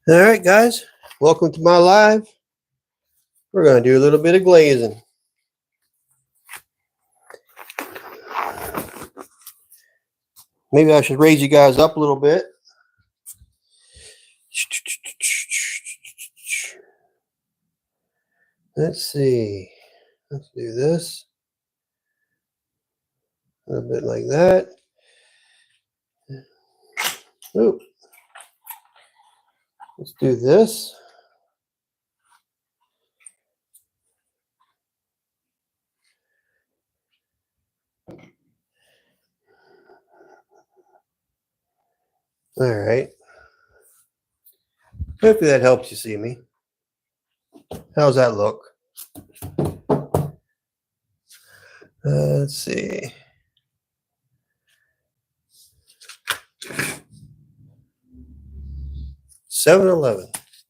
All right, guys, welcome to my live. We're going to do a little bit of glazing. Maybe I should raise you guys up a little bit. Let's see. Let's do this. A little bit like that. Ooh. Let's do this. All right. Hopefully that helps you see me. How's that look? Let's see. (7:11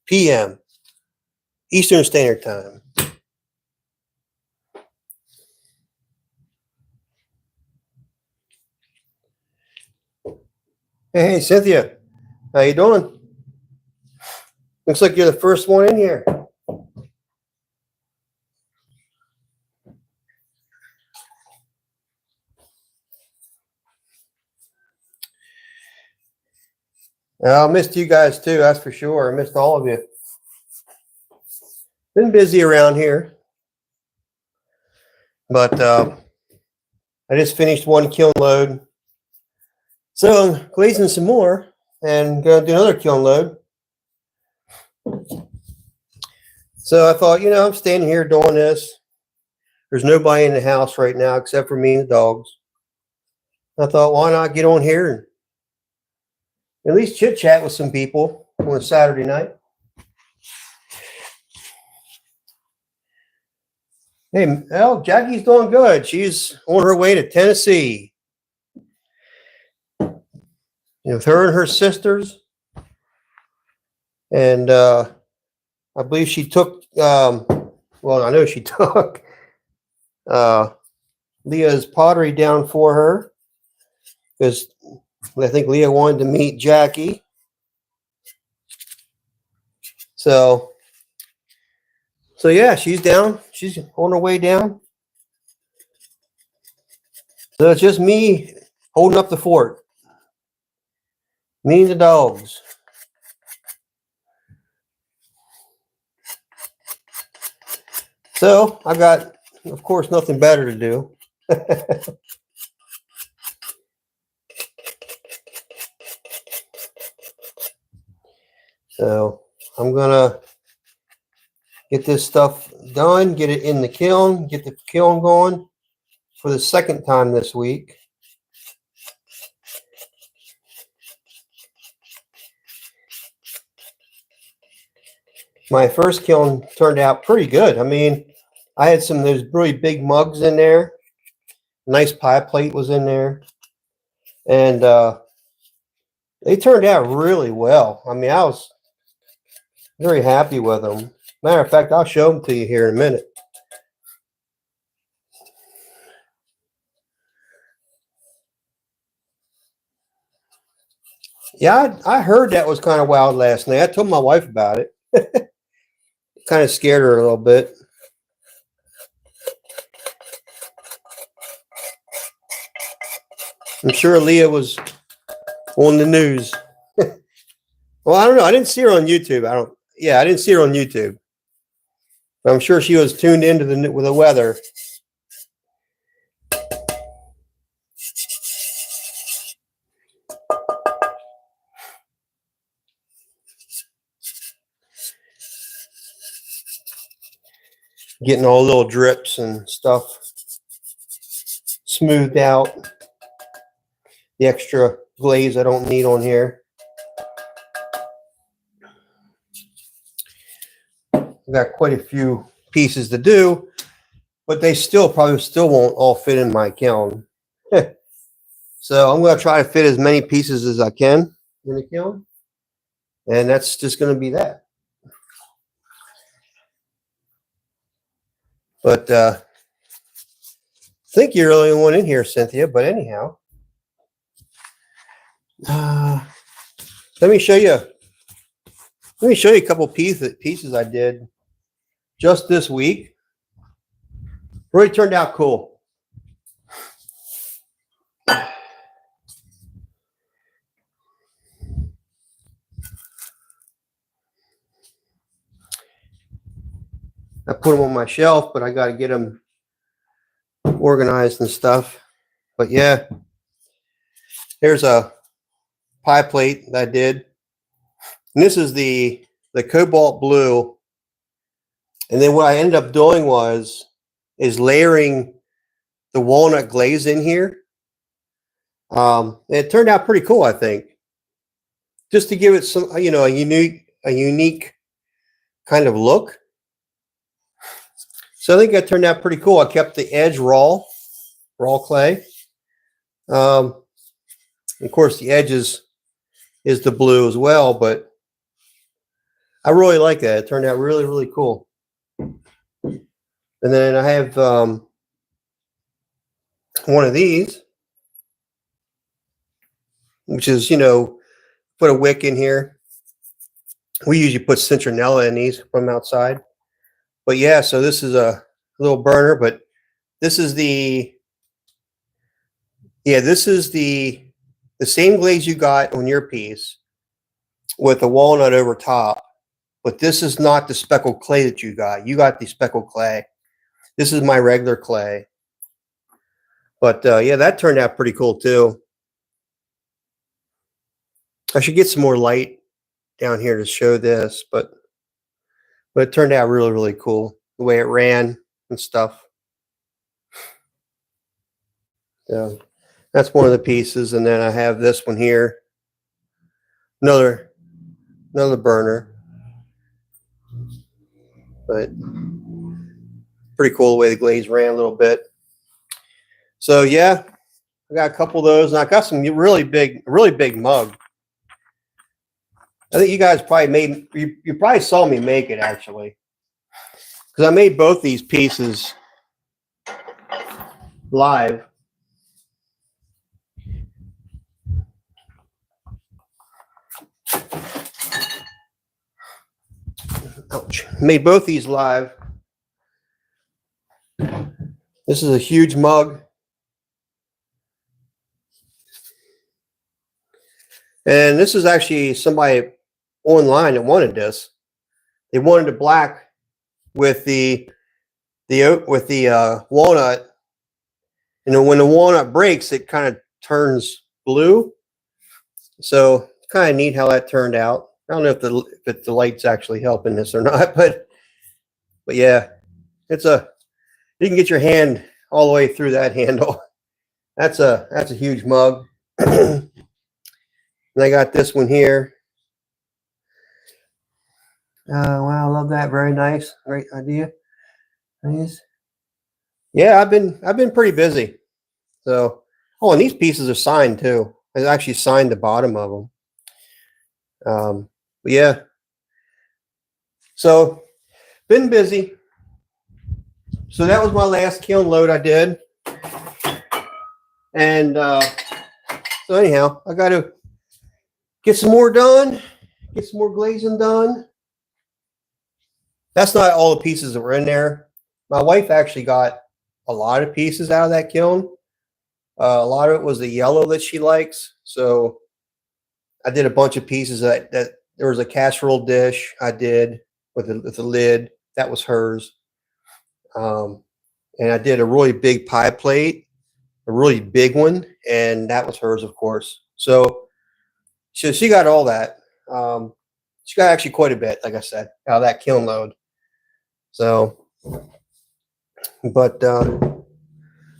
p.m. Eastern Standard Time. Hey, Cynthia, how you doing? Looks like you're the first one in here. I missed you guys too, that's for sure. I missed all of you. Been busy around here, but I just finished one kiln load. So I'm glazing some more and gonna do another kiln load. So I thought, I'm standing here doing this. There's nobody in the house right now except for me and the dogs. I thought, why not get on here and at least chit chat with some people on a Saturday night. Hey, Jackie's doing good. She's on her way to Tennessee. With her and her sisters. And I believe she took, I know she took Leah's pottery down for her because I think Leah wanted to meet Jackie. So yeah, she's down. She's on her way down. So it's just me holding up the fort. Me and the dogs. So I got, of course, nothing better to do. So I'm gonna get this stuff done, get it in the kiln, get the kiln going for the second time this week. My first kiln turned out pretty good. I mean, I had some of those really big mugs in there. Nice pie plate was in there. And they turned out really well. I mean, I was very happy with them. Matter of fact, I'll show them to you here in a minute. Yeah, I heard that was kind of wild last night. I told my wife about it. Kind of scared her a little bit. I'm sure Leah was on the news. Well, I don't know. I didn't see her on YouTube. I didn't see her on YouTube. But I'm sure she was tuned into the weather. Getting all the little drips and stuff smoothed out. The extra glaze I don't need on here. I've got quite a few pieces to do, but they probably won't all fit in my kiln. So I'm going to try to fit as many pieces as I can in the kiln, and that's just going to be that. But I think you're the only one in here, Cynthia. But anyhow, let me show you Let me show you a couple pieces I did just this week. Really turned out cool. I put them on my shelf, but I got to get them organized and stuff. But yeah, here's a pie plate that I did. And this is the cobalt blue. And then what I ended up doing is layering the walnut glaze in here. It turned out pretty cool, I think. Just to give it some, a unique kind of look. So I think that turned out pretty cool. I kept the edge raw clay. Of course, the edge is the blue as well, but I really like that. It turned out really, really cool. And then I have one of these, which is, put a wick in here. We usually put citronella in these from outside. But yeah, so this is a little burner, but this is the same glaze you got on your piece with a walnut over top. But this is not the speckled clay that you got. You got the speckled clay. This is my regular clay. But yeah, that turned out pretty cool too. I should get some more light down here to show this, but it turned out really, really cool the way it ran and stuff. So that's one of the pieces, and then I have this one here, another burner, but pretty cool the way the glaze ran a little bit. So yeah, I got a couple of those, and I got some really big mug. I think you guys probably you probably saw me make it actually, because I made both these pieces live. Ouch. Made both these live. This is a huge mug. And this is actually somebody online that wanted this. They wanted it black with the walnut. And when the walnut breaks, it kind of turns blue. So kind of neat how that turned out. I don't know if the light's actually helping this or not, but yeah, you can get your hand all the way through that handle. That's a huge mug. And I got this one here. Wow, I love that. Very nice. Great idea. Nice. Yeah, I've been pretty busy. So, and these pieces are signed too. I actually signed the bottom of them. But yeah. So, been busy. So that was my last kiln load I did. And so anyhow, I got to get some more done. Get some more glazing done. That's not all the pieces that were in there. My wife actually got a lot of pieces out of that kiln. A lot of it was the yellow that she likes. So I did a bunch of pieces that there was a casserole dish I did with a lid. That was hers. And I did a really big pie plate, a really big one, and that was hers, of course. So she got all that. She got actually quite a bit, like I said, out of that kiln load. So, but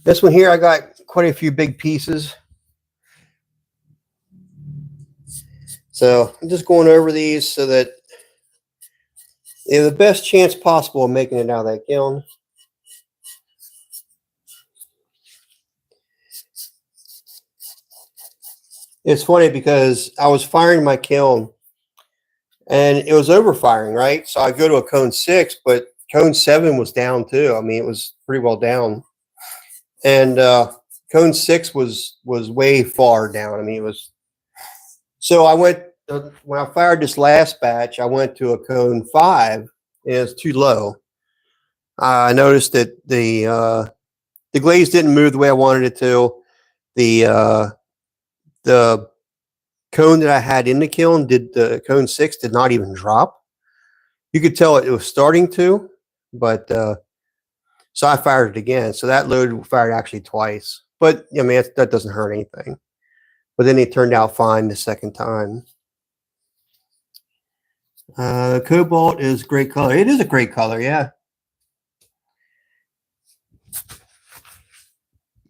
this one here, I got quite a few big pieces. So I'm just going over these so that they have the best chance possible of making it out of that kiln. It's funny because I was firing my kiln and it was overfiring, right? So I go to a cone 6, but cone 7 was down too. I mean, it was pretty well down. And cone 6 was way far down. I mean, it was. So I went when I fired this last batch, I went to a cone 5, and it was too low. I noticed that the glaze didn't move the way I wanted it to. The cone that I had in the kiln the cone 6 did not even drop. You could tell it was starting to, but so I fired it again. So that load fired actually twice. But I mean, that doesn't hurt anything. But then it turned out fine the second time. Cobalt is great color. It is a great color, yeah.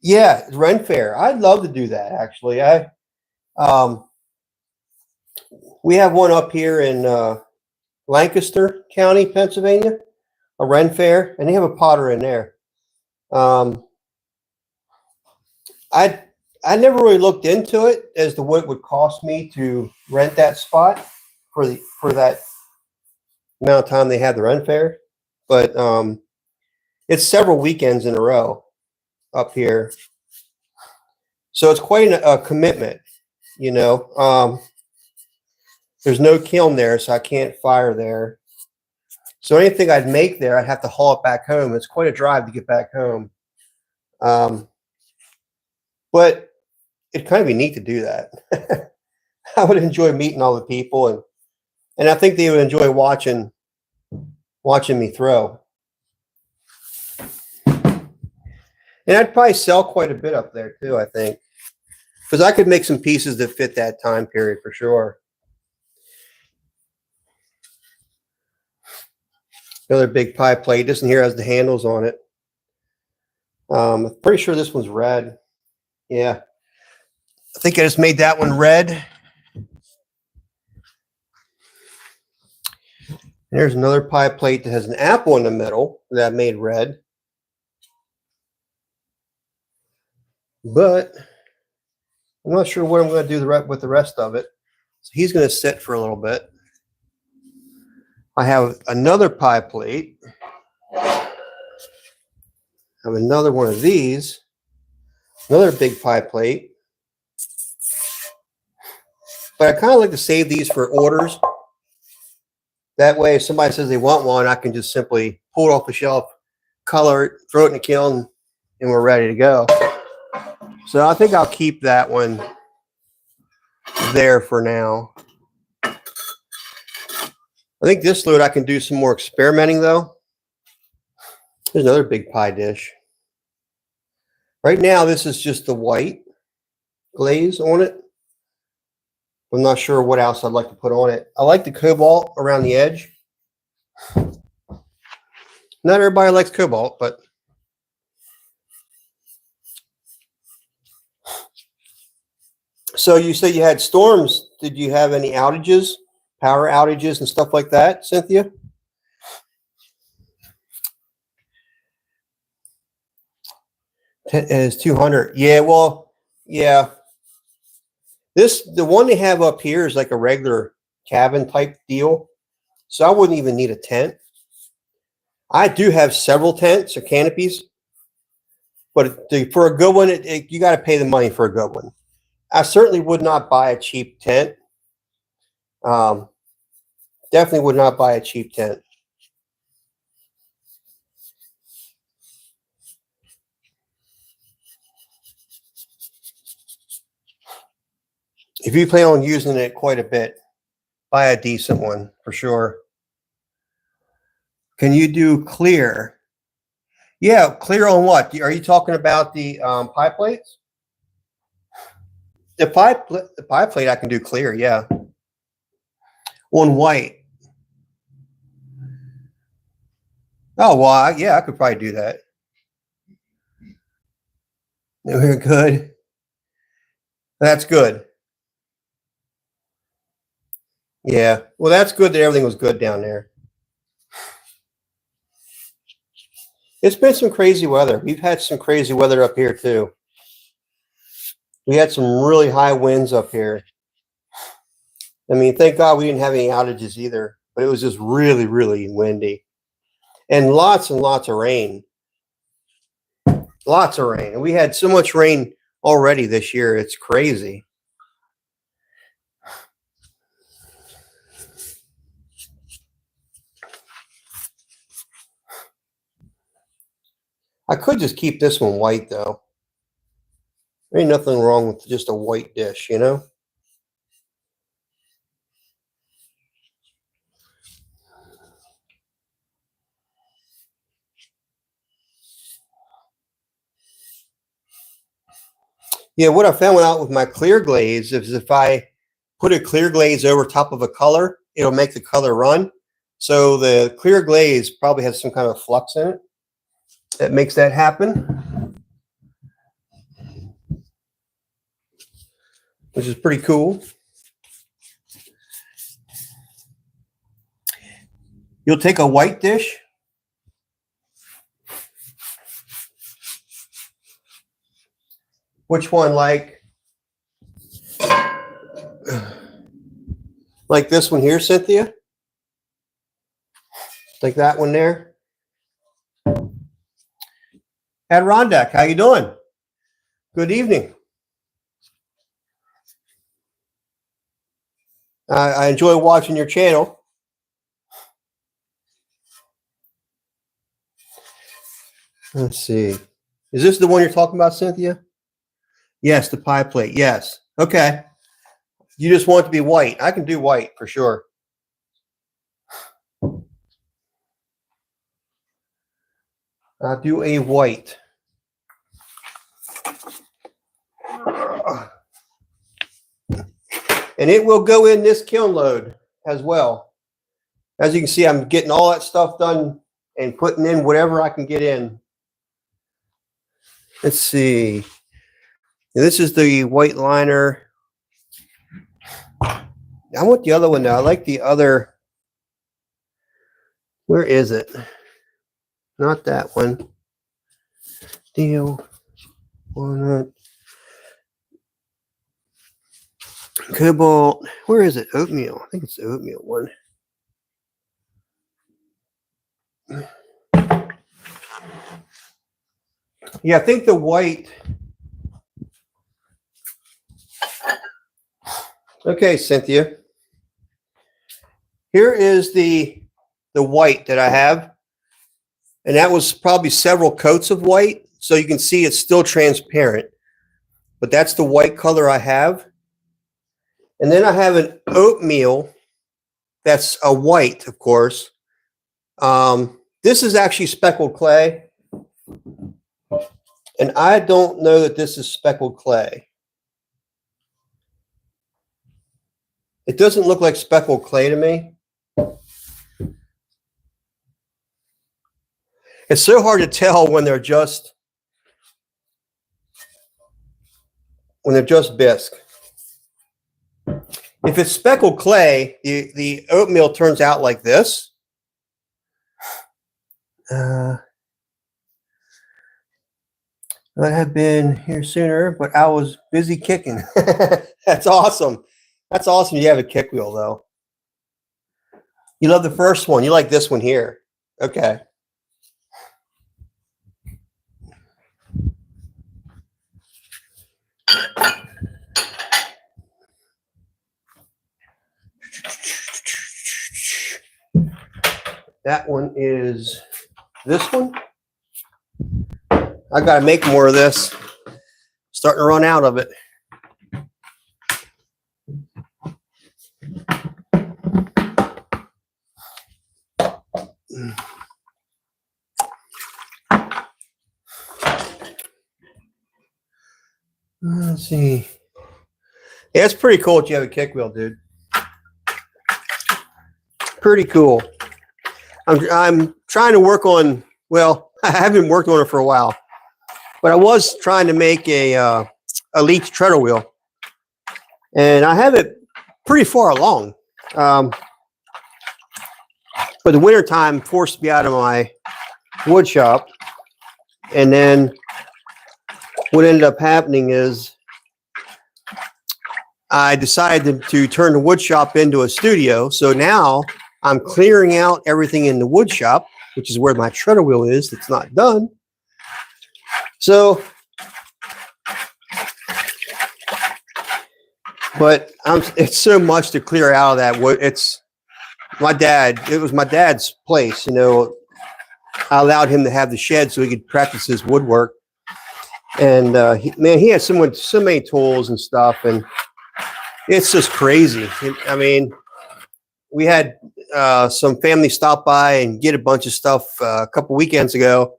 Yeah, Ren Fair. I'd love to do that actually. We have one up here in Lancaster County, Pennsylvania, a Ren Fair, and they have a potter in there. I never really looked into it as to what it would cost me to rent that spot for that amount of time they have the Ren Fair, but it's several weekends in a row up here, so it's quite a commitment. You know, there's no kiln there, so I can't fire there. So anything I'd make there, I'd have to haul it back home. It's quite a drive to get back home. But it'd kind of be neat to do that. I would enjoy meeting all the people, and I think they would enjoy watching me throw. And I'd probably sell quite a bit up there too, I think, because I could make some pieces that fit that time period for sure. Another big pie plate. This one here has the handles on it. I'm pretty sure this one's red. Yeah. I think I just made that one red. And there's another pie plate that has an apple in the middle that I made red. But I'm not sure what I'm going to do with the rest of it. So he's going to sit for a little bit. I have another pie plate. I have another one of these. Another big pie plate. But I kind of like to save these for orders. That way, if somebody says they want one, I can just simply pull it off the shelf, color it, throw it in the kiln, and we're ready to go. So I think I'll keep that one there for now. I think this load I can do some more experimenting though. There's another big pie dish. Right now, this is just the white glaze on it. I'm not sure what else I'd like to put on it. I like the cobalt around the edge. Not everybody likes cobalt, but so you say you had storms. Did you have any outages, power outages and stuff like that, Cynthia? It is 200. Yeah, well, yeah. The one they have up here is like a regular cabin type deal. So I wouldn't even need a tent. I do have several tents or canopies, but for a good one, you got to pay the money for a good one. I certainly would not buy a cheap tent. Definitely would not buy a cheap tent. If you plan on using it quite a bit, buy a decent one for sure. Can you do clear? Yeah, clear on what? Are you talking about the pie plates? The pie plate I can do clear, yeah. On white. Oh, well, yeah, I could probably do that. We're good. That's good. Yeah. Well, that's good that everything was good down there. It's been some crazy weather. We've had some crazy weather up here too. We had some really high winds up here. I mean, thank God we didn't have any outages either, but it was just really, really windy. And lots of rain. Lots of rain. And we had so much rain already this year. It's crazy. I could just keep this one white though. There ain't nothing wrong with just a white dish, you know? Yeah, what I found out with my clear glaze is if I put a clear glaze over top of a color, it'll make the color run. So the clear glaze probably has some kind of flux in it that makes that happen, which is pretty cool. You'll take a white dish. Which one, like this one here, Cynthia? Like that one there? Adirondack, how you doing? Good evening. I enjoy watching your channel. Let's see. Is this the one you're talking about, Cynthia? Yes, the pie plate. Yes. Okay. You just want it to be white. I can do white for sure. I'll do a white. And it will go in this kiln load as well. As you can see, I'm getting all that stuff done and putting in whatever I can get in. Let's see. This is the white liner. I want the other one now. I like the other. Where is it? Not that one. Deal. Walnut. Cobalt. Where is it? Oatmeal. I think it's the oatmeal one. Yeah, I think the white. Okay, Cynthia. Here is the white that I have. And that was probably several coats of white. So you can see it's still transparent. But that's the white color I have. And then I have an oatmeal that's a white, of course. This is actually speckled clay. And I don't know that this is speckled clay. It doesn't look like speckled clay to me. It's so hard to tell when they're just bisque. If it's speckled clay, the oatmeal turns out like this. I have been here sooner, but I was busy kicking. That's awesome. That's awesome. You have a kick wheel, though. You love the first one. You like this one here. Okay. That one is this one. I got to make more of this. Starting to run out of it. Let's see. Yeah, it's pretty cool that you have a kick wheel, dude. Pretty cool. I'm trying to work on, well, I haven't worked on it for a while, but I was trying to make a Leech treadle wheel, and I have it pretty far along. But the wintertime forced me out of my wood shop, and then what ended up happening is I decided to turn the wood shop into a studio. So now I'm clearing out everything in the wood shop, which is where my treadle wheel is. That's not done. So, but it's so much to clear out of that wood. It's my dad. It was my dad's place. You know, I allowed him to have the shed so he could practice his woodwork. And man, he has so many tools and stuff, and it's just crazy. I mean, we had some family stop by and get a bunch of stuff a couple weekends ago,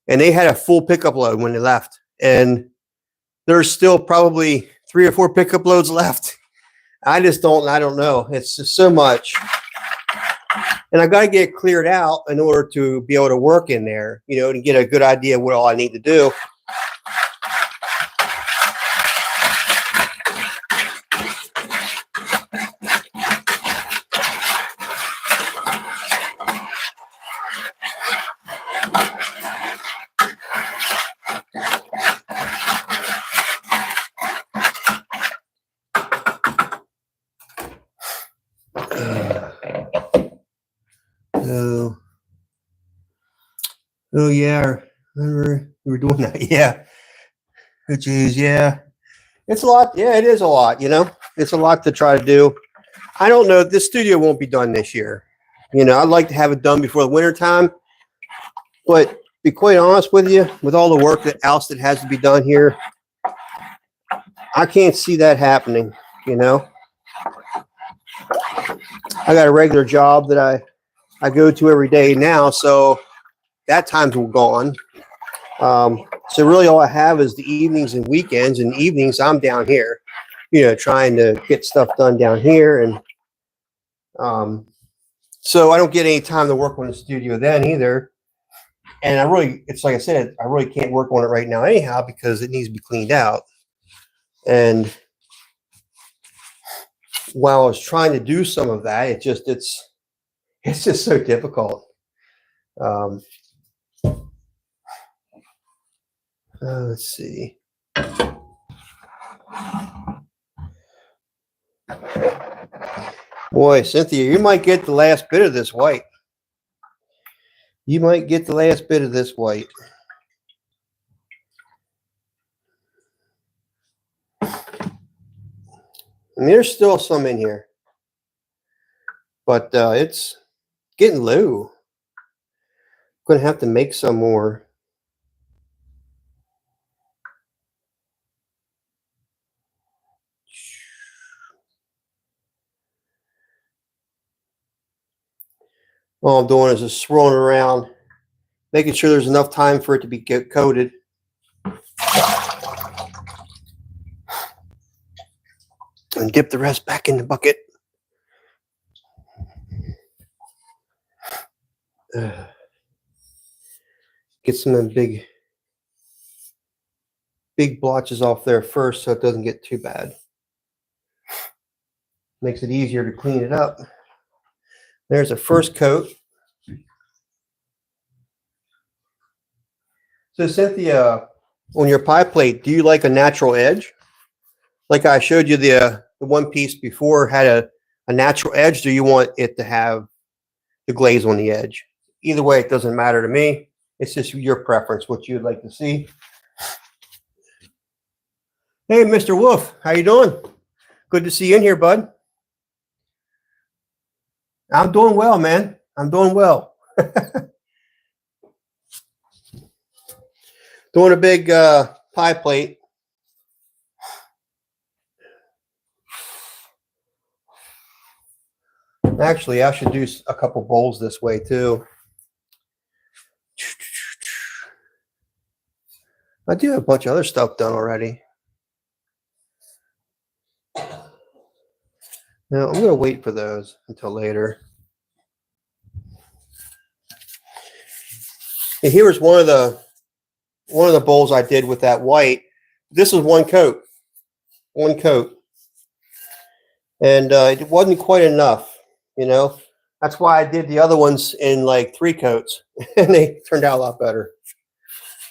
and they had a full pickup load when they left. And there's still probably 3 or 4 pickup loads left. I don't know. It's just so much. And I've got to get it cleared out in order to be able to work in there, you know, to get a good idea of what all I need to do. Oh yeah, remember we were doing that? Yeah. Oh geez, yeah. It's a lot. Yeah, it is a lot. You know, it's a lot to try to do. I don't know. This studio won't be done this year. You know, I'd like to have it done before the winter time. But to be quite honest with you, with all the work that has to be done here, I can't see that happening. You know, I got a regular job that I go to every day now, so that time's gone. So really all I have is the evenings and weekends, and evenings I'm down here, you know, trying to get stuff done down here. And so I don't get any time to work on the studio then either. And it's like I said, I really can't work on it right now anyhow because it needs to be cleaned out. And while I was trying to do some of that, it's just so difficult. Let's see. Boy, Cynthia, you might get the last bit of this white. You might get the last bit of this white. And there's still some in here, but it's getting low. I'm going to have to make some more. All I'm doing is just swirling around, making sure there's enough time for it to be coated. And dip the rest back in the bucket. Get some of the big blotches off there first so it doesn't get too bad. Makes it easier to clean it up. There's a first coat. So Cynthia, on your pie plate, do you like a natural edge? Like I showed you the one piece before had a natural edge. Do you want it to have the glaze on the edge? Either way, it doesn't matter to me. It's just your preference, what you'd like to see. Hey, Mr. Wolf, how you doing? Good to see you in here, bud. I'm doing well, man. I'm doing well. Doing a big pie plate. Actually, I should do a couple bowls this way too. I do have a bunch of other stuff done already. Now I'm going to wait for those until later. And here was one of the bowls I did with that white. This was one coat, and it wasn't quite enough. You know, that's why I did the other ones in like 3 coats, and they turned out a lot better.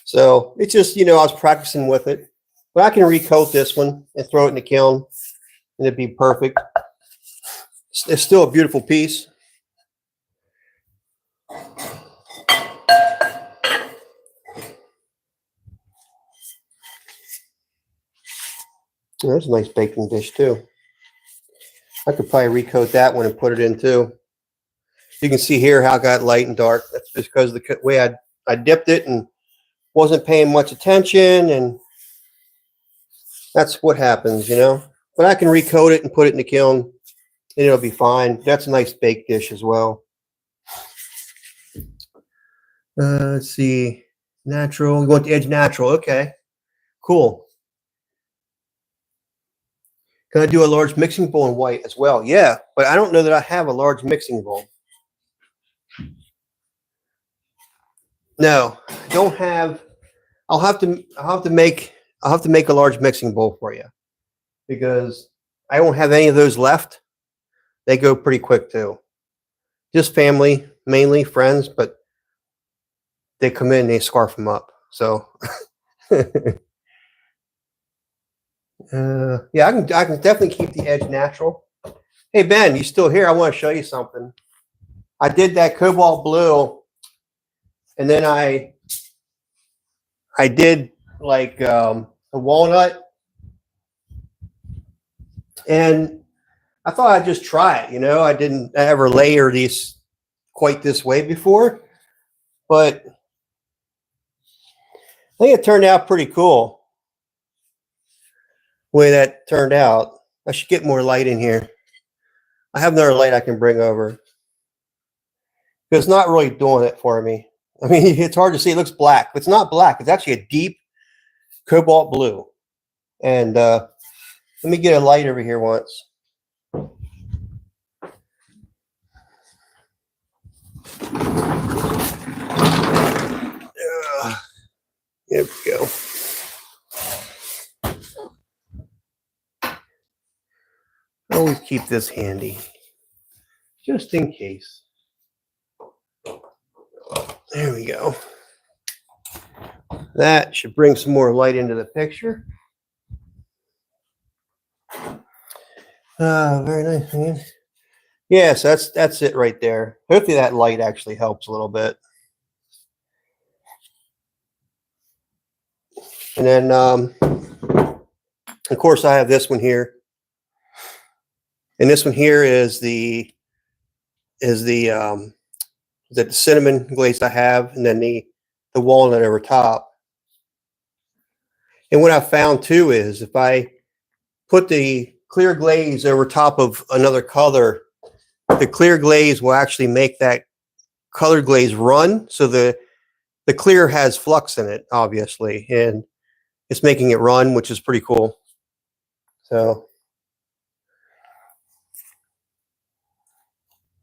So it's just, you know, I was practicing with it, but I can recoat this one and throw it in the kiln, and it'd be perfect. It's still a beautiful piece. There's a nice baking dish too. I could probably recoat that one and put it in too. You can see here how I got light and dark. That's just because of the way I dipped it and wasn't paying much attention, and that's what happens, you know. But I can recoat it and put it in the kiln, and it'll be fine. That's a nice baked dish as well. Let's see. Natural. You want the edge natural. Okay. Cool. Can I do a large mixing bowl in white as well? Yeah, but I don't know that I have a large mixing bowl. No, I don't have. I'll have to make a large mixing bowl for you because I don't have any of those left. They go pretty quick too. Just family, mainly friends, but they come in and they scarf them up. So yeah, I can definitely keep the edge natural. Hey Ben, you still here? I want to show you something. I did that cobalt blue, and then I did like a walnut, and I thought I'd just try it. You know, I didn't ever layer these quite this way before, but I think it turned out pretty cool. The way that turned out. I should get more light in here. I have another light I can bring over. It's not really doing it for me. I mean, it's hard to see. It looks black, but it's not black. It's actually a deep cobalt blue. And let me get a light over here once. There we go. Always keep this handy, just in case. There we go. That should bring some more light into the picture. Very nice, man. Yes, that's it right there. Hopefully that light actually helps a little bit. And then, of course, I have this one here. And this one here is the cinnamon glaze I have, and then the walnut over top. And what I found too is if I put the clear glaze over top of another color, the clear glaze will actually make that colored glaze run. So the clear has flux in it, obviously, and it's making it run, which is pretty cool. So,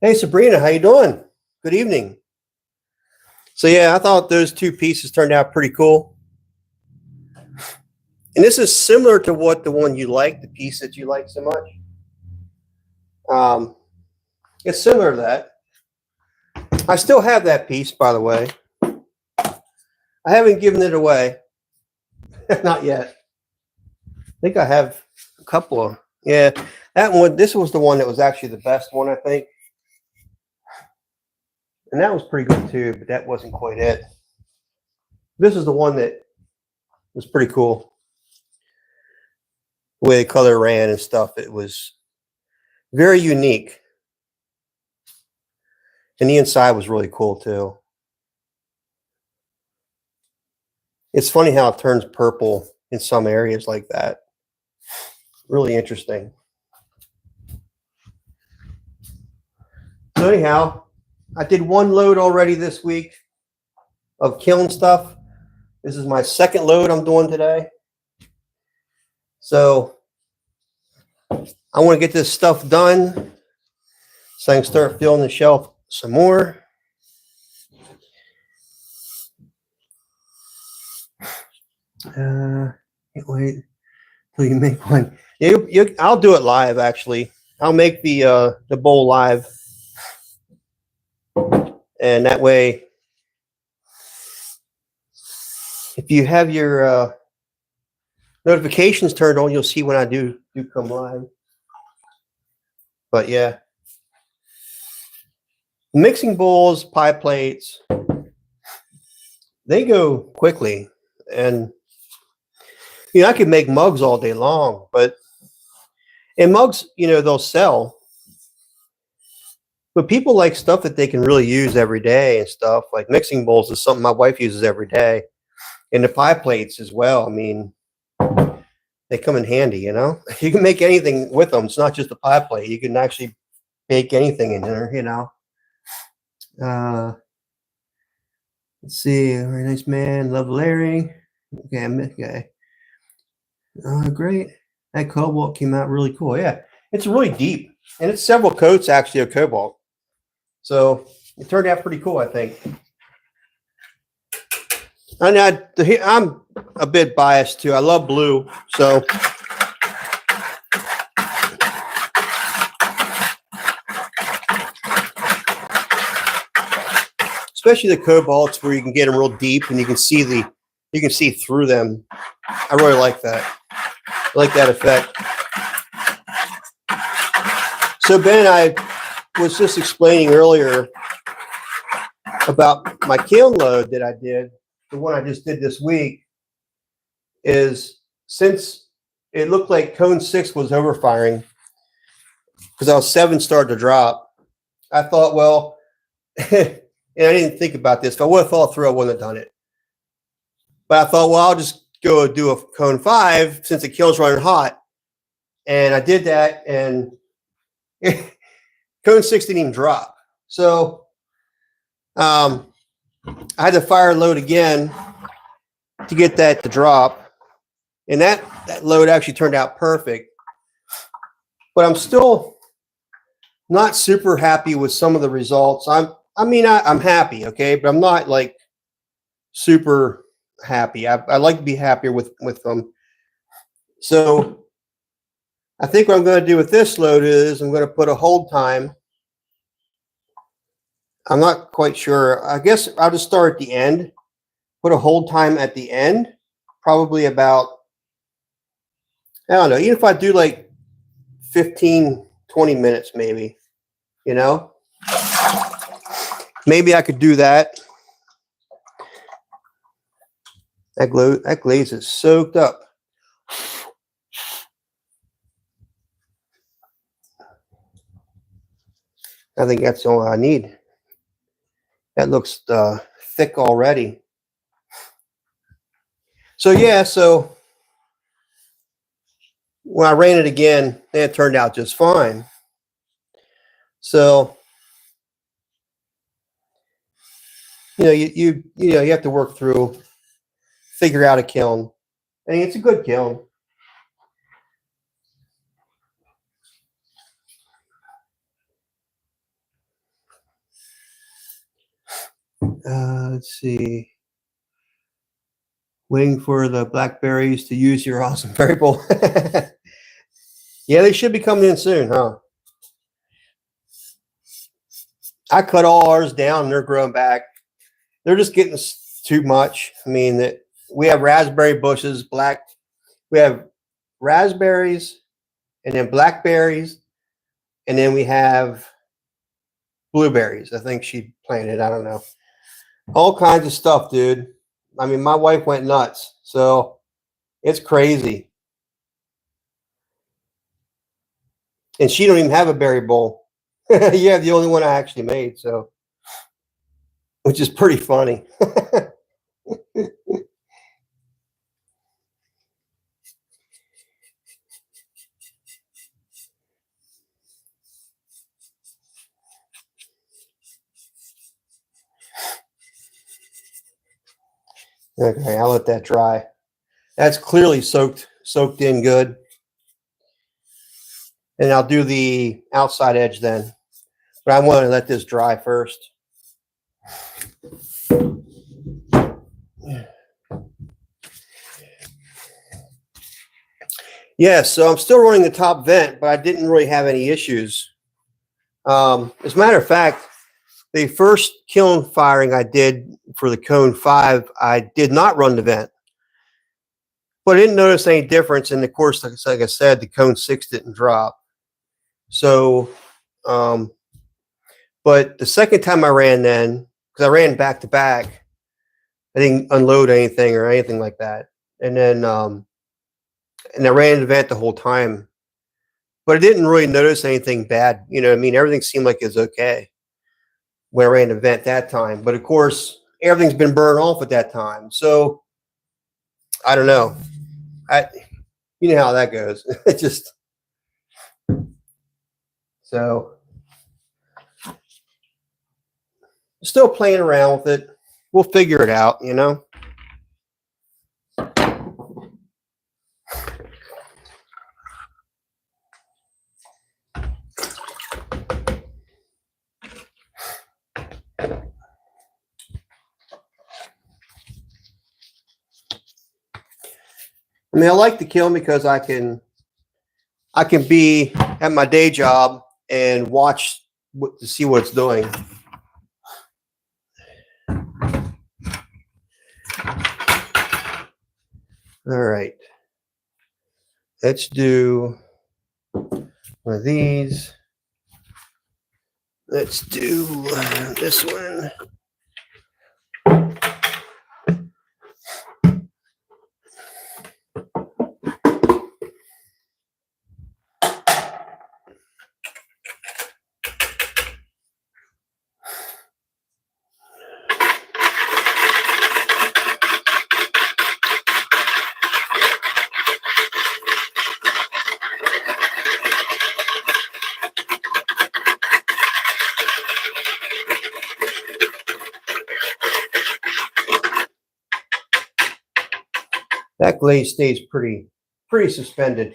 hey Sabrina, how you doing? Good evening. So yeah, I thought those two pieces turned out pretty cool. And this is similar to what the one you like, the piece that you like so much. It's similar to that. I still have that piece, by the way. I haven't given it away. Not yet. I think I have a couple of, yeah, that one, this was the one that was actually the best one, I think. And that was pretty good too, but that wasn't quite it. This is the one that was pretty cool. The way the color ran and stuff, it was very unique. And the inside was really cool too. It's funny how it turns purple in some areas like that. Really interesting. So anyhow, I did one load already this week of kiln stuff. This is my second load I'm doing today. So I want to get this stuff done so I can start filling the shelf some more. Can't wait till you make one. I'll do it live, actually. I'll make the bowl live. And that way, if you have your notifications turned on, you'll see when I do come live. But yeah, mixing bowls, pie plates, they go quickly. And you know, I could make mugs all day long, but and mugs, you know, they'll sell. But people like stuff that they can really use every day and stuff. Like mixing bowls is something my wife uses every day, and the pie plates as well. I mean, they come in handy. You know, you can make anything with them. It's not just a pie plate. You can actually bake anything in there. You know. Let's see. Very nice man. Love Larry. Okay, okay. Great. That cobalt came out really cool. Yeah, it's really deep, and it's several coats actually of cobalt. So it turned out pretty cool, I think. And I'm a bit biased too. I love blue, so especially the cobalts where you can get them real deep and you can see through them. I really like that. I like that effect. So Ben, I was just explaining earlier about my kiln load that I did. The one I just did this week is, since it looked like cone 6 was overfiring because I was 7 started to drop, I thought, well, and I didn't think about this. If I would have thought through, I wouldn't have done it. But I thought, well, I'll just go do a cone 5 since the kiln's running hot. And I did that, and cone 6 didn't even drop. So I had to fire load again to get that to drop. And that load actually turned out perfect. But I'm still not super happy with some of the results. I'm happy, okay, but I'm not like super happy. I like to be happier with them. So I think what I'm going to do with this load is I'm going to put a hold time. I'm not quite sure. I guess I'll just start at the end. Put a hold time at the end, probably about, I don't know, even if I do like 15, 20 minutes maybe, you know? Maybe I could do that. That glaze is soaked up. I think that's all I need. That looks thick already. So yeah, so when I ran it again, it turned out just fine. So you have to work through, figure out a kiln. I mean, it's a good kiln. Let's see. Waiting for the blackberries to use your awesome berry bowl. Yeah, they should be coming in soon, huh? I cut all ours down and they're growing back. They're just getting too much. I mean, we have raspberry bushes, we have raspberries and then blackberries, and then we have blueberries. I think she planted, I don't know. All kinds of stuff, dude. I mean, my wife went nuts. So it's crazy. And she don't even have a berry bowl. Yeah, the only one I actually made, so, which is pretty funny. Okay, I'll let that dry. That's clearly soaked in good. And I'll do the outside edge then. But I want to let this dry first. Yeah, so I'm still running the top vent, but I didn't really have any issues. As a matter of fact, the first kiln firing I did for the cone 5, I did not run the vent. But I didn't notice any difference. And of course, like I said, the cone 6 didn't drop. So, but the second time I ran then, because I ran back to back, I didn't unload anything or anything like that. And then, and I ran the vent the whole time. but I didn't really notice anything bad. You know, I mean, everything seemed like it was okay when I ran the vent that time. But of course, everything's been burned off at that time. So I don't know. I, you know how that goes. It just so still playing around with it. We'll figure it out, you know. I mean, I like the kiln because I can be at my day job and watch to see what it's doing. All right, let's do one of these. Let's do this one. That glaze stays pretty suspended.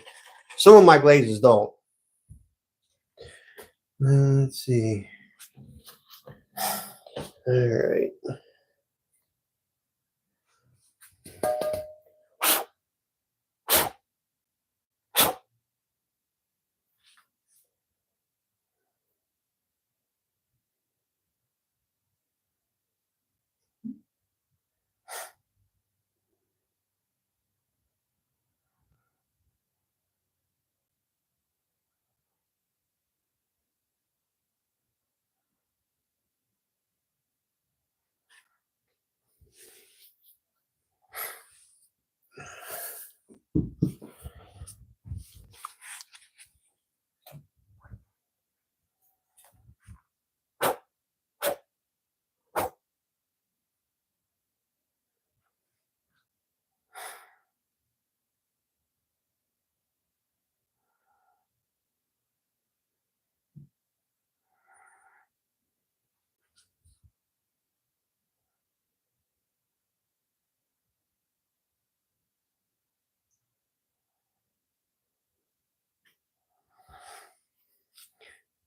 Some of my glazes don't. Let's see. All right.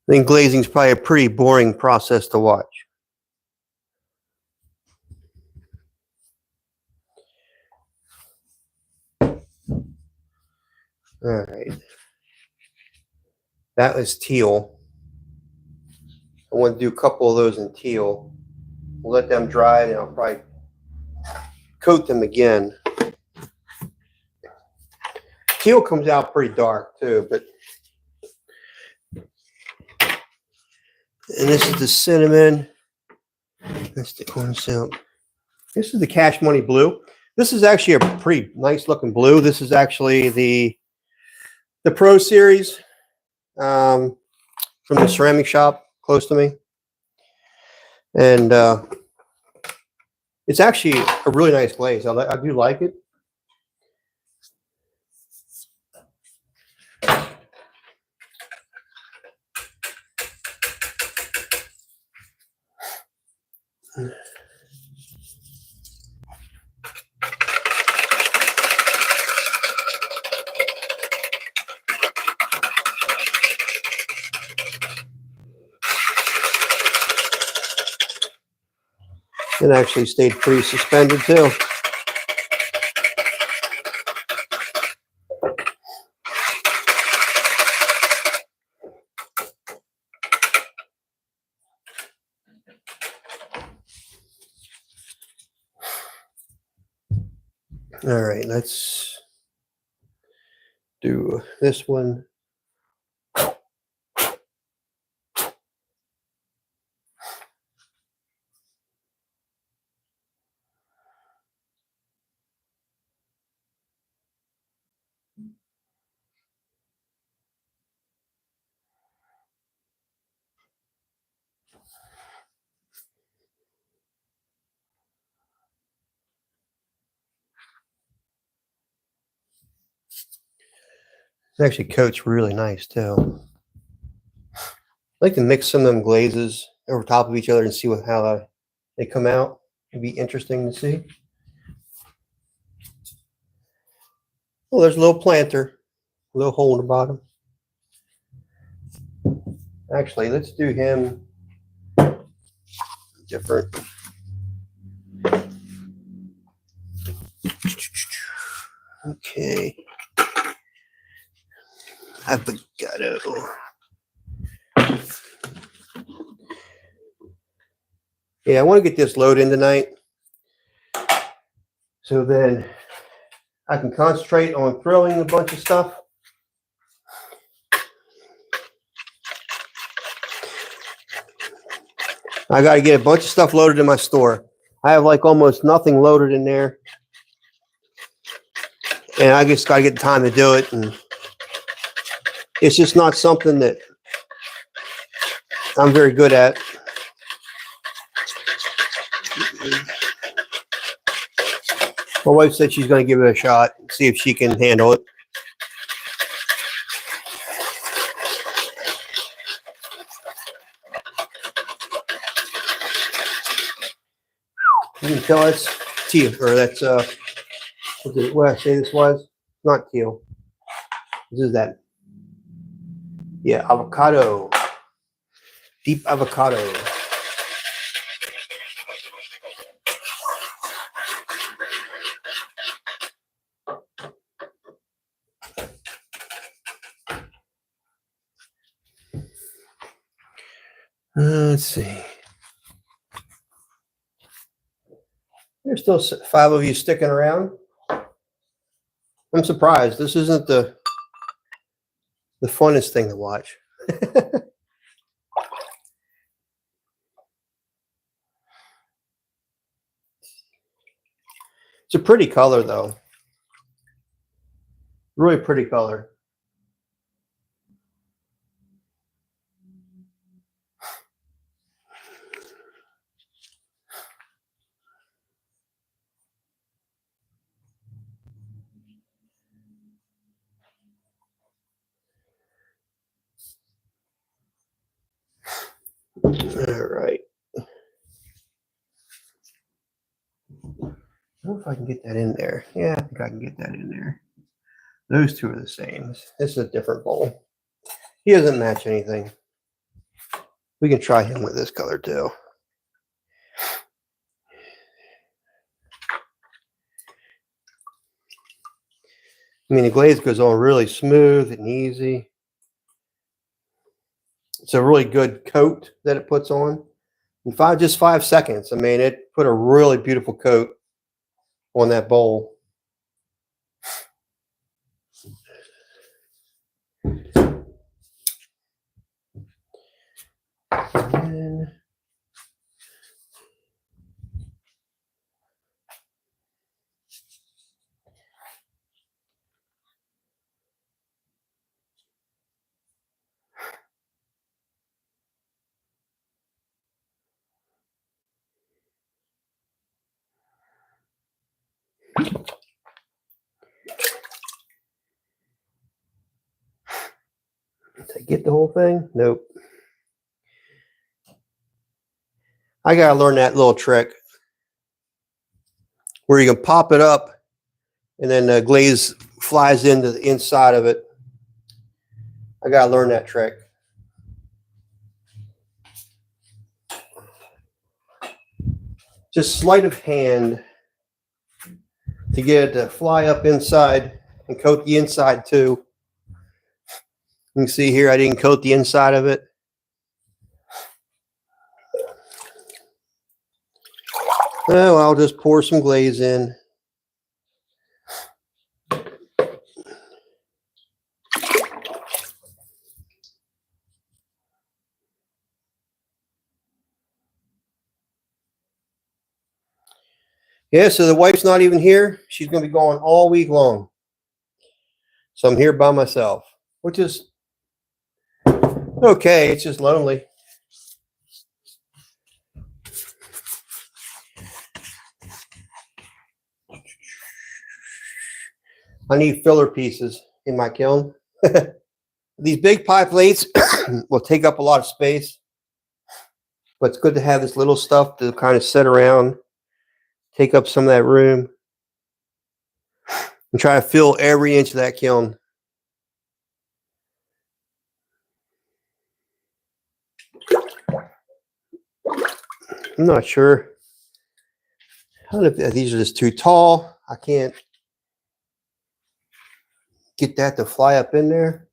I think glazing is probably a pretty boring process to watch. All right. That was teal. I want to do a couple of those in teal. We'll let them dry, and I'll probably coat them again. Teal comes out pretty dark too, but and this is the cinnamon. That's the corn silk. This is the Cash Money Blue. This is actually a pretty nice looking blue. This is actually the Pro Series from the ceramic shop close to me, and it's actually a really nice glaze. I do like it. It actually stayed pretty suspended too. All right, let's do this one. It actually coats really nice too. I like to mix some of them glazes over top of each other and see how they come out. It'd be interesting to see. Oh, there's a little planter, a little hole in the bottom. Actually, let's do him different. Okay. Avocado. Yeah, I want to get this load in tonight, so then I can concentrate on throwing a bunch of stuff. I got to get a bunch of stuff loaded in my store. I have like almost nothing loaded in there, and I just got to get the time to do it. And it's just not something that I'm very good at. My wife said she's going to give it a shot, see if she can handle it. You can tell that's teal, or that's what I say this was? Not teal. This is that. Yeah, avocado. Deep avocado. Let's see. There's still 5 of you sticking around. I'm surprised. This isn't the funnest thing to watch. It's a pretty color, though. Really pretty color. All right. I wonder if I can get that in there. Yeah, I think I can get that in there. Those two are the same. This is a different bowl. He doesn't match anything. We can try him with this color too. I mean, the glaze goes on really smooth and easy. It's a really good coat that it puts on. In just 5 seconds, I mean, it put a really beautiful coat on that bowl. And did I get the whole thing? Nope. I gotta learn that little trick where you can pop it up and then the glaze flies into the inside of it. I gotta learn that trick. Just sleight of hand to get it to fly up inside and coat the inside too. You can see here I didn't coat the inside of it. Well, I'll just pour some glaze in. Yeah, so the wife's not even here. She's going to be gone all week long. So I'm here by myself, which is okay. It's just lonely. I need filler pieces in my kiln. These big pie plates will take up a lot of space, but it's good to have this little stuff to kind of sit around, take up some of that room, and try to fill every inch of that kiln. I'm not sure. I don't know if these are just too tall. I can't get that to fly up in there.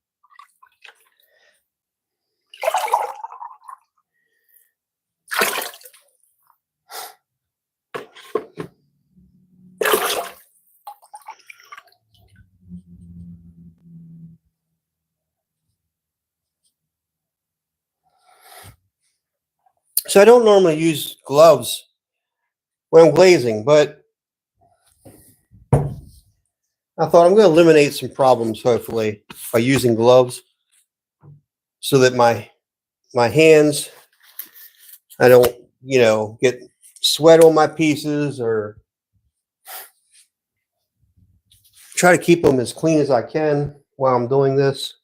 So I don't normally use gloves when I'm glazing, but I thought I'm going to eliminate some problems, hopefully, by using gloves so that my hands, I don't, get sweat on my pieces, or try to keep them as clean as I can while I'm doing this.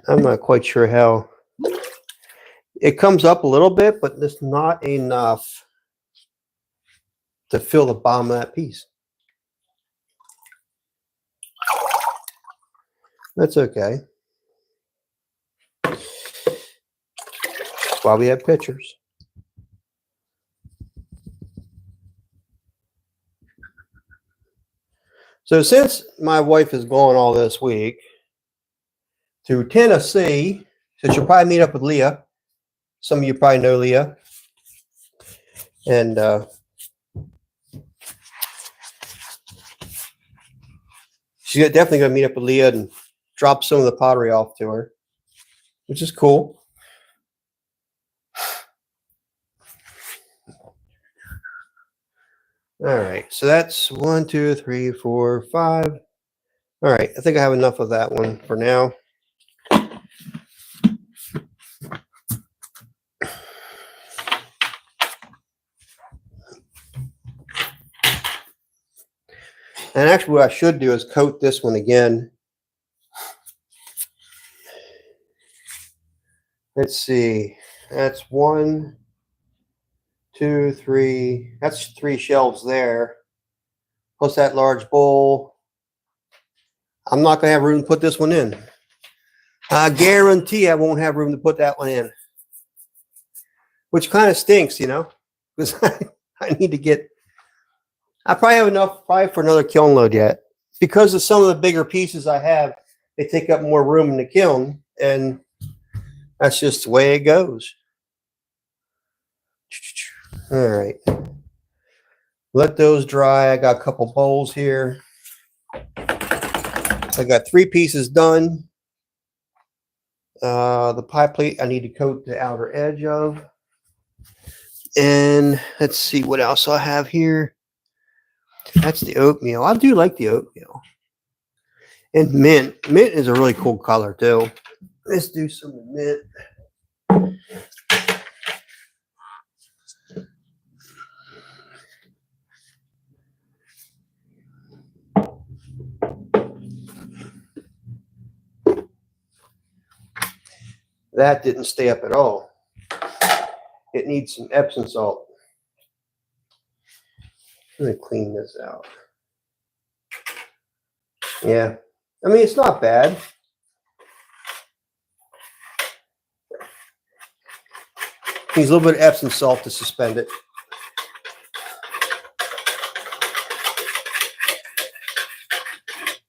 I'm not quite sure how. It comes up a little bit, but it's not enough to fill the bottom of that piece. That's okay. That's why we have pictures. So since my wife is gone all this week to Tennessee, so she'll probably meet up with Leah. Some of you probably know Leah. And she's definitely going to meet up with Leah and drop some of the pottery off to her, which is cool. All right, so that's 1, 2, 3, 4, 5. All right, I think I have enough of that one for now. And actually what I should do is coat this one again. Let's see, that's 1, 2, 3. That's 3 shelves there, plus that large bowl. I'm not going to have room to put this one in. I guarantee I won't have room to put that one in, which kind of stinks, because I need to get. I probably have enough for another kiln load yet, because of some of the bigger pieces I have. They take up more room in the kiln, and that's just the way it goes. All right, let those dry. I got a couple bowls here. I got 3 pieces done. The pie plate I need to coat the outer edge of. And let's see what else I have here. That's the oatmeal. I do like the oatmeal. And mint. Mint is a really cool color too. Let's do some mint. That didn't stay up at all. It needs some Epsom salt. Let me clean this out. Yeah. I mean, it's not bad. Needs a little bit of Epsom salt to suspend it.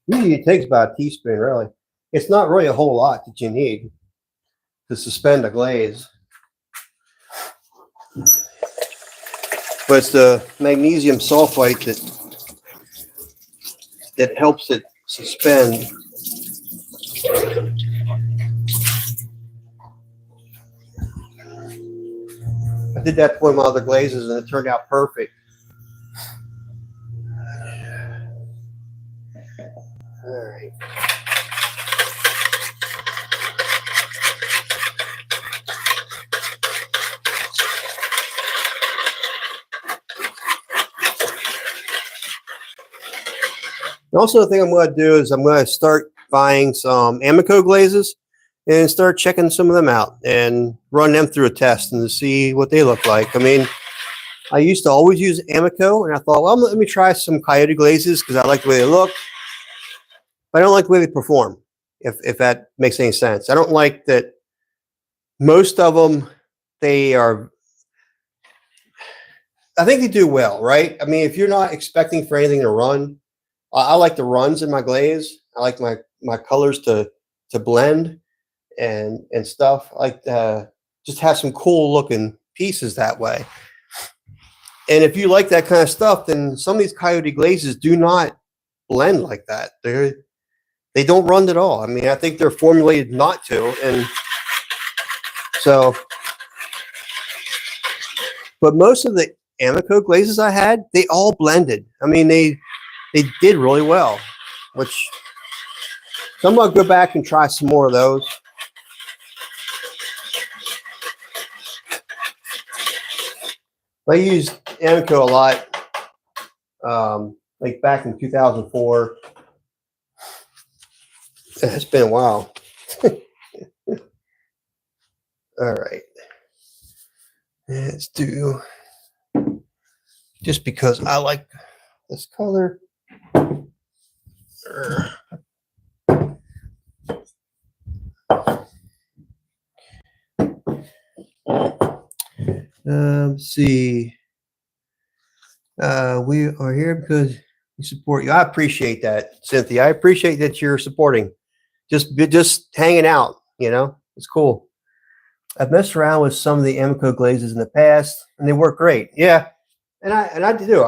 Usually it takes about a teaspoon, really. It's not really a whole lot that you need to suspend a glaze. But it's the magnesium sulfite that helps it suspend. I did that to one of my other glazes and it turned out perfect. All right. Also, the thing I'm going to do is I'm going to start buying some Amico glazes and start checking some of them out and run them through a test and to see what they look like. I mean, I used to always use Amico, and I thought, well, let me try some Coyote glazes because I like the way they look, but I don't like the way they perform, if that makes any sense. I don't like that most of them, I think they do well, right? I mean, if you're not expecting for anything to run, I like the runs in my glaze. I like my colors to blend and stuff. I like to just have some cool looking pieces that way. And if you like that kind of stuff, then some of these Coyote glazes do not blend like that. They don't run at all. I mean, I think they're formulated not to, and so. But most of the Amico glazes I had, they all blended. I mean, they did really well, which so I'm gonna go back and try some more of those. I used Amico a lot, like back in 2004. It's been a while. All right, let's do, just because I like this color. Let's see. We are here because we support you. I appreciate that, Cynthia. I appreciate that you're supporting. Just hanging out, you know, it's cool. I've messed around with some of the Amico glazes in the past, and they work great. Yeah, and I do.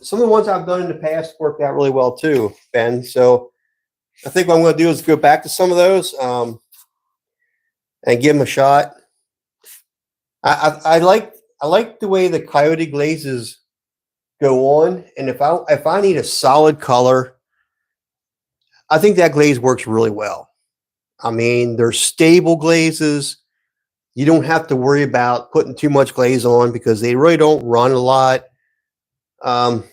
Some of the ones I've done in the past worked out really well too, Ben. So I think what I'm going to do is go back to some of those and give them a shot. I like the way the Coyote glazes go on, and if I need a solid color, I think that glaze works really well. I mean, they're stable glazes. You don't have to worry about putting too much glaze on because they really don't run a lot. And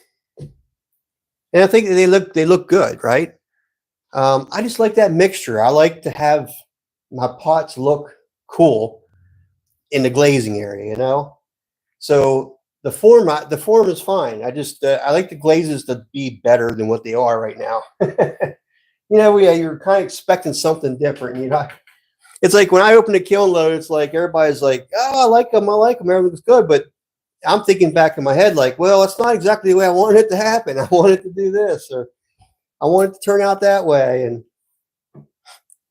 I think they look good, right? I just like that mixture. I like to have my pots look cool in the glazing area, you know. So the form is fine. I like the glazes to be better than what they are right now. You know, you're kind of expecting something different. You know, it's like when I open a kiln load, it's like everybody's like, "Oh, I like them. Everything's good." But I'm thinking back in my head, like, "Well, it's not exactly the way I wanted it to happen. I wanted to do this, or I want it to turn out that way." And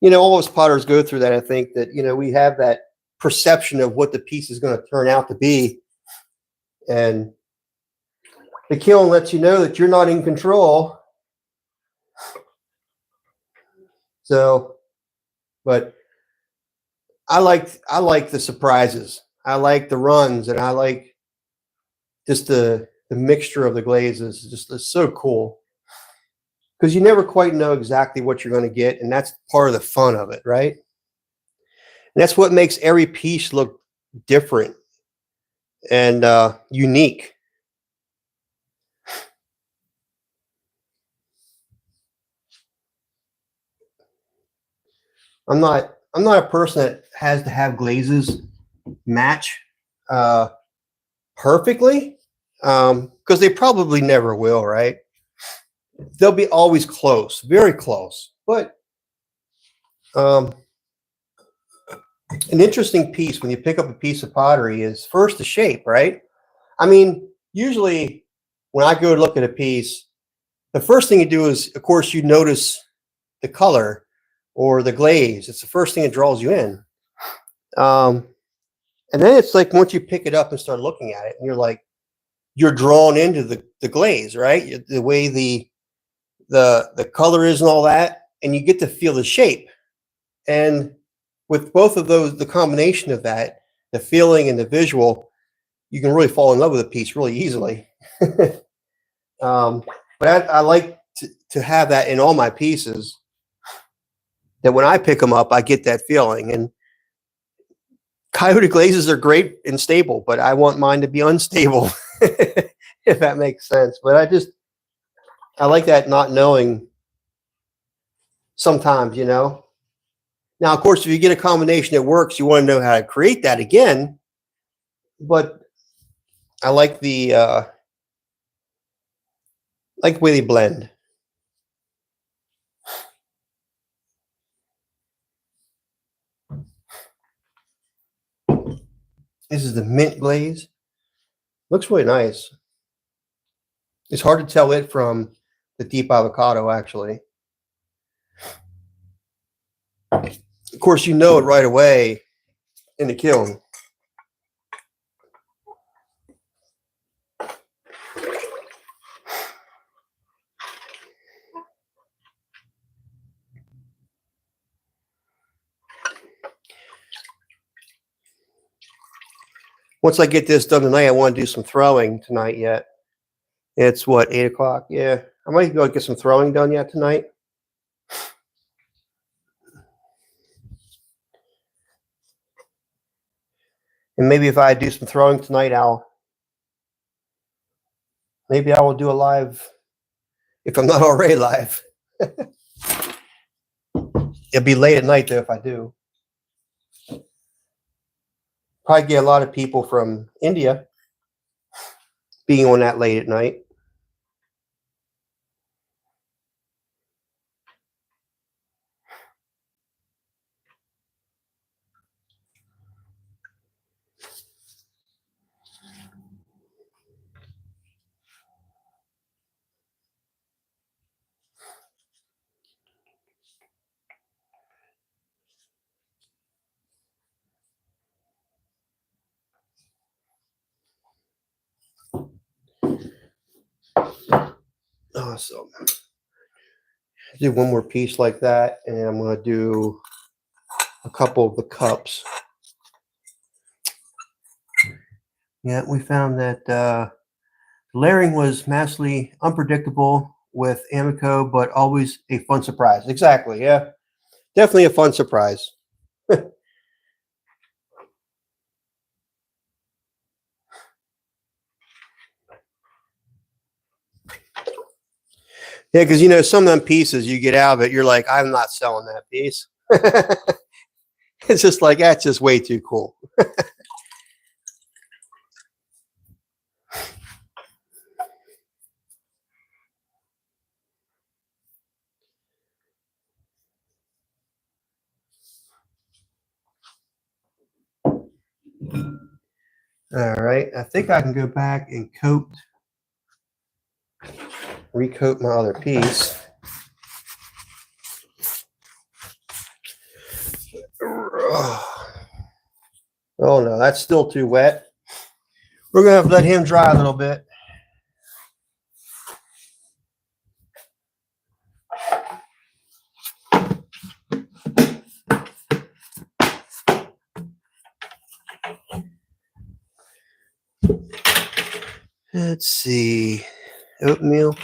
you know, all us potters go through that. I think that, you know, we have that perception of what the piece is going to turn out to be, and the kiln lets you know that you're not in control. So, but I like the surprises. I like the runs, and I like just the mixture of the glazes. It's so cool because you never quite know exactly what you're going to get, and that's part of the fun of it, right? And that's what makes every piece look different and unique. I'm not a person that has to have glazes match perfectly, because they probably never will, right? They'll be always close, very close. But an interesting piece when you pick up a piece of pottery is first the shape, right? I mean, usually when I go to look at a piece, the first thing you do is, of course, you notice the color or the glaze. It's the first thing that draws you in. And then it's like once you pick it up and start looking at it, and you're drawn into the glaze, right? The way the color is and all that, and you get to feel the shape. And with both of those, the combination of that, the feeling and the visual, you can really fall in love with a piece really easily. But I like to have that in all my pieces, that when I pick them up, I get that feeling. And Coyote glazes are great and stable, but I want mine to be unstable, if that makes sense. But I like that not knowing sometimes, you know. Now, of course, if you get a combination that works, you want to know how to create that again. But I like the way they blend. This is the mint glaze. Looks really nice. It's hard to tell it from the deep avocado, actually. Of course, you know it right away in the kiln. Once I get this done tonight, I want to do some throwing tonight yet. It's what, 8 o'clock? Yeah. I might go get some throwing done yet tonight. And maybe if I do some throwing tonight, maybe I will do a live, if I'm not already live. It'll be late at night though if I do. Probably get a lot of people from India being on that late at night. Awesome. Do one more piece like that, and I'm going to do a couple of the cups. Yeah, we found that layering was massively unpredictable with Amico, but always a fun surprise. Exactly, yeah. Definitely a fun surprise. Yeah, because you know, some of them pieces you get out of it, you're like, I'm not selling that piece. It's just like, that's just way too cool. All right, I think I can go back and recoat my other piece. Oh no, that's still too wet. We're gonna have to let him dry a little bit. Let's see. Oatmeal.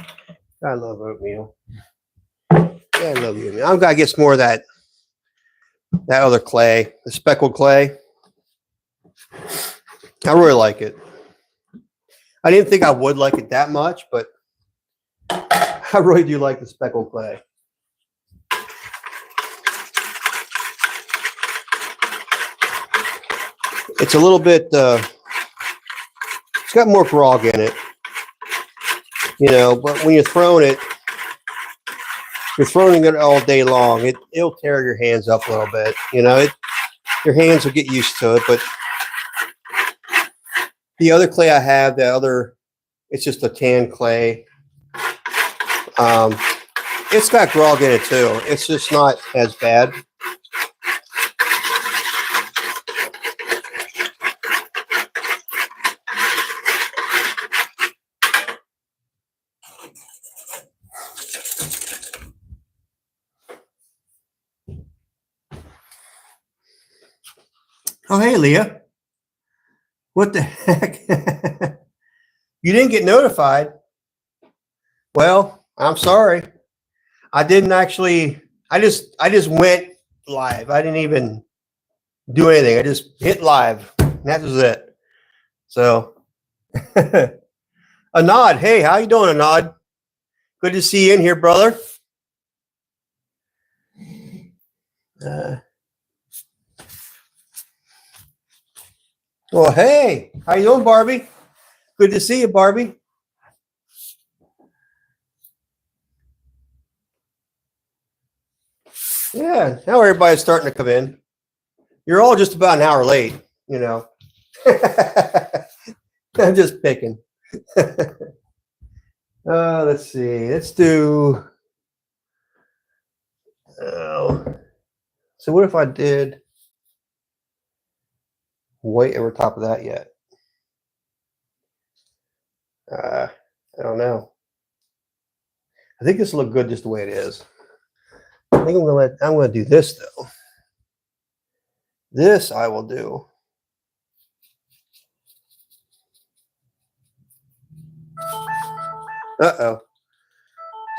I love oatmeal. Yeah, I love oatmeal. I've got to get some more of that other clay, the speckled clay. I really like it. I didn't think I would like it that much, but I really do like the speckled clay. It's a little bit, it's got more grog in it, you know, but when you're throwing it all day long, it'll tear your hands up a little bit, you know, your hands will get used to it, but the other clay I have, it's just a tan clay. It's got grog in it too. It's just not as bad. Oh, hey, Leah. What the heck? You didn't get notified. Well, I'm sorry. I didn't actually, I just went live. I didn't even do anything. I just hit live. That was it. So, Anad, hey, how you doing, Anad? Good to see you in here, brother. Well, hey, how you doing, Barbie? Good to see you, Barbie. Yeah, now everybody's starting to come in. You're all just about an hour late, you know. I'm just picking. Let's see. Let's do. Oh, so what if I did white over top of that yet? I don't know. I think this will look good just the way it is. I think I'm gonna do this though. This I will do. Uh-oh.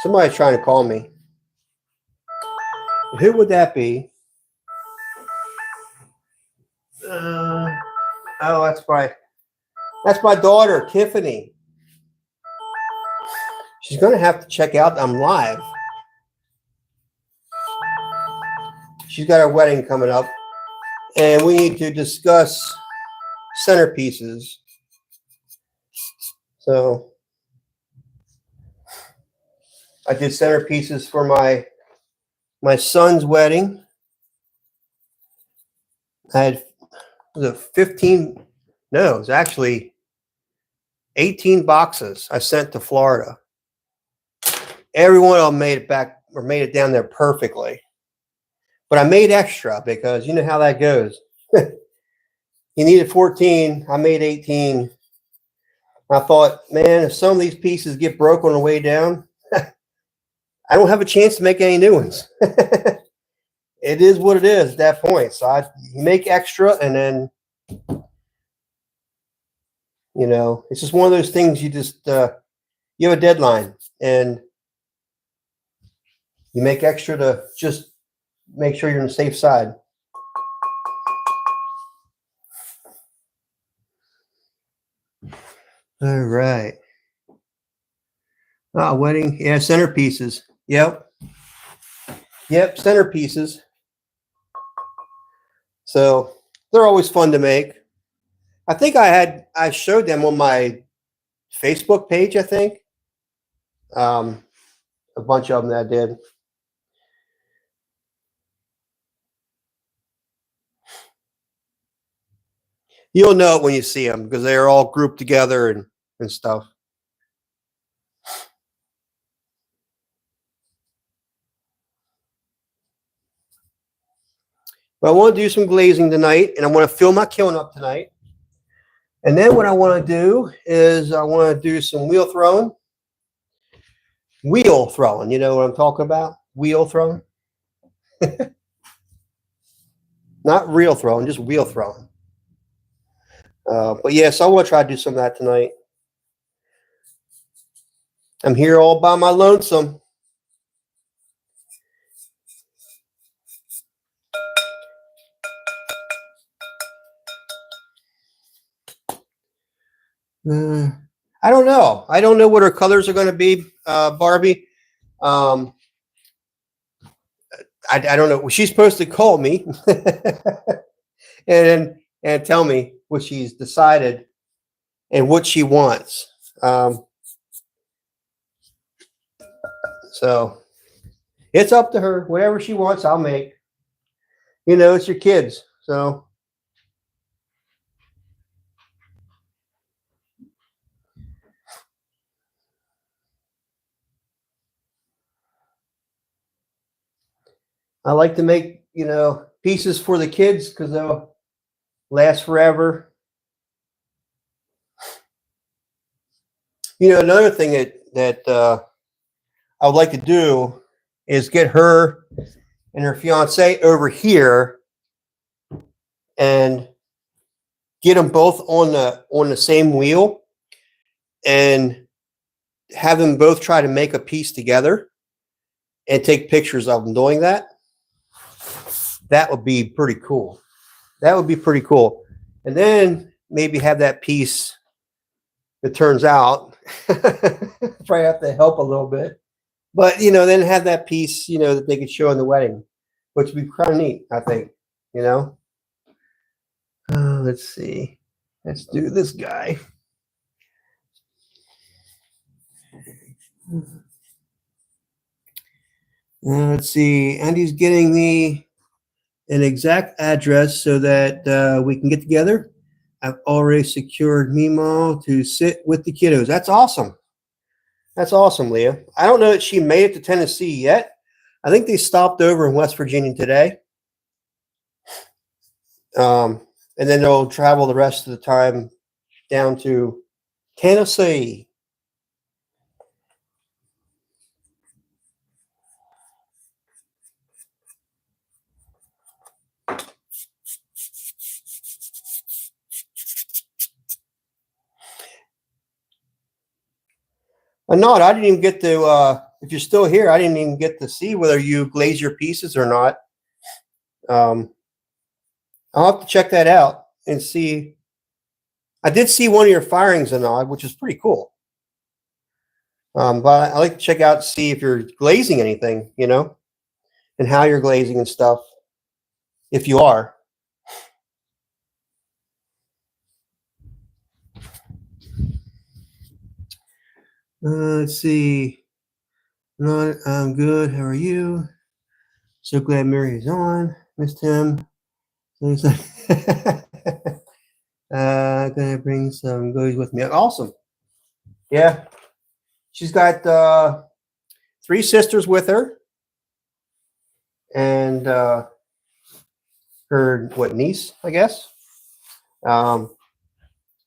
Somebody's trying to call me. Who would that be? Oh, that's my daughter, Tiffany. She's gonna have to check out. I'm live. She's got her wedding coming up, and we need to discuss centerpieces. So I did centerpieces for my son's wedding. I had, was it 15? No, it was actually 18 boxes I sent to Florida. Every one of them made it back or made it down there perfectly. But I made extra because you know how that goes. You needed 14. I made 18. I thought, man, if some of these pieces get broke on the way down, I don't have a chance to make any new ones. It is what it is at that point. So you make extra, and then, you know, it's just one of those things you just, you have a deadline, and you make extra to just make sure you're on the safe side. All right. Wedding. Yeah, centerpieces. Yep, centerpieces. So they're always fun to make. I think I showed them on my Facebook page, I think. A bunch of them that I did. You'll know it when you see them because they're all grouped together and stuff. But I want to do some glazing tonight, and I want to fill my kiln up tonight. And then what I want to do is I want to do some wheel throwing. Wheel throwing, you know what I'm talking about? Wheel throwing. Not real throwing, just wheel throwing. But yes, I want to try to do some of that tonight. I'm here all by my lonesome. I don't know. I don't know what her colors are going to be, Barbie. I don't know. She's supposed to call me and tell me what she's decided and what she wants. So it's up to her. Whatever she wants, I'll make. You know, it's your kids. So I like to make, you know, pieces for the kids because they'll last forever. You know, another thing that I would like to do is get her and her fiance over here and get them both on the same wheel and have them both try to make a piece together and take pictures of them doing that. That would be pretty cool. That would be pretty cool. And then maybe have that piece that turns out. Probably have to help a little bit. But then have that piece, that they could show in the wedding, which would be kind of neat, I think. Let's see. Let's do this guy. Let's see. Andy's getting me an exact address so that we can get together. I've already secured Meemaw to sit with the kiddos. That's awesome. That's awesome, Leah. I don't know that she made it to Tennessee yet. I think they stopped over in West Virginia today. And then they'll travel the rest of the time down to Tennessee. No, I didn't even get to, if you're still here, I didn't even get to see whether you glaze your pieces or not. I'll have to check that out and see. I did see one of your firings and all, which is pretty cool. But I like to check out, see if you're glazing anything, and how you're glazing and stuff, if you are. Let's see. No, I'm good. How are you? So glad Mary's on. Missed him. So he's like, gonna bring some goodies with me. Awesome. Yeah. She's got 3 sisters with her. And her niece, I guess. And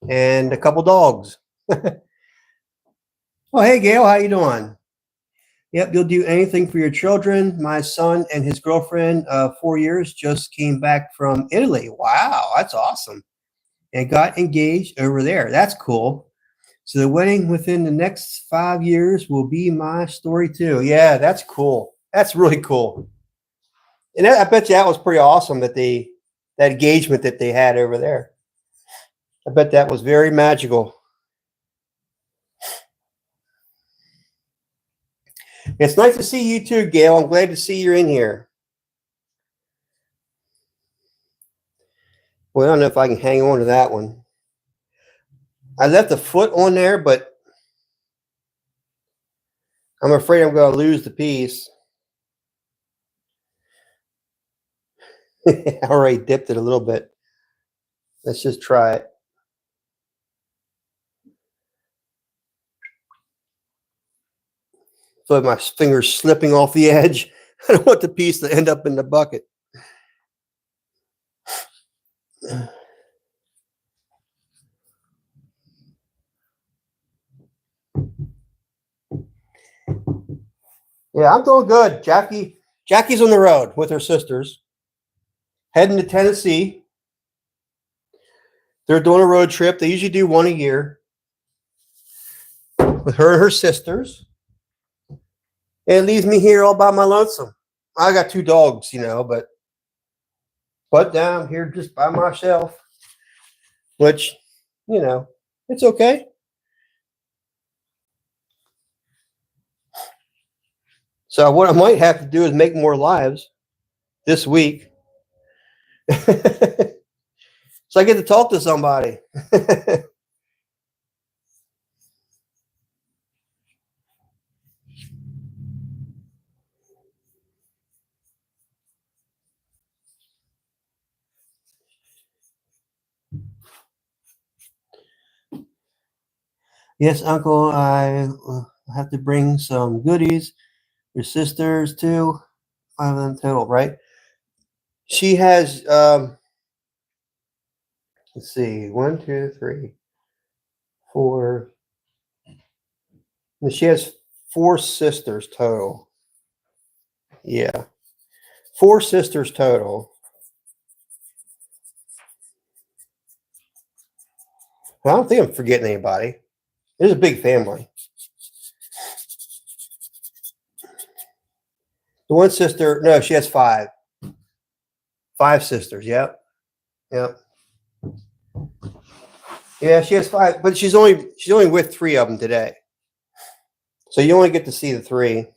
a couple dogs. Oh, hey, Gail, how you doing? Yep, you'll do anything for your children. My son and his girlfriend of 4 years just came back from Italy. Wow, that's awesome. And got engaged over there. That's cool. So the wedding within the next 5 years will be my story too. Yeah, that's cool. That's really cool. And I bet you that was pretty awesome that engagement that they had over there. I bet that was very magical. It's nice to see you too, Gail. I'm glad to see you're in here. Well, I don't know if I can hang on to that one. I left the foot on there, but I'm afraid I'm going to lose the piece. I already dipped it a little bit. Let's just try it. So my finger's slipping off the edge. I don't want the piece to end up in the bucket. Yeah, I'm doing good. Jackie's on the road with her sisters, heading to Tennessee. They're doing a road trip. They usually do one a year with her and her sisters. And it leaves me here all by my lonesome. I got 2 dogs, but down here just by myself, which, it's okay. So what I might have to do is make more lives this week. So I get to talk to somebody. Yes, Uncle, I have to bring some goodies. Your sisters too. 5 of them total, right? She has let's see, 1, 2, 3, 4. She has 4 sisters total. Yeah. 4 sisters total. I don't think I'm forgetting anybody. There's a big family. The one sister, no, she has 5. 5 sisters. Yep. Yep. Yeah, she has 5, but she's only with 3 of them today. So you only get to see the 3.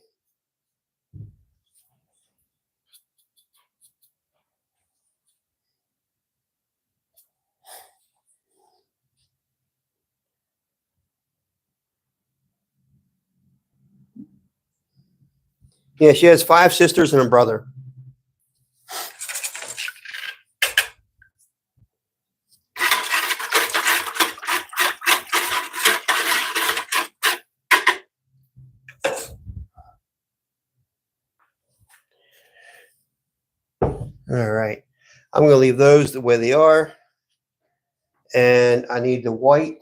Yeah, she has 5 sisters and a brother. All right. I'm going to leave those the way they are. And I need the white.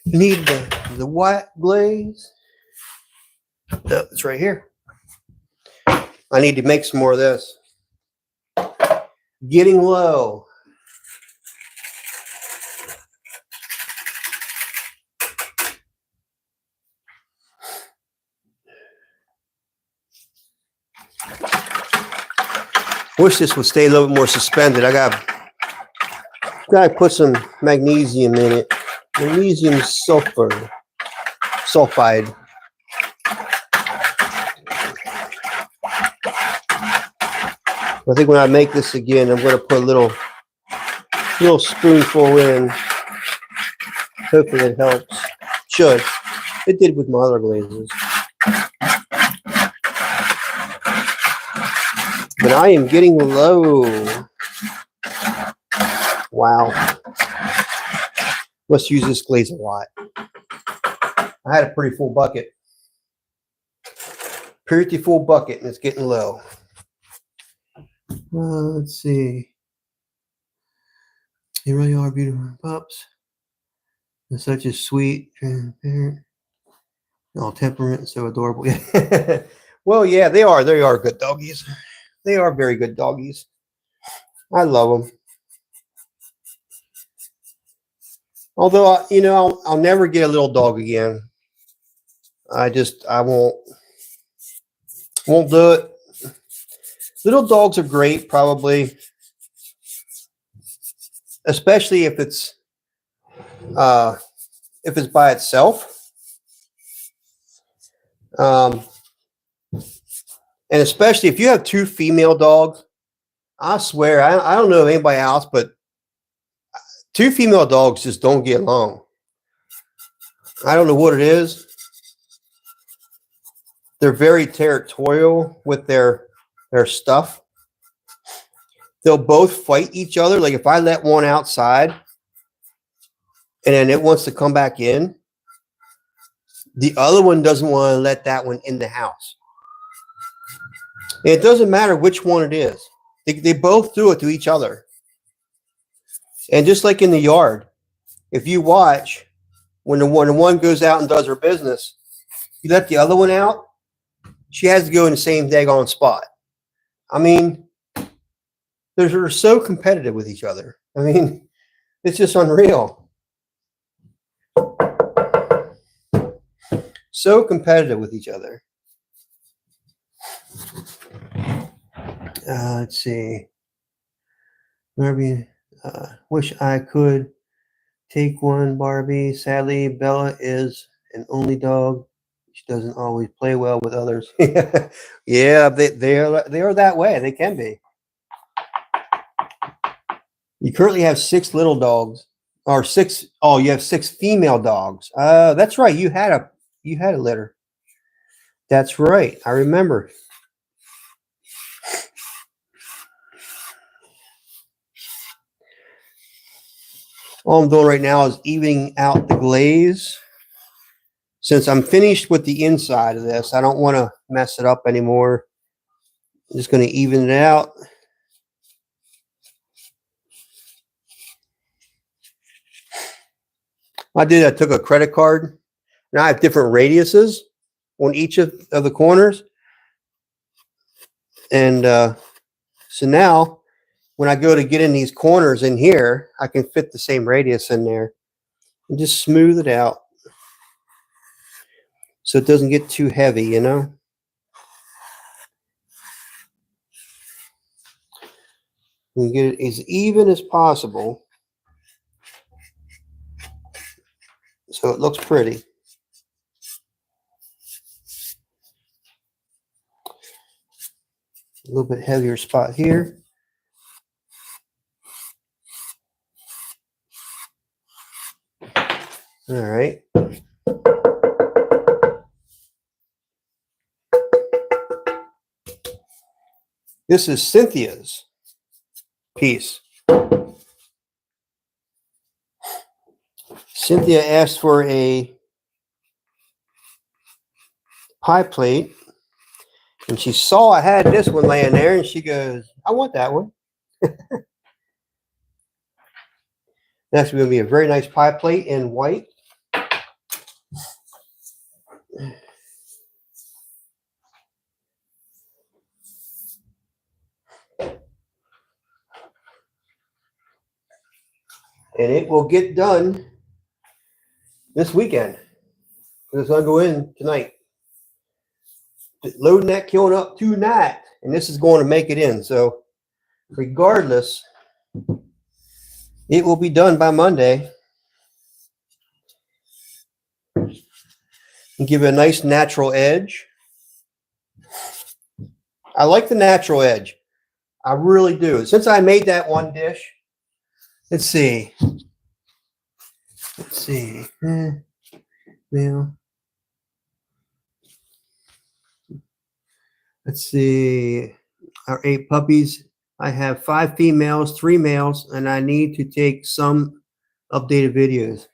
Need the white glaze. No, it's right here. I need to make some more of this. Getting low. Wish this would stay a little bit more suspended. I gotta put some magnesium in it. Magnesium sulfide. I think when I make this again, I'm gonna put a little spoonful in. Hopefully it helps. Should. It did with my other glazes. But I am getting low. Wow. Must use this glaze a lot. I had a pretty full bucket. Pretty full bucket, and it's getting low. Let's see. You really are beautiful pups. They're such a sweet, transparent, all temperament, so adorable. Well, yeah, they are. They are good doggies. They are very good doggies. I love them. Although, you know, I'll never get a little dog again. I won't do it. Little dogs are great, probably, especially if it's by itself. And especially if you have 2 female dogs, I swear, I don't know anybody else, but 2 female dogs just don't get along. I don't know what it is. They're very territorial with their stuff. They'll both fight each other. Like if I let one outside and then it wants to come back in, the other one doesn't want to let that one in the house. And it doesn't matter which one it is. They both do it to each other. And just like in the yard, if you watch, when the one goes out and does her business, you let the other one out, she has to go in the same daggone spot. I mean, they're so competitive with each other. I mean, it's just unreal. So competitive with each other. Let's see. Barbie, wish I could take one, Barbie. Sadly, Bella is an only dog. She doesn't always play well with others. Yeah, they are that way. They can be. You currently have 6 little dogs, or 6. Oh, you have 6 female dogs. That's right. You had a litter. That's right. I remember. All I'm doing right now is evening out the glaze. Since I'm finished with the inside of this, I don't want to mess it up anymore. I'm just going to even it out. I took a credit card. Now I have different radiuses on each of the corners. And so now when I go to get in these corners in here, I can fit the same radius in there and just smooth it out so it doesn't get too heavy, you know? We get it as even as possible so it looks pretty. A little bit heavier spot here. All right. This is Cynthia's piece. Cynthia asked for a pie plate, and she saw I had this one laying there, and she goes, I want that one. That's going to be a very nice pie plate in white. And it will get done this weekend. It's going to go in tonight. Loading that kiln up tonight. And this is going to make it in. So regardless, it will be done by Monday. And give it a nice natural edge. I like the natural edge. I really do. Since I made that one dish, let's see. Now, let's see. Our 8 puppies. I have 5 females, 3 males, and I need to take some updated videos.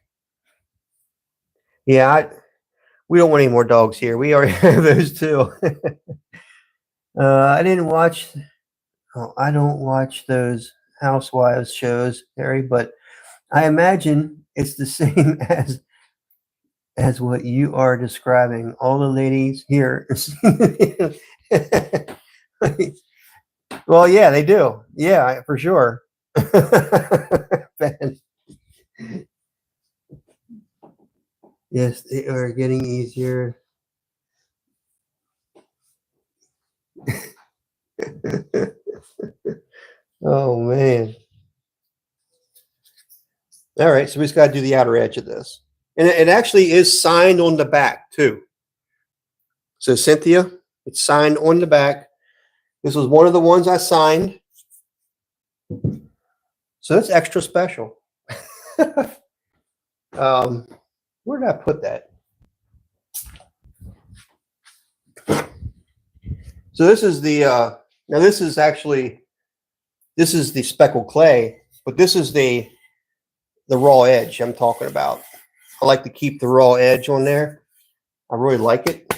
Yeah, we don't want any more dogs here. We already have those too. I didn't watch. Oh, I don't watch those housewives shows, Harry, but I imagine it's the same as what you are describing. All the ladies here. Well, yeah, they do. Yeah, for sure. Ben. Yes, they are getting easier. Oh, man. All right, so we just got to do the outer edge of this. And it actually is signed on the back, too. So, Cynthia, it's signed on the back. This was one of the ones I signed. So, it's extra special. Where did I put that? So, this is the, now this is the speckled clay, but this is the raw edge I'm talking about. I like to keep the raw edge on there. I really like it.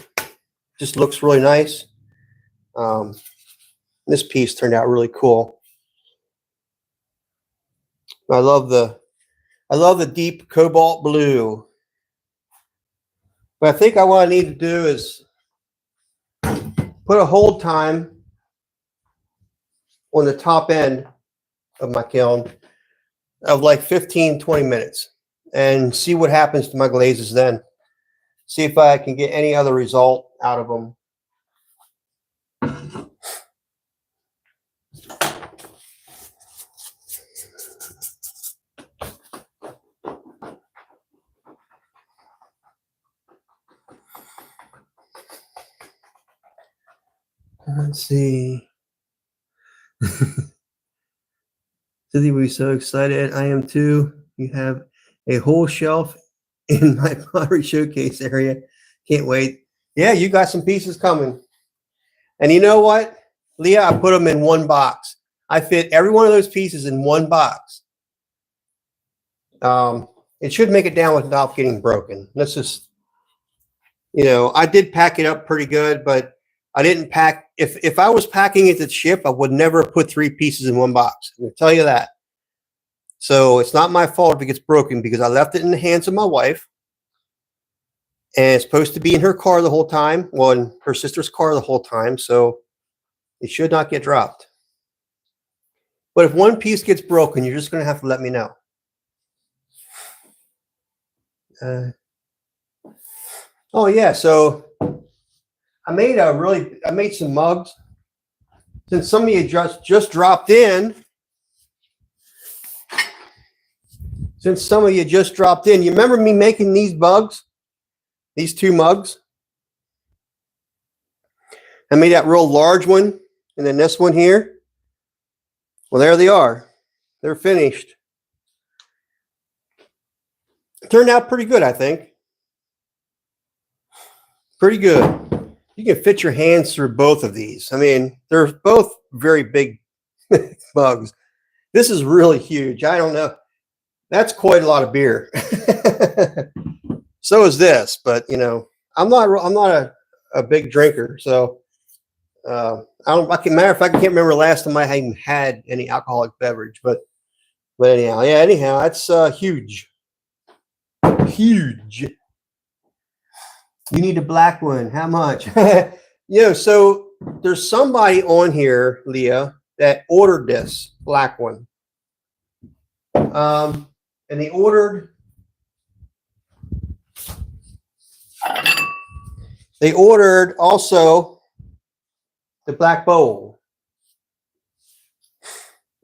Just looks really nice. This piece turned out really cool. I love the deep cobalt blue. But I think what I need to do is put a hold time on the top end of my kiln of like 15-20 minutes and see what happens to my glazes then. See if I can get any other result out of them. Let's see. Susie will be so excited. I am too. You have a whole shelf in my pottery showcase area. Can't wait. Yeah, you got some pieces coming. And you know what, Leah? I put them in one box. I fit every one of those pieces in one box. It should make it down without getting broken. Let's just, I did pack it up pretty good, but I didn't pack. If I was packing it to ship, I would never put 3 pieces in one box. I can tell you that. So it's not my fault if it gets broken because I left it in the hands of my wife. And it's supposed to be in her car the whole time. Well, in her sister's car the whole time. So it should not get dropped. But if one piece gets broken, you're just going to have to let me know. Oh, yeah. So I made some mugs. Since some of you just dropped in. You remember me making these mugs? These 2 mugs? I made that real large one, and then this one here. Well, there they are. They're finished. It turned out pretty good, I think. Pretty good. You can fit your hands through both of these. I mean, they're both very big mugs. This is really huge. I don't know. That's quite a lot of beer. So is this, but you know, I'm not a big drinker, so I don't. Matter of fact, I can't remember the last time I had any alcoholic beverage, but anyhow, yeah. Anyhow, that's huge, huge. You need a black one. How much? You know, so there's somebody on here, Leah, that ordered this black one. And they ordered also the black bowl.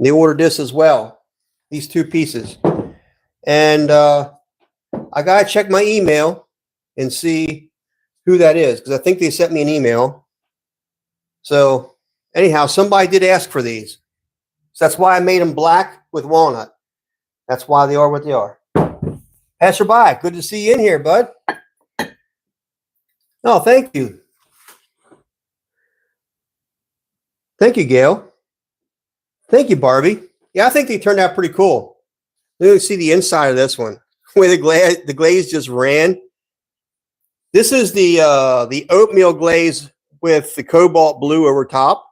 They ordered this as well, these two pieces. And I gotta check my email and see who that is, because I think they sent me an email. So anyhow, somebody did ask for these. So that's why I made them black with walnut. That's why they are what they are. Passerby, good to see you in here, bud. Oh, thank you. Thank you, Gail. Thank you, Barbie. Yeah, I think they turned out pretty cool. Let me see the inside of this one, where the glaze just ran. This is the oatmeal glaze with the cobalt blue over top.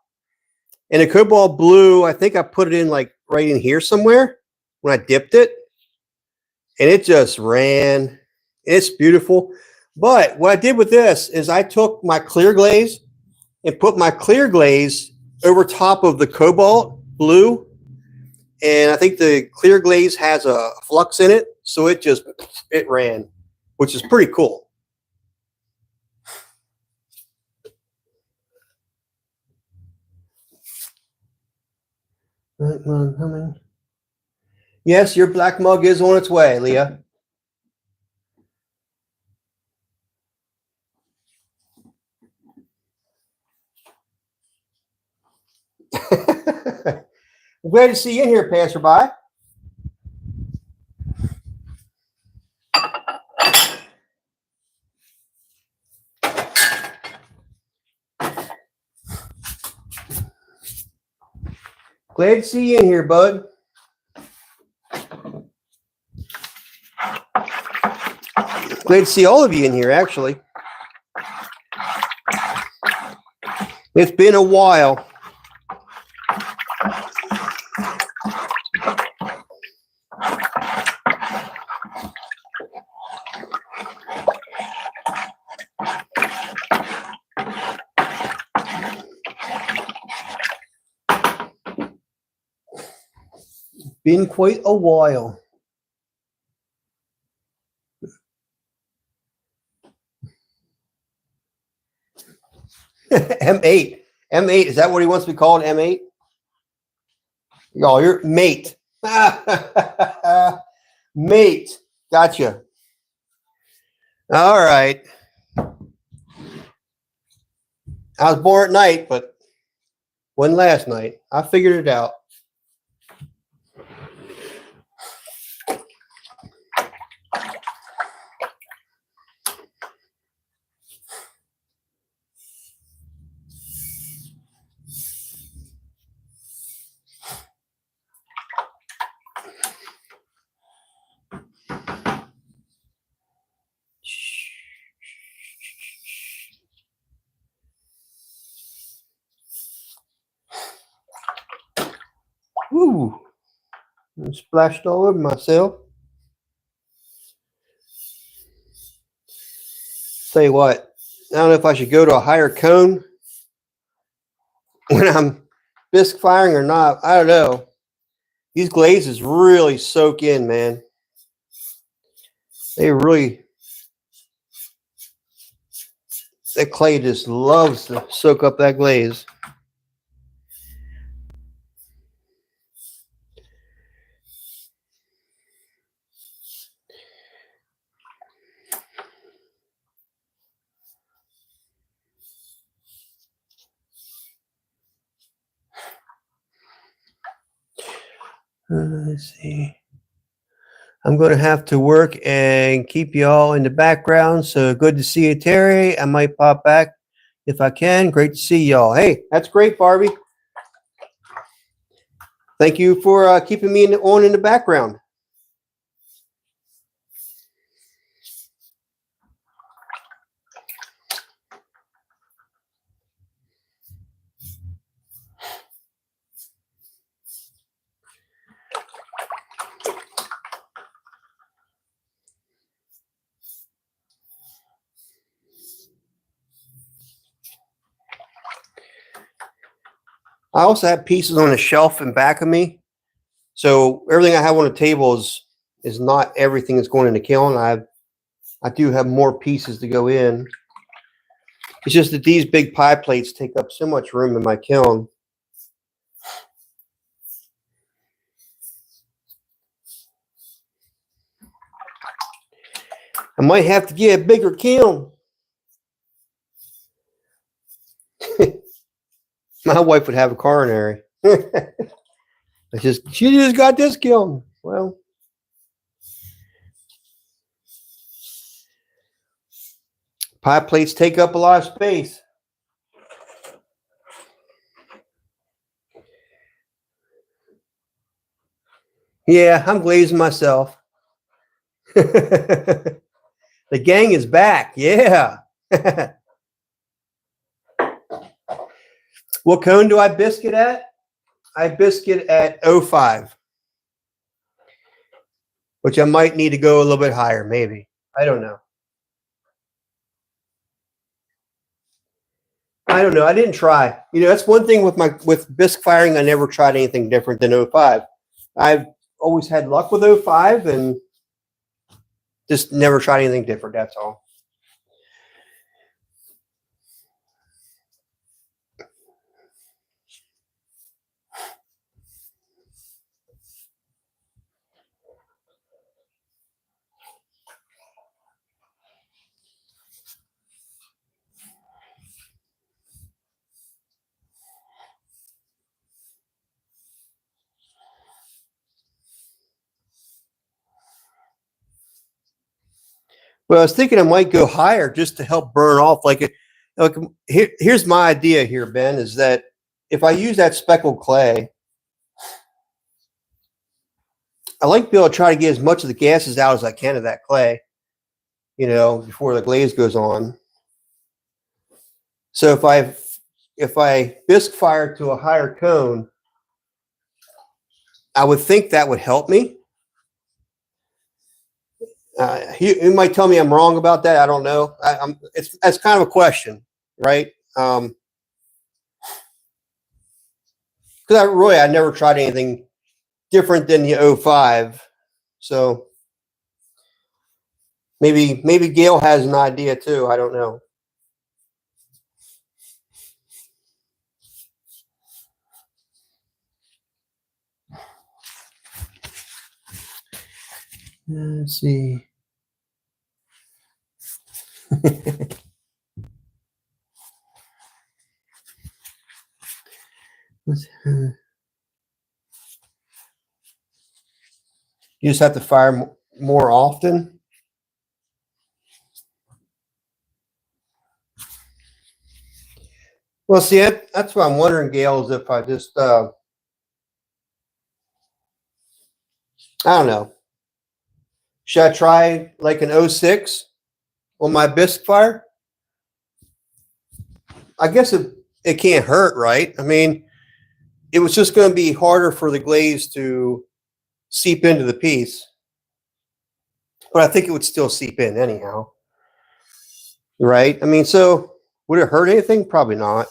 And the cobalt blue, I think I put it in like right in here somewhere when I dipped it. And it just ran. It's beautiful. But what I did with this is I took my clear glaze and put my clear glaze over top of the cobalt blue. And I think the clear glaze has a flux in it. So it ran, which is pretty cool. Yes, your black mug is on its way, Leah. I'm glad to see you in here, passerby. Glad to see you in here, bud. Glad to see all of you in here, actually. It's been a while. Been quite a while. M8. M8, is that what he wants to be called? M8? Oh, you're mate. Mate. Gotcha. All right. I was born at night, but wasn't last night. I figured it out. Woo. I splashed all over myself. Tell you what, I don't know if I should go to a higher cone when I'm bisque firing or not. I don't know. These glazes really soak in, man. That clay just loves to soak up that glaze. Let's see. I'm going to have to work and keep you all in the background. So good to see you, Terry. I might pop back if I can. Great to see y'all. Hey, that's great, Barbie. Thank you for keeping me on in the background. I also have pieces on the shelf in back of me. So everything I have on the table is not everything that's going in the kiln. I do have more pieces to go in. It's just that these big pie plates take up so much room in my kiln. I might have to get a bigger kiln. My wife would have a coronary. She just got this kiln. Well, pie plates take up a lot of space. Yeah, I'm glazing myself. The gang is back. Yeah. What cone do I biscuit at? I biscuit at 05, which I might need to go a little bit higher, maybe. I don't know. I don't know. I didn't try. That's one thing with bisque firing. I never tried anything different than 05. I've always had luck with 05 and just never tried anything different. That's all. Well, I was thinking I might go higher just to help burn off. Here's my idea here, Ben, is that if I use that speckled clay, I like to be able to try to get as much of the gases out as I can of that clay, before the glaze goes on. So if I bisque fire to a higher cone, I would think that would help me. You might tell me I'm wrong about that. I don't know. That's kind of a question, right? Because I never tried anything different than the 05. So maybe Gail has an idea too. I don't know. Let's see. You just have to fire more often. Well, see, that's what I'm wondering, Gail, is if I just, I don't know. Should I try like an 06 on my bisque fire? I guess it can't hurt, right? I mean, it was just going to be harder for the glaze to seep into the piece, but I think it would still seep in anyhow, right? I mean, so would it hurt anything? Probably not.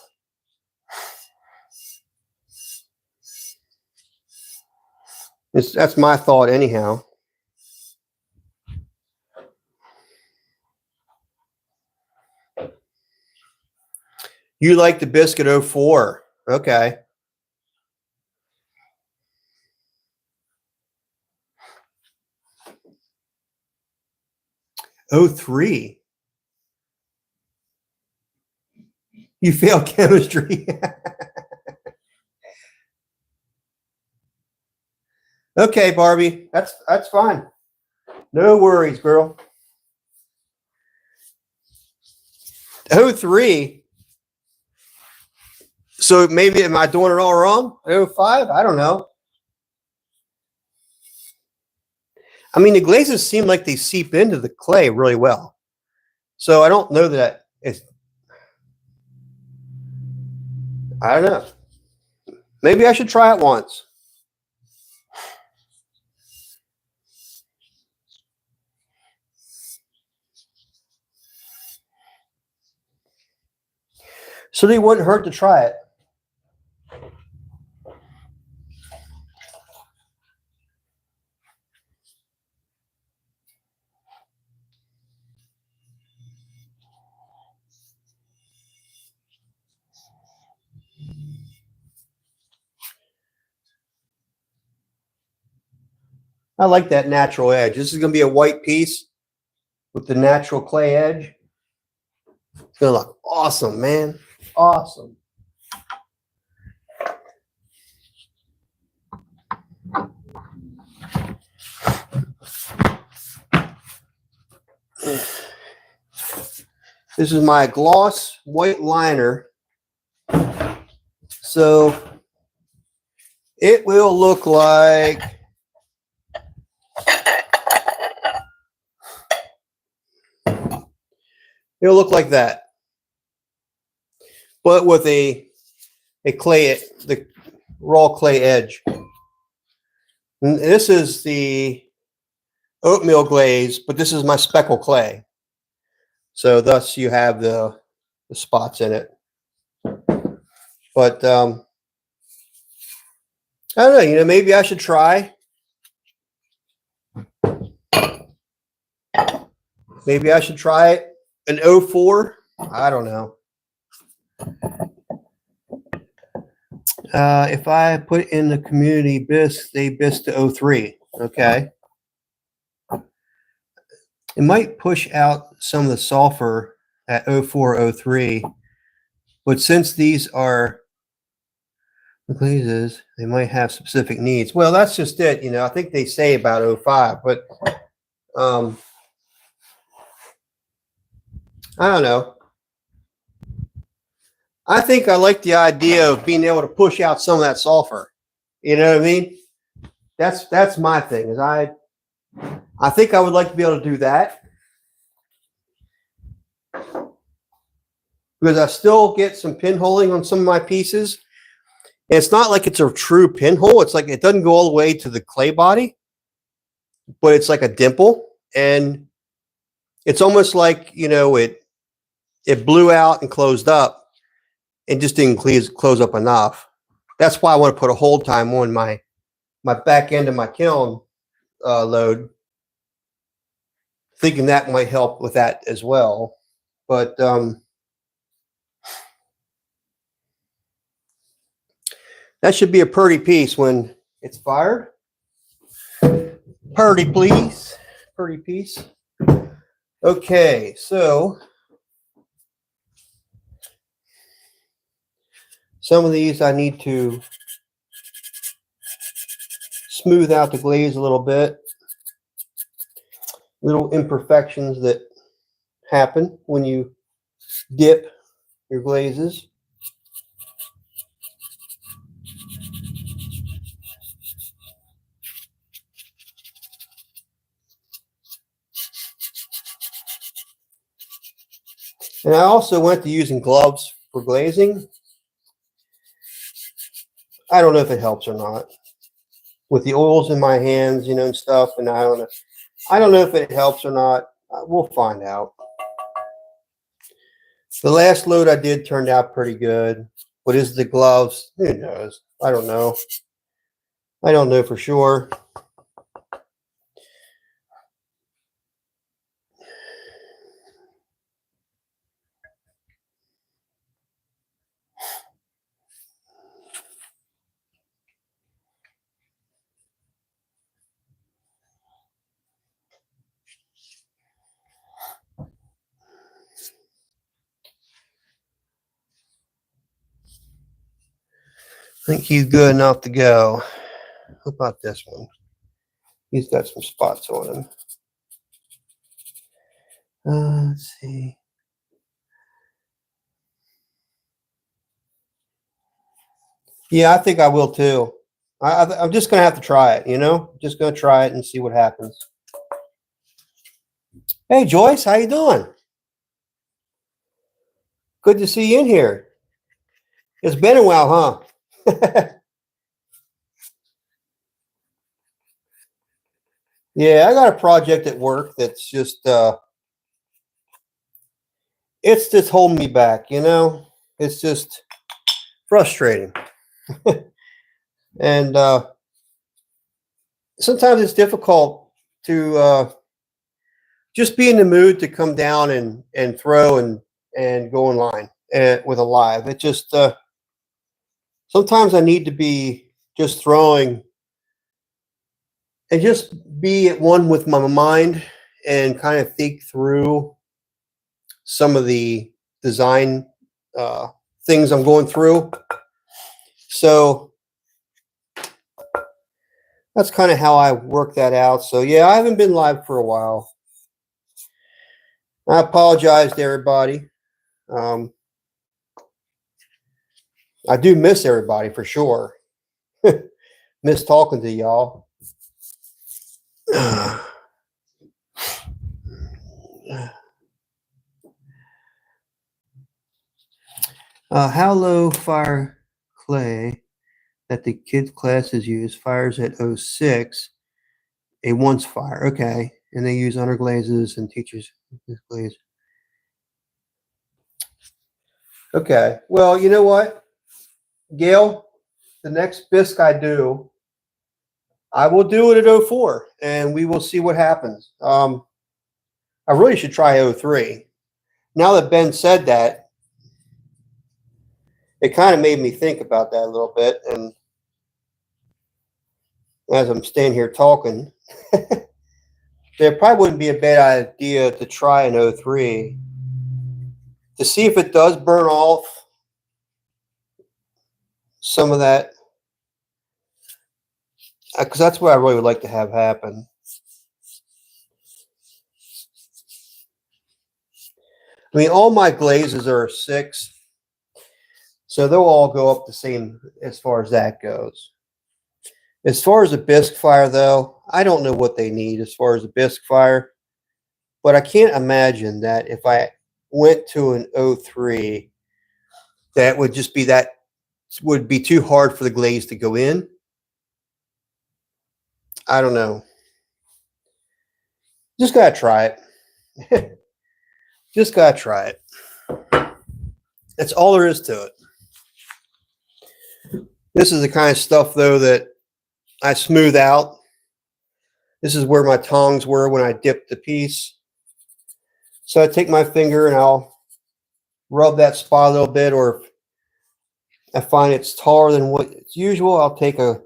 That's my thought anyhow. You like the biscuit 04. Okay. 03. You failed chemistry. Okay, Barbie. That's fine. No worries, girl. 03. So maybe am I doing it all wrong? 05? I don't know. I mean, the glazes seem like they seep into the clay really well. So I don't know that it's. I don't know. Maybe I should try it once. So they wouldn't hurt to try it. I like that natural edge. This is going to be a white piece with the natural clay edge. It's going to look awesome, man. Awesome. This is my gloss white liner. So it will look like it'll look like that, but with a clay, the raw clay edge. And this is the oatmeal glaze, but this is my speckle clay. So thus you have the spots in it. But I don't know, maybe I should try. Maybe I should try it. An 04? I don't know. If I put in the community BIS, they BIS to 03. Okay. It might push out some of the sulfur at 04, 03. But since these are glazes, they might have specific needs. Well, that's just it. I think they say about 05, but I don't know. I think I like the idea of being able to push out some of that sulfur. You know what I mean? That's my thing. Is I think I would like to be able to do that because I still get some pinholing on some of my pieces. And it's not like it's a true pinhole. It's like it doesn't go all the way to the clay body, but it's like a dimple, and it's almost like it blew out and closed up. And just didn't close up enough. That's why I want to put a hold time on my back end of my kiln load, thinking that might help with that as well. But that should be a pretty piece when it's fired. Pretty, please. Pretty piece. Okay, so some of these I need to smooth out the glaze a little bit. Little imperfections that happen when you dip your glazes. And I also went to using gloves for glazing. I don't know if it helps or not. With the oils in my hands, and stuff, and I don't know. I don't know if it helps or not. We'll find out. The last load I did turned out pretty good. What is the gloves? Who knows? I don't know. I don't know for sure. I think he's good enough to go. How about this one? He's got some spots on him. Let's see. Yeah, I think I will too. I'm just gonna have to try it. Just gonna try it and see what happens. Hey, Joyce, how you doing? Good to see you in here. It's been a while, huh? Yeah, I got a project at work that's just it's just holding me back. It's just frustrating. And sometimes it's difficult to just be in the mood to come down and throw and go in line with a live. It just sometimes I need to be just throwing and just be at one with my mind and kind of think through some of the design uh, things I'm going through. So that's kind of how I work that out. So yeah, I haven't been live for a while. I apologize to everybody. Um, I do miss everybody for sure. Miss talking to y'all. How low fire clay that the kids' classes use fires at 06, a once fire. Okay. And they use underglazes and teachers glaze. Okay. Well, you know what, Gail? The next bisque I do, I will do it at 04 and we will see what happens. I really should try 03. Now that Ben said that, it kind of made me think about that a little bit. And as I'm standing here talking, there probably wouldn't be a bad idea to try an 03 to see if it does burn off some of that, because that's what I really would like to have happen. I mean, all my glazes are 6, so they'll all go up the same as far as that goes. As far as a bisque fire, though, I don't know what they need as far as a bisque fire, but I can't imagine that if I went to an 03, that would be too hard for the glaze to go in. I don't know. Just gotta try it. Just gotta try it. That's all there is to it. This is the kind of stuff, though, that I smooth out. This is where my tongs were when I dipped the piece. So I take my finger and I'll rub that spot a little bit, or if I find it's taller than what it's usual, I'll take a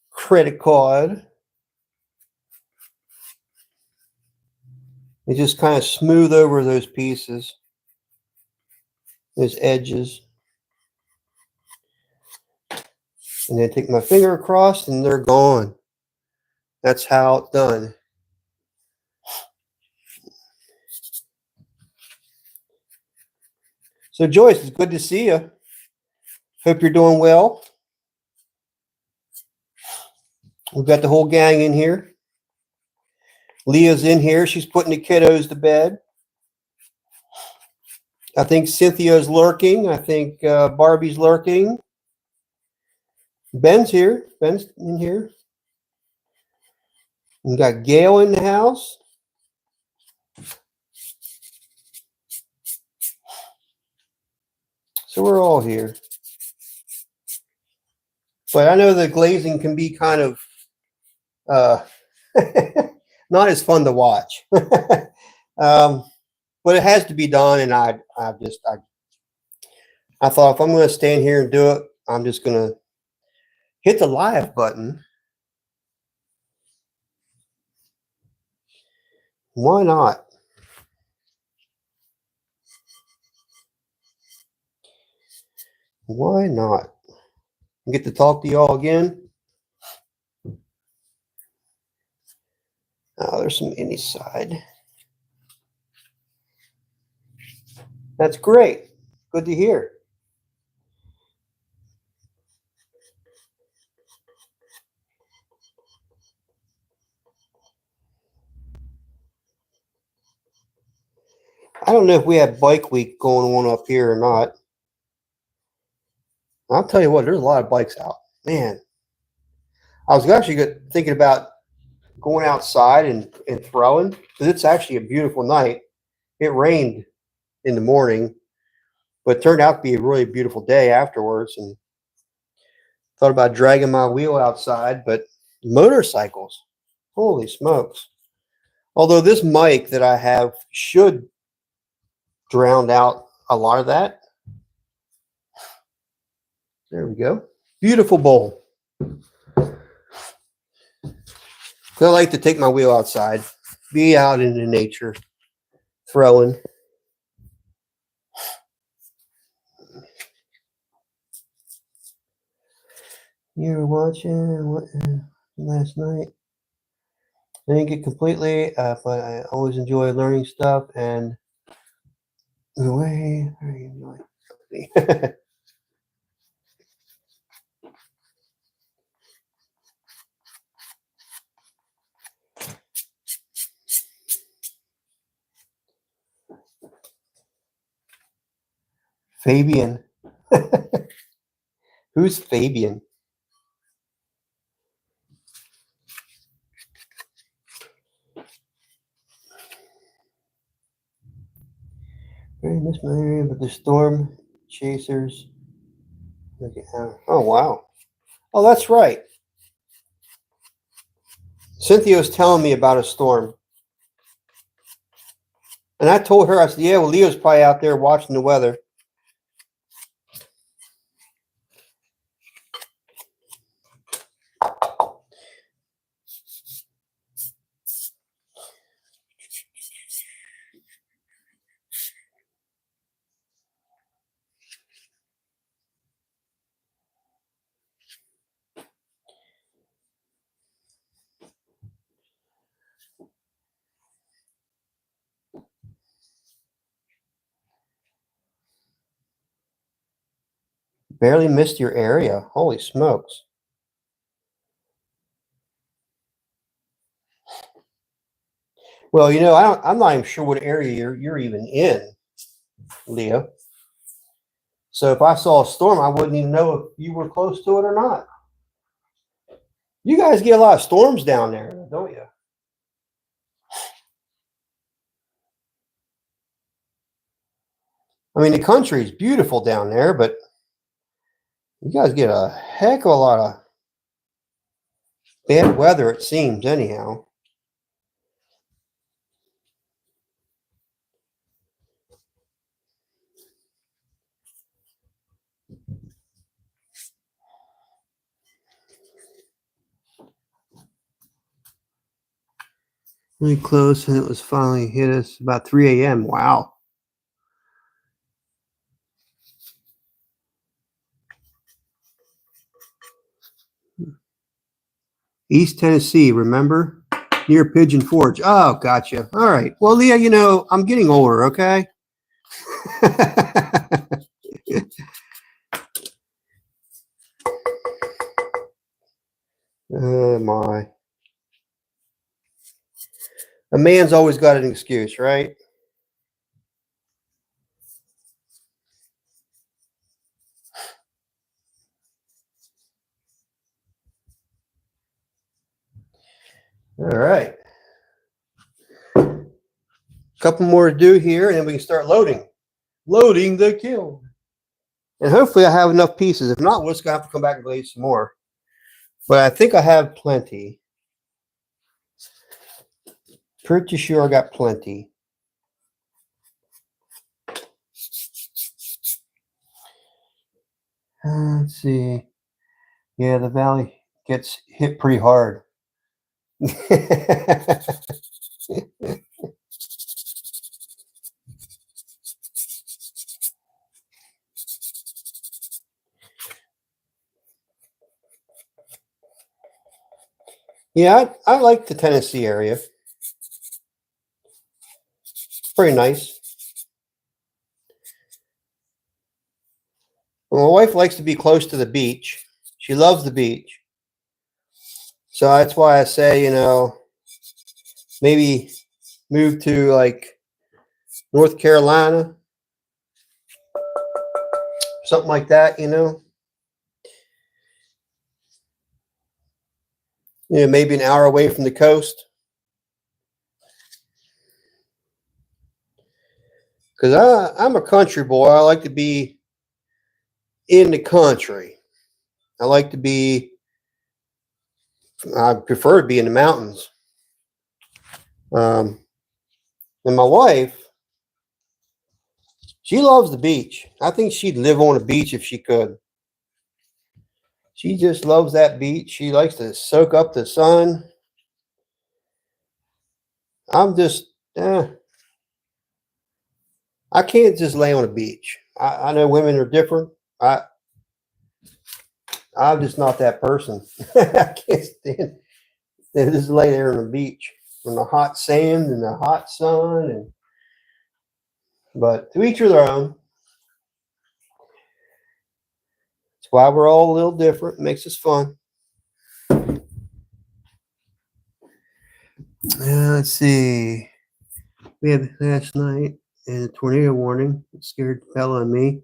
credit card and just kind of smooth over those pieces, those edges. And then take my finger across and they're gone. That's how it's done. So Joyce, it's good to see you. Hope you're doing well. We've got the whole gang in here. Leah's in here. She's putting the kiddos to bed. I think Cynthia's lurking. I think Barbie's lurking. Ben's here. Ben's in here. We got Gail in the house. So we're all here. But I know the glazing can be kind of not as fun to watch. But it has to be done, and I thought if I'm going to stand here and do it, I'm just going to hit the live button. Why not? Why not? Get to talk to y'all again. Oh, there's some inside. That's great. Good to hear. I don't know if we have bike week going on up here or not. I'll tell you what, there's a lot of bikes out. Man, I was actually thinking about going outside and throwing because it's actually a beautiful night. It rained in the morning, but it turned out to be a really beautiful day afterwards. And thought about dragging my wheel outside, but motorcycles, holy smokes. Although this mic that I have should drown out a lot of that. There we go. Beautiful bowl. I like to take my wheel outside, be out in the nature, throwing. You were watching what last night? I didn't get completely, but I always enjoy learning stuff and in a way, I enjoy. Fabian. Who's Fabian? Very miss my area, but the storm chasers. Oh wow. Oh, that's right. Cynthia was telling me about a storm. And I told her, I said, yeah, well, Leo's probably out there watching the weather. Barely missed your area. Holy smokes. Well, I'm not even sure what area you're even in, Leo. So if I saw a storm, I wouldn't even know if you were close to it or not. You guys get a lot of storms down there, don't you? I mean, the country is beautiful down there, but you guys get a heck of a lot of bad weather, it seems, anyhow. Really close, and it was finally hit us about 3 a.m. Wow. East Tennessee, remember? Near Pigeon Forge. Oh, gotcha. All right. Well, Leah, I'm getting older, okay? Oh, my. A man's always got an excuse, right? All right. Couple more to do here, and then we can start loading. Loading the kiln. And hopefully I have enough pieces. If not, we're just going to have to come back and blade some more. But I think I have plenty. Pretty sure I got plenty. Let's see. Yeah, the valley gets hit pretty hard. Yeah, I like the Tennessee area. It's pretty nice. Well, my wife likes to be close to the beach. She loves the beach. So that's why I say, maybe move to like North Carolina, something like that. Maybe an hour away from the coast. Because I'm a country boy. I like to be in the country. I like to be, I prefer to be in the mountains. And my wife, she loves the beach. I think she'd live on a beach if she could. She just loves that beach. She likes to soak up the sun. I'm just, I can't just lay on a beach. I know women are different. I, I'm just not that person. I can't just lay there on the beach on the hot sand and the hot sun. But to each their own. That's why we're all a little different. It makes us fun. Let's see. We had last night and a tornado warning. It scared Bella and me.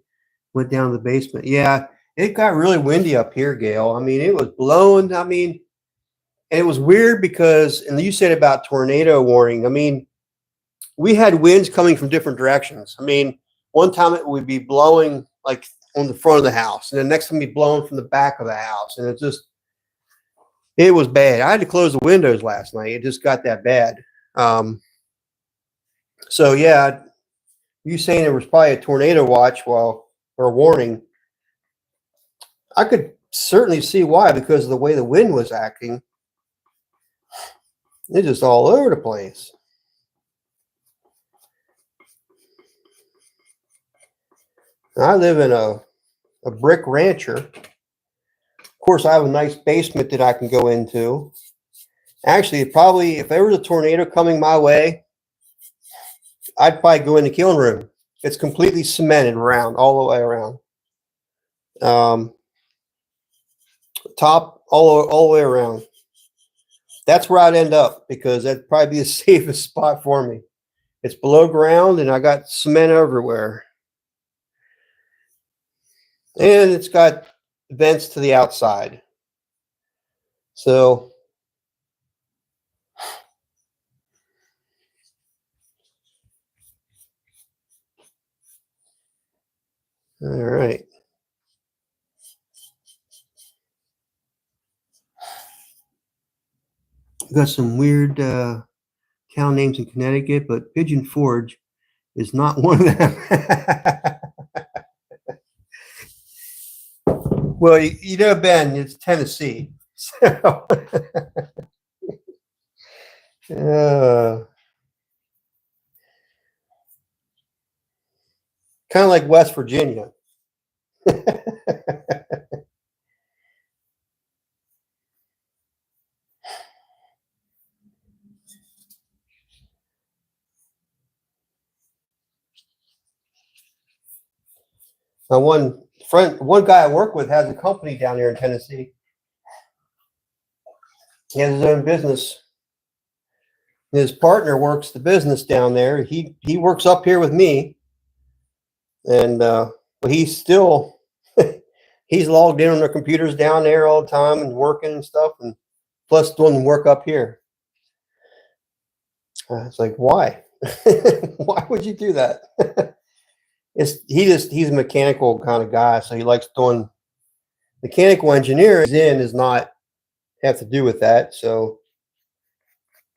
Went down to the basement. Yeah, it got really windy up here, Gail. I mean, it was blowing. I mean, and it was weird because, and you said about tornado warning. I mean, we had winds coming from different directions. I mean, one time it would be blowing like on the front of the house, and the next time it'd be blowing from the back of the house, and it was bad. I had to close the windows last night. It just got that bad. So yeah, you saying there was probably a tornado watch or a warning. I could certainly see why, because of the way the wind was acting. It's just all over the place. I live in a brick rancher. Of course, I have a nice basement that I can go into. Actually, probably if there was a tornado coming my way, I'd probably go in the kiln room. It's completely cemented around, all the way around. Top all the way around. That's where I'd end up because that'd probably be the safest spot for me. It's below ground and I got cement everywhere. And it's got vents to the outside. So all right. Got some weird town names in Connecticut, but Pigeon Forge is not one of them. Well, Ben, it's Tennessee. So, kind of like West Virginia. My one guy I work with has a company down there in Tennessee. He has his own business. His partner works the business down there. He works up here with me, and but he's still he's logged in on their computers down there all the time and working and stuff, and plus doing work up here. It's like, why? Why would you do that? He's a mechanical kind of guy, so he likes doing mechanical engineering. Does not have to do with that, so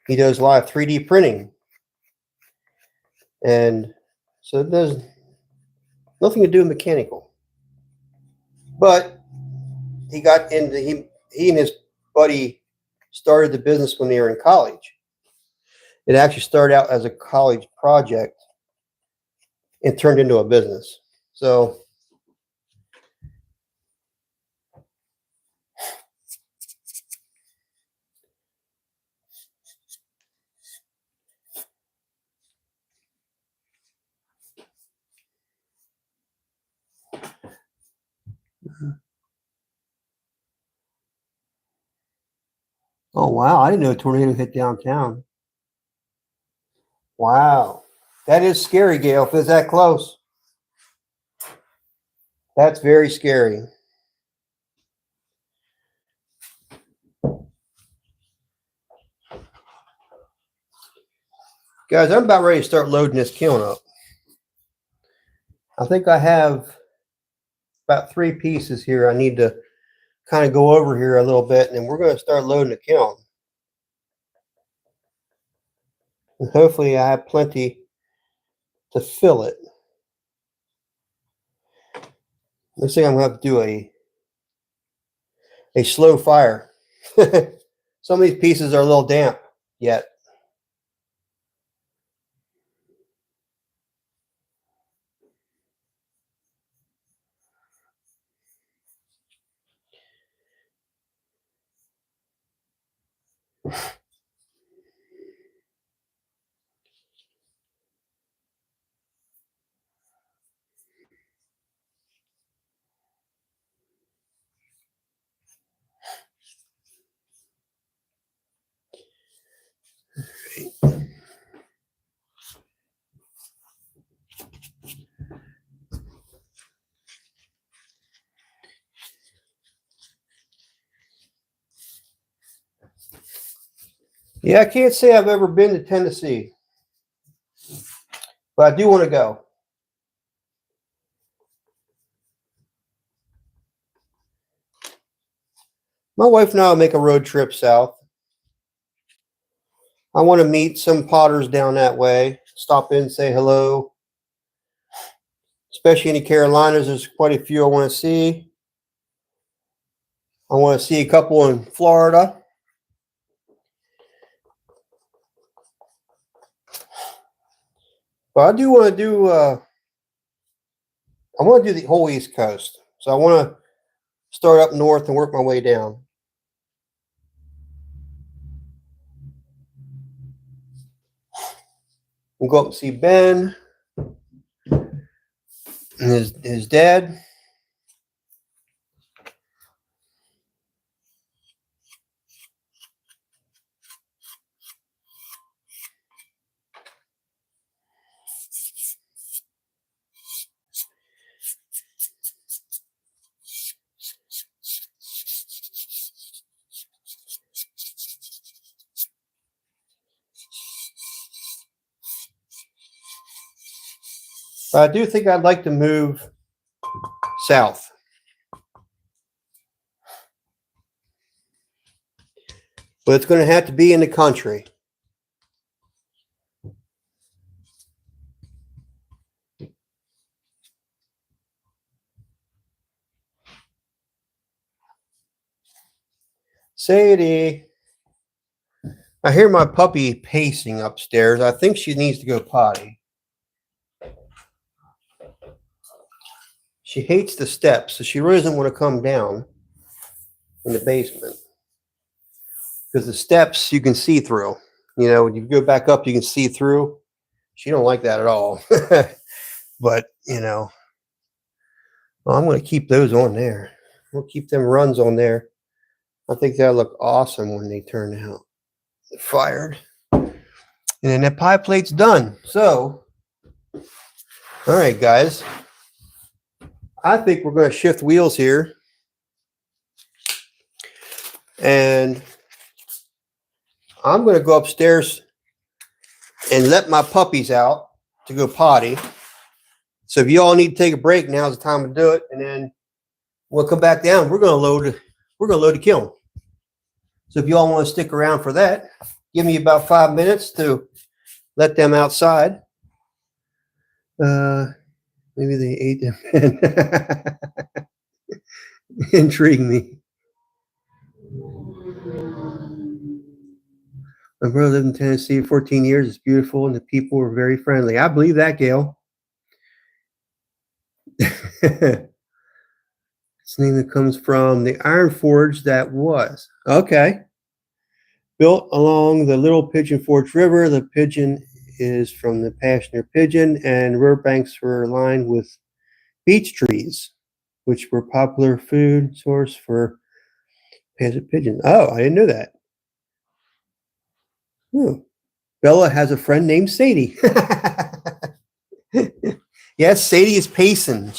he does a lot of 3D printing, and so it does nothing to do with mechanical. But he got into he and his buddy started the business when they were in college. It actually started out as a college project and turned into a business. So Oh, wow. I didn't know a tornado hit downtown. Wow. That is scary, Gail, if it's that close. That's very scary. Guys, I'm about ready to start loading this kiln up. I think I have about 3 pieces here. I need to kind of go over here a little bit, and then we're going to start loading the kiln. And hopefully I have plenty to fill it. Looks like I'm going to have to do a slow fire. Some of these pieces are a little damp yet. Yeah, I can't say I've ever been to Tennessee, but I do want to go. My wife and I will make a road trip south. I want to meet some potters down that way, stop in, say hello. Especially in the Carolinas, there's quite a few I want to see. I want to see a couple in Florida. But I do want to do, I want to do the whole East Coast. So I want to start up north and work my way down. We'll go up and see Ben and his dad. But I do think I'd like to move south. But it's going to have to be in the country. Sadie, I hear my puppy pacing upstairs. I think she needs to go potty. She hates the steps, so she really doesn't want to come down in the basement. Because the steps you can see through. You know, when you go back up, you can see through. She don't like that at all. But, you know, well, I'm going to keep those on there. We'll keep them runs on there. I think that'll look awesome when they turn out. Fired. And then that pie plate's done. So, all right, guys. I think we're going to shift wheels here. And I'm going to go upstairs and let my puppies out to go potty. So if you all need to take a break, now's the time to do it. And then we'll come back down. We're going to load the kiln. So if you all want to stick around for that, give me about 5 minutes to let them outside. Maybe they ate them. Intrigue me. My brother lived in Tennessee 14 years. It's beautiful, and the people were very friendly. I believe that, Gail. It's the name that comes from the iron forge that was. Okay. Built along the Little Pigeon Forge River. The pigeon is from the passenger pigeon, and river banks were lined with beech trees, which were popular food source for passenger pigeons. Oh, I didn't know that. Ooh, Bella has a friend named Sadie. Yes, Sadie is pacing.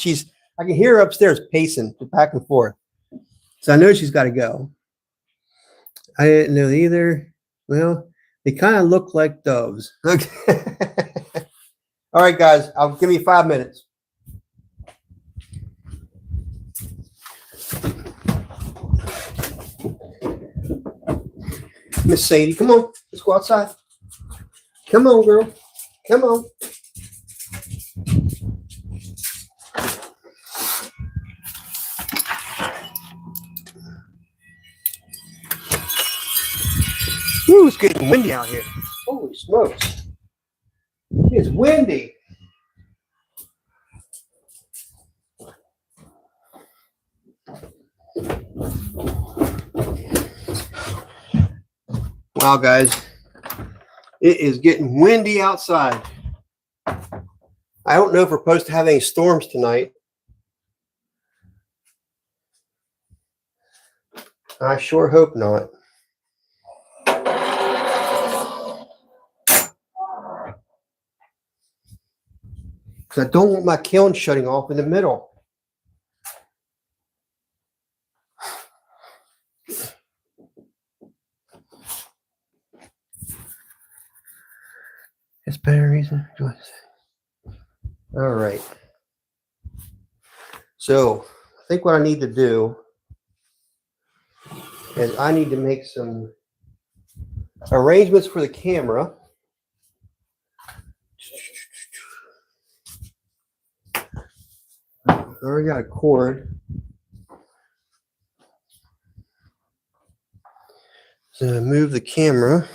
I can hear her upstairs pacing back and forth. So I know she's got to go. I didn't know either. Well, they kind of look like doves. Okay. All right, guys. I'll give me 5 minutes. Miss Sadie, come on. Let's go outside. Come on, girl. Come on. Ooh, it's getting windy out here. Holy smokes. It's windy. Wow, guys. It is getting windy outside. I don't know if we're supposed to have any storms tonight. I sure hope not. Because I don't want my kiln shutting off in the middle. It's better reason. All right. So I think what I need to do is I need to make some arrangements for the camera. I already got a cord. So move the camera.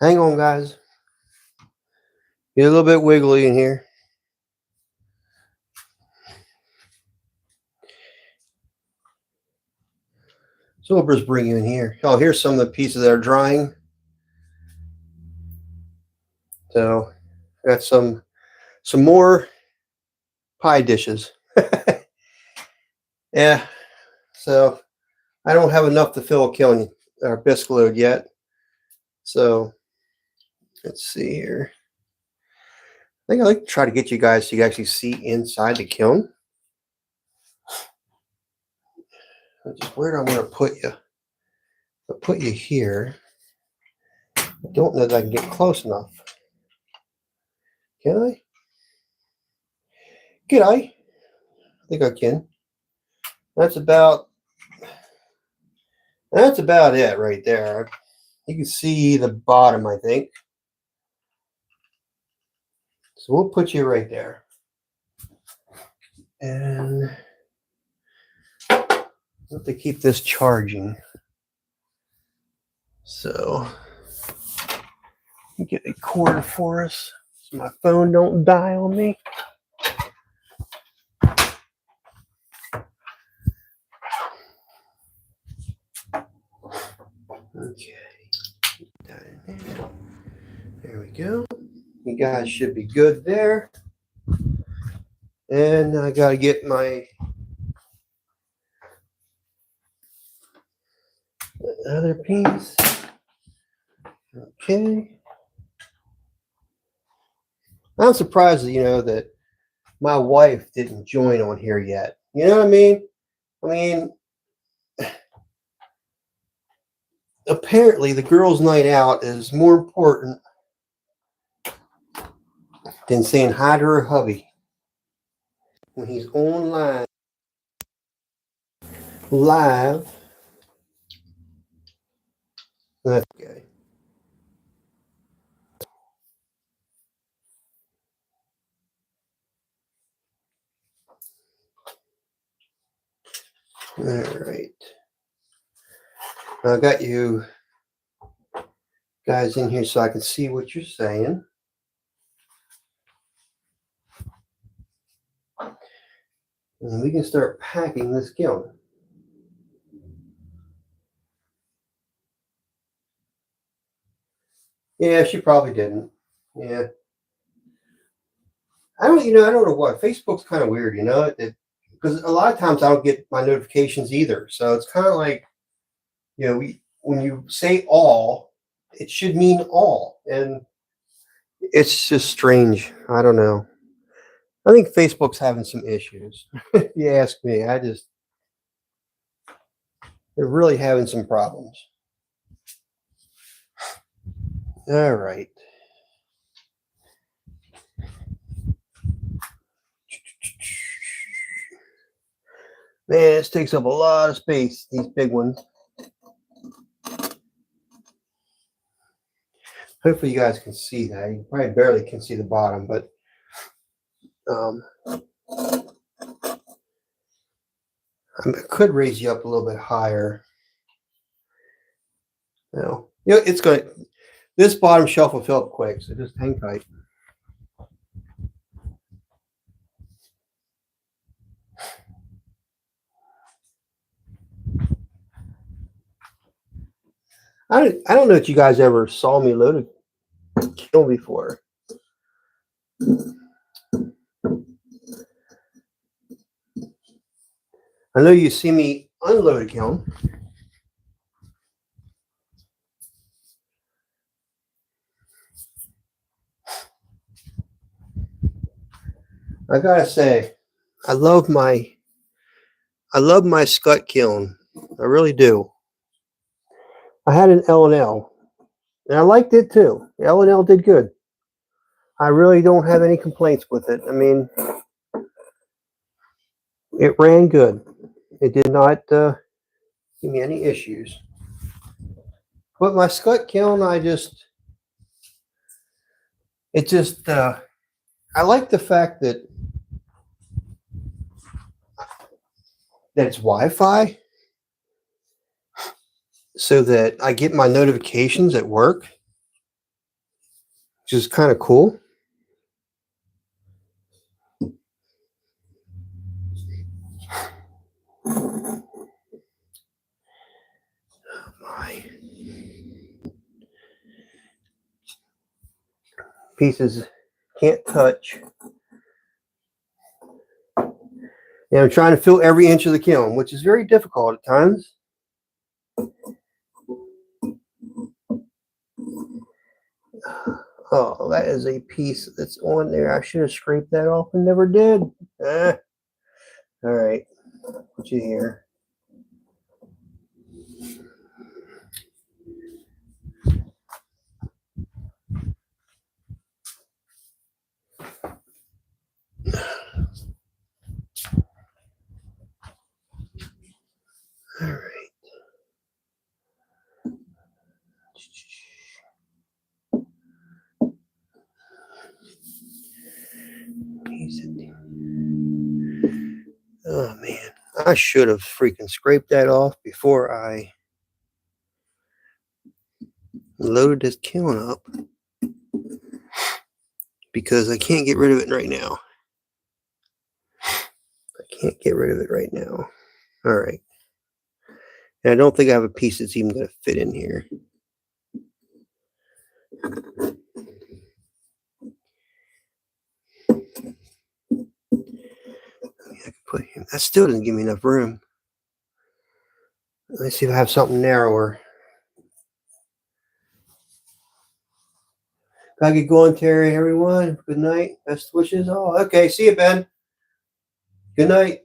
Hang on, guys. Get a little bit wiggly in here. So we'll just bring you in here. Oh, here's some of the pieces that are drying. So I got some more pie dishes. Yeah. So I don't have enough to fill a kiln or bisque load yet. So let's see here. I think I'd like to try to get you guys so you actually see inside the kiln. Just where do I want to put you? I'll put you here. I don't know that I can get close enough. Can I? Can I think I can. That's about it right there. You can see the bottom, I think. So we'll put you right there. And I have to keep this charging. So get a cord for us so my phone don't die on me. Okay. That in there. There we go. You guys should be good there. And I gotta get my other piece. Okay. I'm surprised, that my wife didn't join on here yet. You know what I mean? I mean, apparently the girls' night out is more important than saying hi to her hubby when he's online live. Okay. All right. I got you guys in here so I can see what you're saying. And we can start packing this kiln. Yeah, she probably didn't. Yeah. I don't know what. Facebook's kind of weird, because a lot of times I don't get my notifications either. So it's kind of like, when you say all, it should mean all. And it's just strange. I don't know. I think Facebook's having some issues. If you ask me, they're really having some problems. All right. Man, this takes up a lot of space, these big ones. Hopefully you guys can see that. You probably barely can see the bottom, but I could raise you up a little bit higher. It's going to, this bottom shelf will fill up quick, so just hang tight. I don't know if you guys ever saw me load a kiln before. I know you see me unload a kiln. I gotta say, I love my scut kiln. I really do. I had an L&L, and I liked it too. The L&L did good. I really don't have any complaints with it. I mean, it ran good. It did not give me any issues. But my scut kiln, I like the fact that it's Wi-Fi, so that I get my notifications at work, which is kind of cool. My pieces can't touch. And I'm trying to fill every inch of the kiln, which is very difficult at times. Oh, that is a piece that's on there. I should have scraped that off and never did. All right, put you here. All right. Oh man, I should have freaking scraped that off before I loaded this kiln up, because I can't get rid of it right now. All right. And I don't think I have a piece that's even going to fit in here. I can put him. That still doesn't give me enough room. Let's see if I have something narrower. Gotta get going, Terry. Everyone, good night. Best wishes. Oh, okay. See you, Ben. Good night.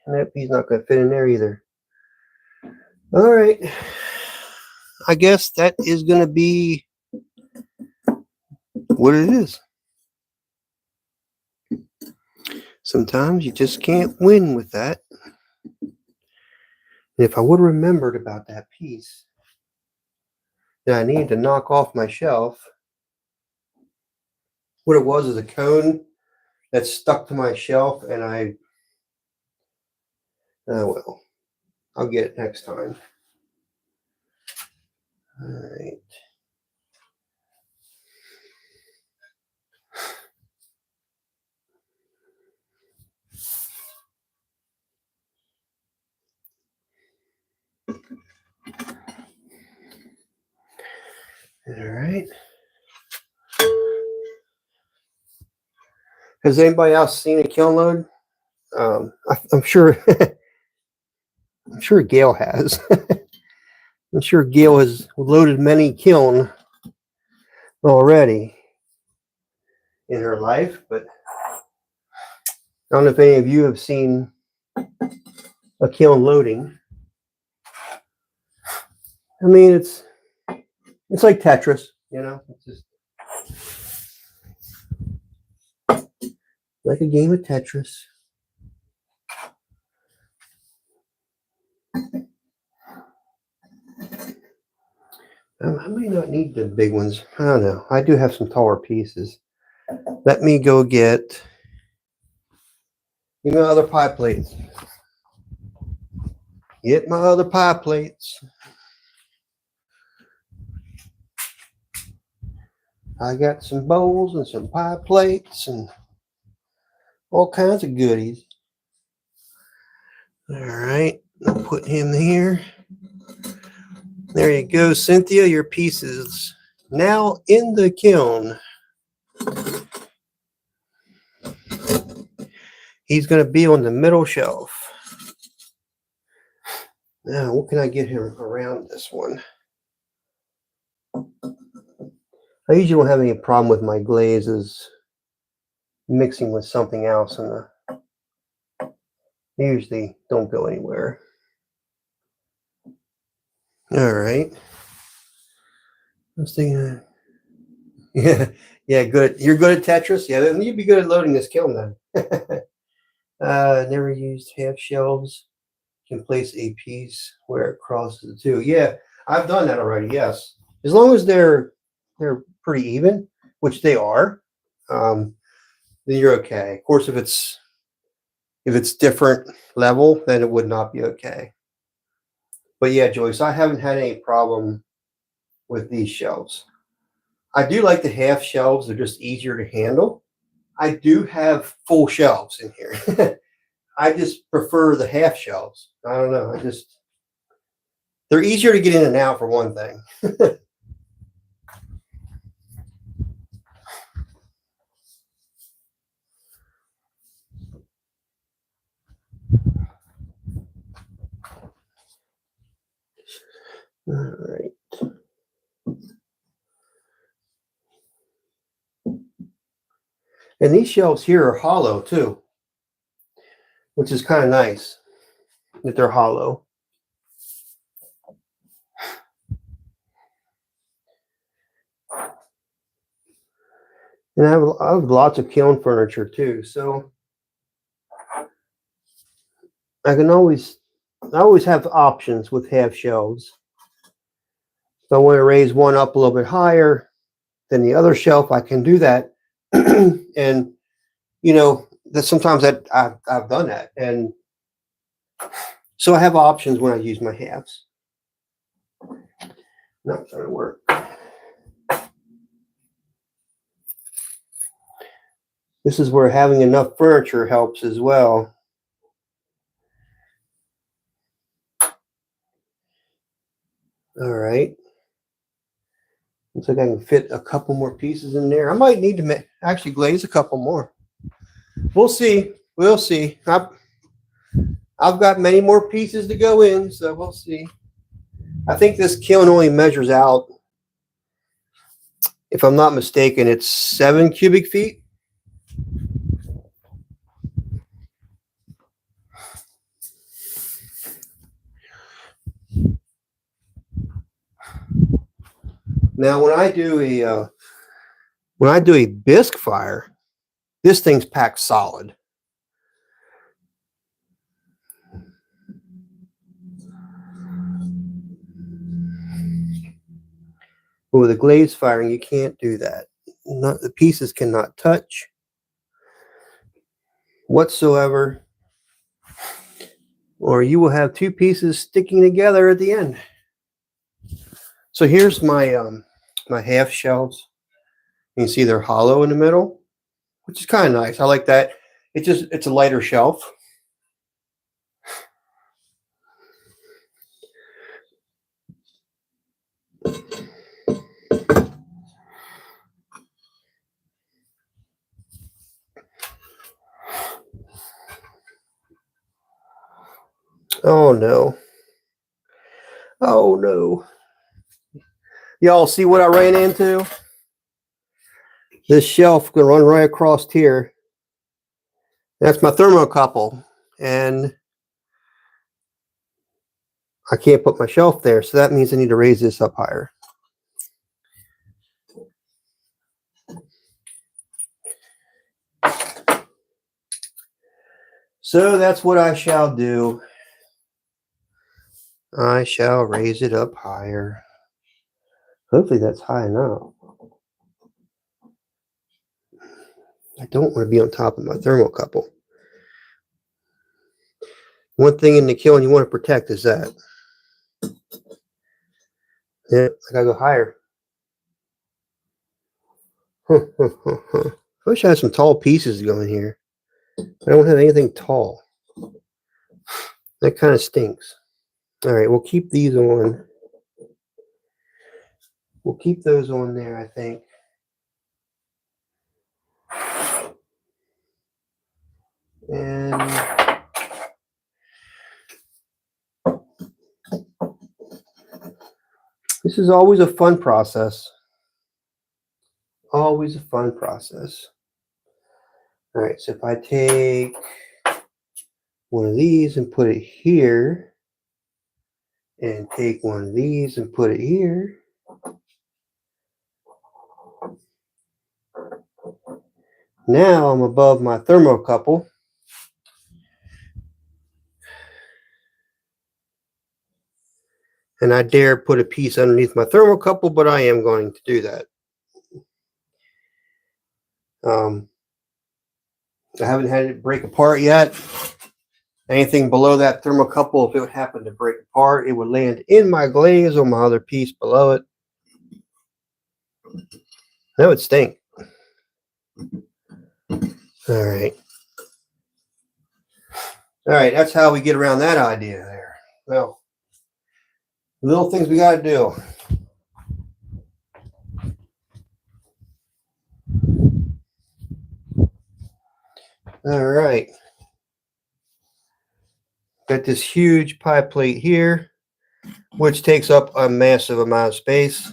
Nope, he's not going to fit in there either. All right. I guess that is going to be what it is. Sometimes you just can't win with that. And if I would have remembered about that piece that I needed to knock off my shelf, what it was is a cone that's stuck to my shelf, and oh well, I'll get it next time. All right. All right. Has anybody else seen a kiln load? I'm sure. I'm sure Gail has. I'm sure Gail has loaded many kiln already in her life, but I don't know if any of you have seen a kiln loading. I mean, it's like Tetris, you know. It's just like a game of Tetris. I may not need the big ones. I don't know. I do have some taller pieces. Let me go get my other pie plates. Get my other pie plates. I got some bowls and some pie plates and all kinds of goodies. All right, I'll put him here. There you go, Cynthia. Your piece is now in the kiln. He's going to be on the middle shelf. Now, what can I get him around this one? I usually don't have any problem with my glazes mixing with something else, and they usually don't go anywhere. All right. I was thinking, yeah, good. You're good at Tetris? Yeah, then you'd be good at loading this kiln then. Never used half shelves. Can place a piece where it crosses the two. Yeah, I've done that already, yes. As long as they're pretty even, which they are, then you're okay. Of course, if it's different level, then it would not be okay. But yeah, Joyce, I haven't had any problem with these shelves. I do like the half shelves. They're just easier to handle. I do have full shelves in here. I just prefer the half shelves. I don't know. They're easier to get in and out for one thing. All right. And these shelves here are hollow too, which is kind of nice that they're hollow. And I have lots of kiln furniture too, so I always have options with half shelves. If I want to raise one up a little bit higher than the other shelf, I can do that. And that sometimes I've done that, and so I have options when I use my halves. Not going to work. This is where having enough furniture helps as well. All right. Looks like I can fit a couple more pieces in there. I might need to actually glaze a couple more. We'll see. We'll see. I've got many more pieces to go in, so we'll see. I think this kiln only measures out, if I'm not mistaken, it's 7 cubic feet. Now, when I do a bisque fire, this thing's packed solid. But with a glaze firing, you can't do that. The pieces cannot touch whatsoever, or you will have two pieces sticking together at the end. So here's my my half shelves. You can see they're hollow in the middle, which is kind of nice. I like that. It's a lighter shelf. Oh no. Oh no. Y'all see what I ran into? This shelf gonna run right across here. That's my thermocouple. And I can't put my shelf there, so that means I need to raise this up higher. So that's what I shall do. I shall raise it up higher. Hopefully that's high enough. I don't want to be on top of my thermocouple. One thing in the kiln you want to protect is that. Yeah, I gotta go higher. I wish I had some tall pieces to go in here. I don't have anything tall. That kind of stinks. All right, we'll keep these on. We'll keep those on there, I think. And this is always a fun process. Always a fun process. All right, so if I take one of these and put it here, and take one of these and put it here, now I'm above my thermocouple. And I dare put a piece underneath my thermocouple, but I am going to do that. I haven't had it break apart yet. Anything below that thermocouple, if it would happen to break apart, it would land in my glaze on my other piece below it. That would stink. All right. All right, that's how we get around that idea there. Well, little things we got to do. All right. Got this huge pie plate here, which takes up a massive amount of space.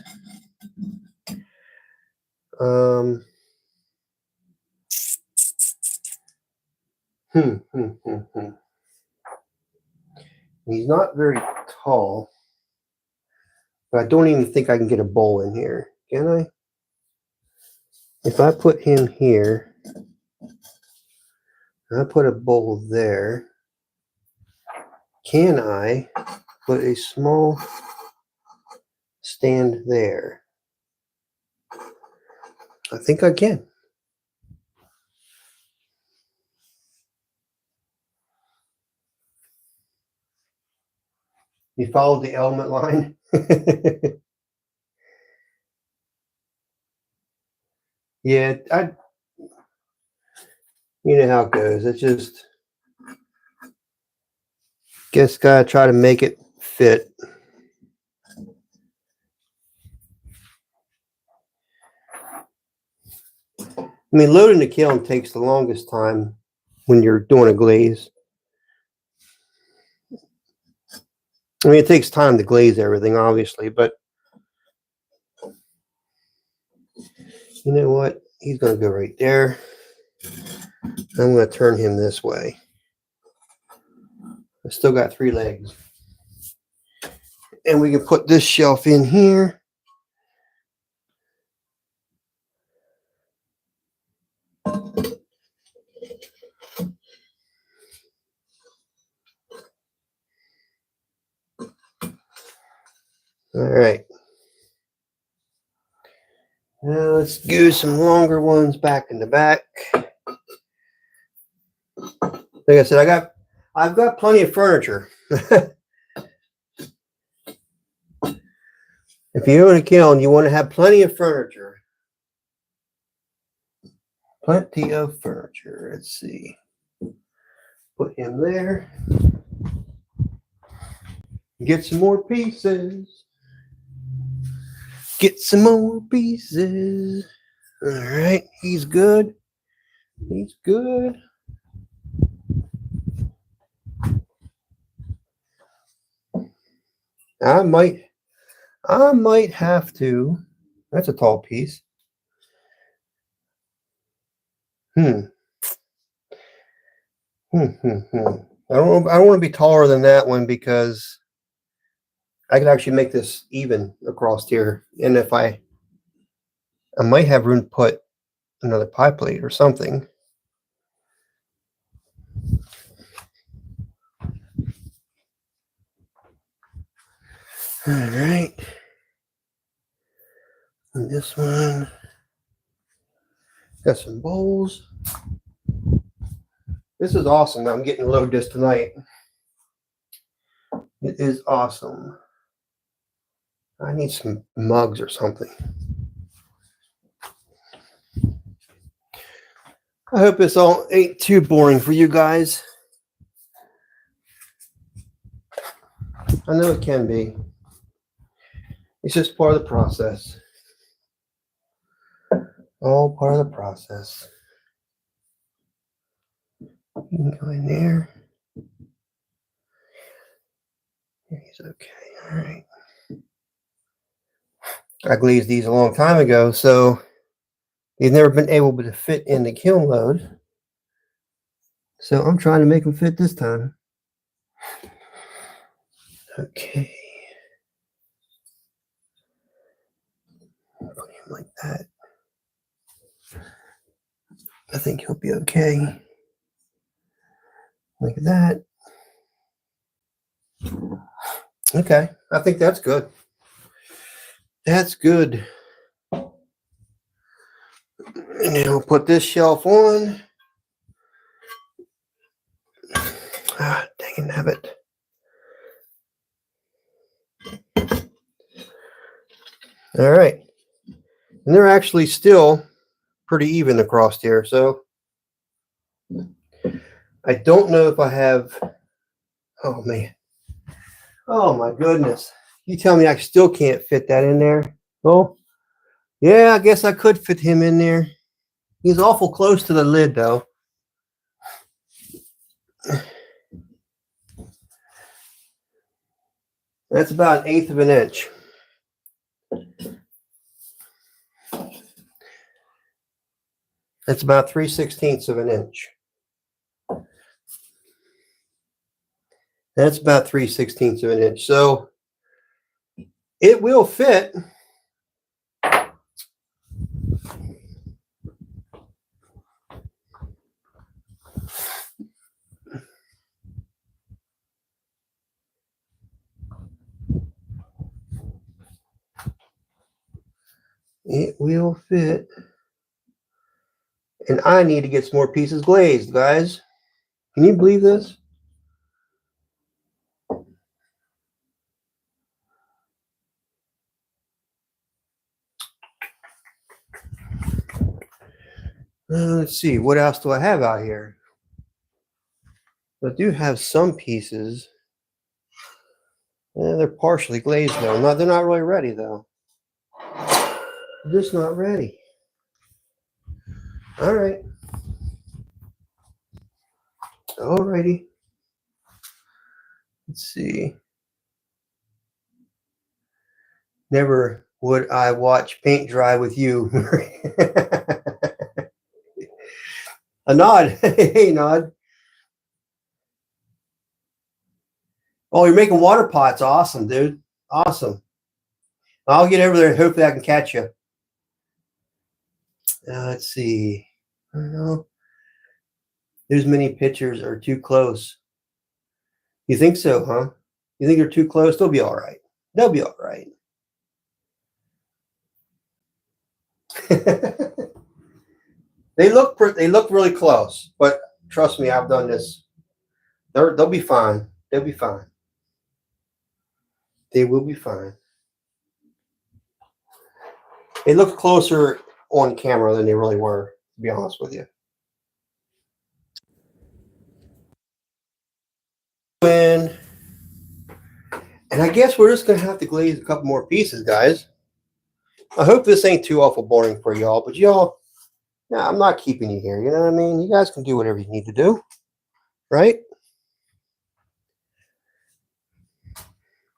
He's not very tall, but I don't even think I can get a bowl in here. Can I? If I put him here, and I put a bowl there, can I put a small stand there? I think I can. You follow the element line? Yeah, you know how it goes. It's just, guess gotta try to make it fit. I mean, loading the kiln takes the longest time when you're doing a glaze. I mean, it takes time to glaze everything, obviously, but you know what? He's going to go right there. I'm going to turn him this way. I still got 3 legs. And we can put this shelf in here. All right. Now let's do some longer ones back in the back. Like I said, I've got plenty of furniture. If you own a kiln, you want to have plenty of furniture. Plenty of furniture. Let's see. Put him there. Get some more pieces. Get some more pieces. All right, he's good. He's good. I might have to. That's a tall piece. I don't want to be taller than that one because I could actually make this even across here. And if I might have room to put another pie plate or something. All right. And this one. Got some bowls. This is awesome. I'm getting to load this tonight. It is awesome. I need some mugs or something. I hope this all ain't too boring for you guys. I know it can be. It's just part of the process. All part of the process. You can go in there. He's okay. All right. I glazed these a long time ago, so they've never been able to fit in the kiln load. So I'm trying to make them fit this time. Okay. Put him like that. I think he'll be okay. Like that. Okay. I think that's good. That's good. And then we'll put this shelf on. Ah, dang it, habit. All right. And they're actually still pretty even across here. So I don't know if I have. Oh, man. Oh, my goodness. You tell me I still can't fit that in there? Oh, yeah, I guess I could fit him in there. He's awful close to the lid, though. That's about 1/8 of an inch. That's about 3/16 of an inch. That's about 3/16 of an inch. So it will fit. It will fit. And I need to get some more pieces glazed, guys. Can you believe this? Let's see. What else do I have out here? I do have some pieces. They're partially glazed, though. They're not really ready, though. They're just not ready. All right. Alrighty. Let's see. Never would I watch paint dry with you. A nod. Hey, nod. Oh, you're making water pots. Awesome, dude. Awesome. I'll get over there and hopefully I can catch you. Let's see. I don't know. Those many pictures are too close. You think so, huh? You think they're too close? They'll be all right. They'll be all right. They look really close, but trust me, I've done this. They'll be fine. They'll be fine. They will be fine. They look closer on camera than they really were, to be honest with you. And I guess we're just gonna have to glaze a couple more pieces, guys. I hope this ain't too awful boring for y'all, but y'all, yeah, I'm not keeping you here. You know what I mean? You guys can do whatever you need to do, right?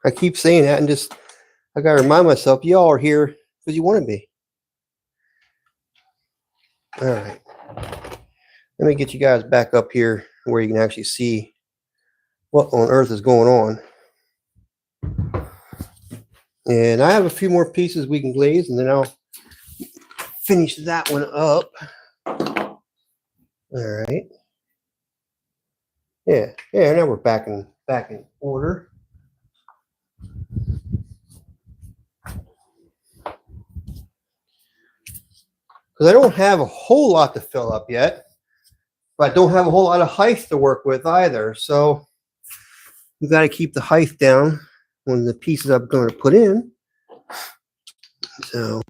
I keep saying that, and just I gotta remind myself, y'all are here because you want to be. All right. Let me get you guys back up here where you can actually see what on earth is going on. And I have a few more pieces we can glaze, and then I'll finish that one up. All right. Yeah. Now we're back in order. Because I don't have a whole lot to fill up yet, but I don't have a whole lot of height to work with either. So you got to keep the height down on the pieces I'm going to put in. So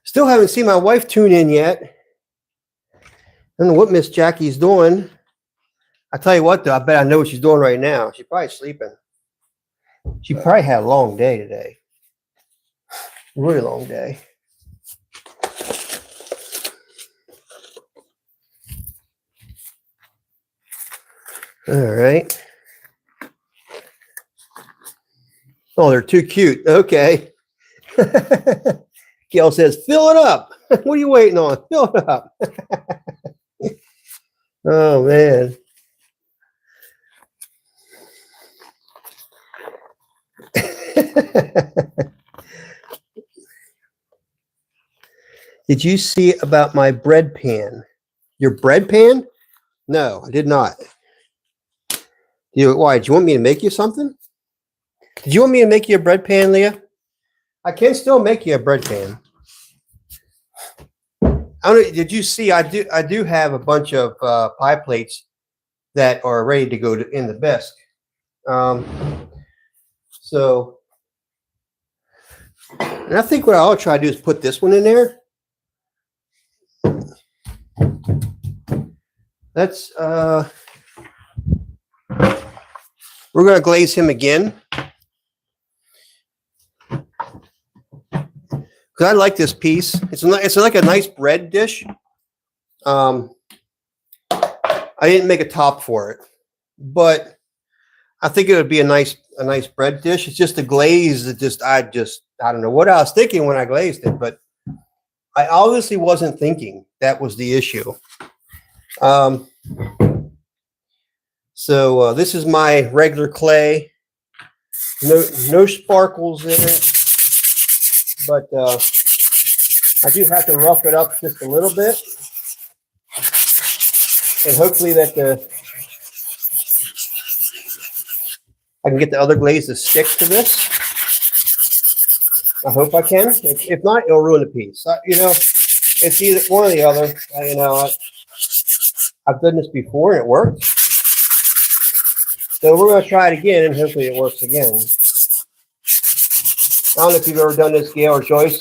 still haven't seen my wife tune in yet. I don't know what Miss Jackie's doing. I tell you what, though, I bet I know what she's doing right now. She's probably sleeping. She probably had a long day today. Really long day. All right. Oh, they're too cute. Okay. Gail says, fill it up. What are you waiting on? Fill it up. Oh, man. Did you see about my bread pan? Your bread pan? No, I did not. Why? Do you want me to make you something? Did you want me to make you a bread pan, Leah? I can still make you a bread pan. I don't know, did you see? I do have a bunch of pie plates that are ready to go in the bisque. So, and I think what I'll try to do is put this one in there. That's we're going to glaze him again. Because I like this piece. It's like a nice bread dish. I didn't make a top for it, but I think it would be a nice bread dish. It's just the glaze that I don't know what I was thinking when I glazed it, but I obviously wasn't thinking. That was the issue. So this is my regular clay. No sparkles in it. But I do have to rough it up just a little bit, and hopefully that I can get the other glaze to stick to this. I hope I can. If not, it'll ruin the piece. It's either one or the other. I've done this before and it worked. So we're going to try it again, and hopefully it works again. I don't know if you've ever done this, Gail or Joyce,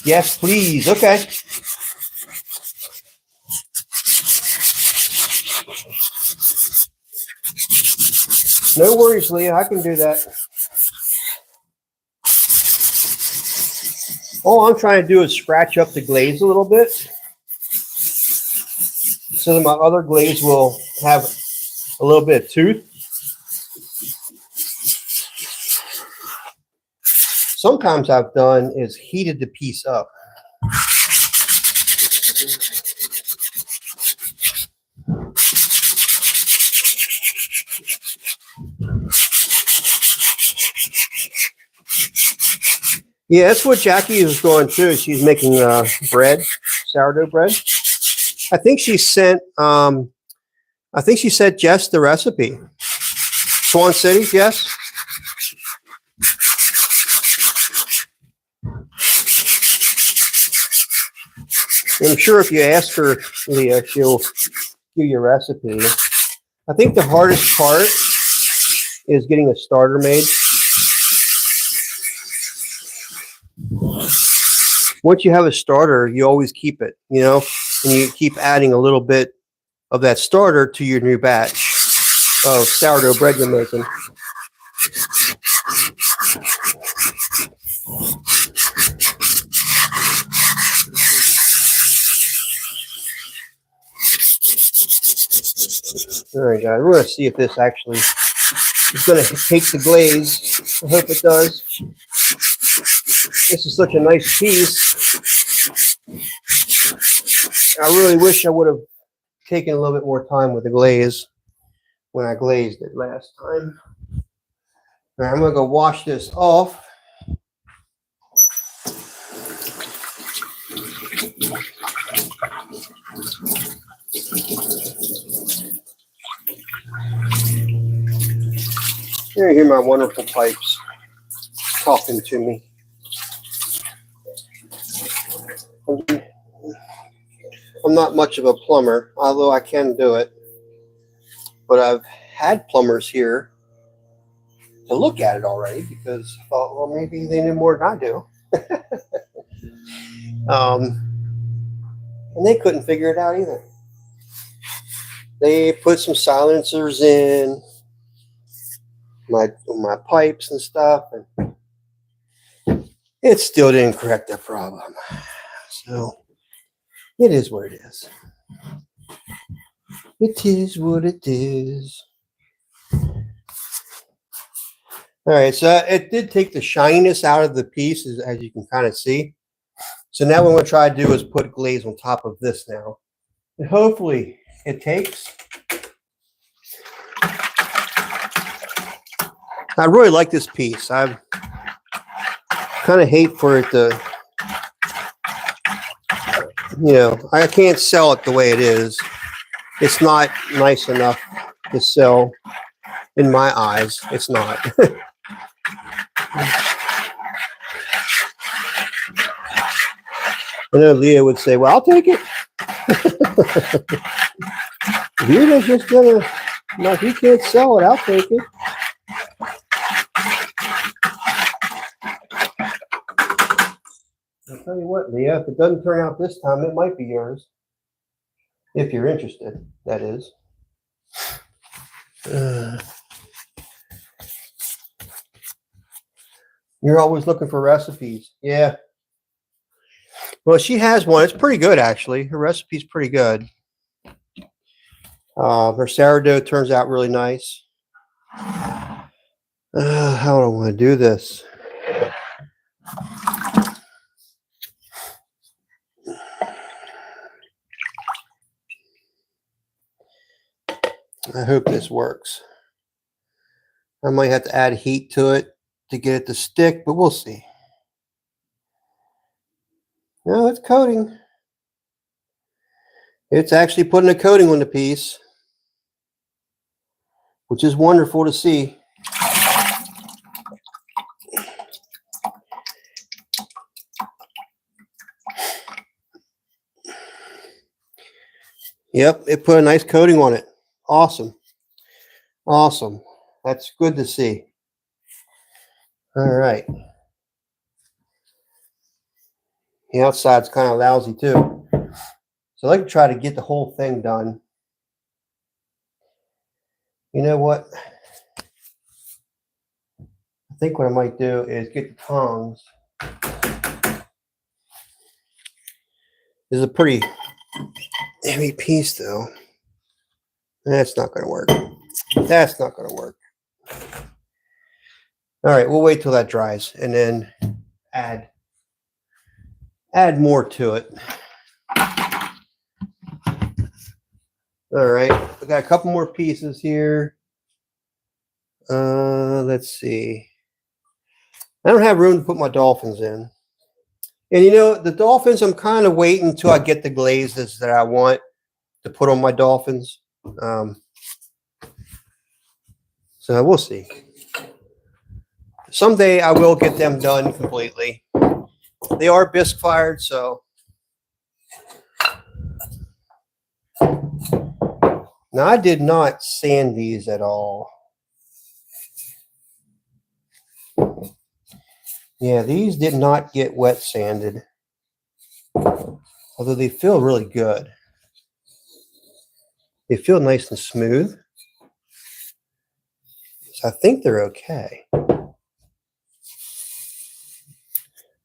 yes, please. Okay. No worries, Leah. I can do that. All I'm trying to do is scratch up the glaze a little bit so that my other glaze will have a little bit of tooth. Sometimes I've done is heated the piece up. Yeah, that's what Jackie is doing too. She's making bread, sourdough bread. I think she sent Jess the recipe. Swan City, Jess? I'm sure if you ask her, Leah, she'll give you a recipe. I think the hardest part is getting a starter made. Once you have a starter, you always keep it, and you keep adding a little bit of that starter to your new batch of sourdough bread you're making. All right, guys, we're going to see if this actually is going to take the glaze. I hope it does. This is such a nice piece. I really wish I would have taken a little bit more time with the glaze when I glazed it last time. All right, I'm going to go wash this off. Here, you hear my wonderful pipes talking to me. I'm not much of a plumber, although I can do it. But I've had plumbers here to look at it already because I thought, well, maybe they knew more than I do. And they couldn't figure it out either. They put some silencers in my pipes and stuff, and it still didn't correct the problem. So it is what it is. It is what it is. All right, so it did take the shininess out of the piece, as you can kind of see. So now what I'm going to try to do is put glaze on top of this now. And hopefully it takes. I really like this piece. I kind of hate for it to, I can't sell it the way it is. It's not nice enough to sell in my eyes. It's not. I know Leah would say, well, I'll take it. If you're just gonna, if you can't sell it, I'll take it. I'll tell you what, Leah, if it doesn't turn out this time, it might be yours. If you're interested, that is. You're always looking for recipes. Yeah. Well, she has one. It's pretty good, actually. Her recipe's pretty good. Her sourdough turns out really nice. How do I want to do this? I hope this works. I might have to add heat to it to get it to stick, but we'll see. No, it's coating. It's actually putting a coating on the piece, which is wonderful to see. Yep, it put a nice coating on it. Awesome. Awesome. That's good to see. All right. The outside's kind of lousy too. So I like to try to get the whole thing done. You know what? I think what I might do is get the tongs. This is a pretty heavy piece though. That's not going to work. That's not going to work. All right, we'll wait till that dries and then add more to it. All right, we got a couple more pieces here. Let's see. I don't have room to put my dolphins in. And the dolphins, I'm kind of waiting until I get the glazes that I want to put on my dolphins. So we'll see. Someday I will get them done completely. They are bisque fired, so. Now I did not sand these at all. Yeah, these did not get wet sanded. Although they feel really good. They feel nice and smooth. So I think they're okay.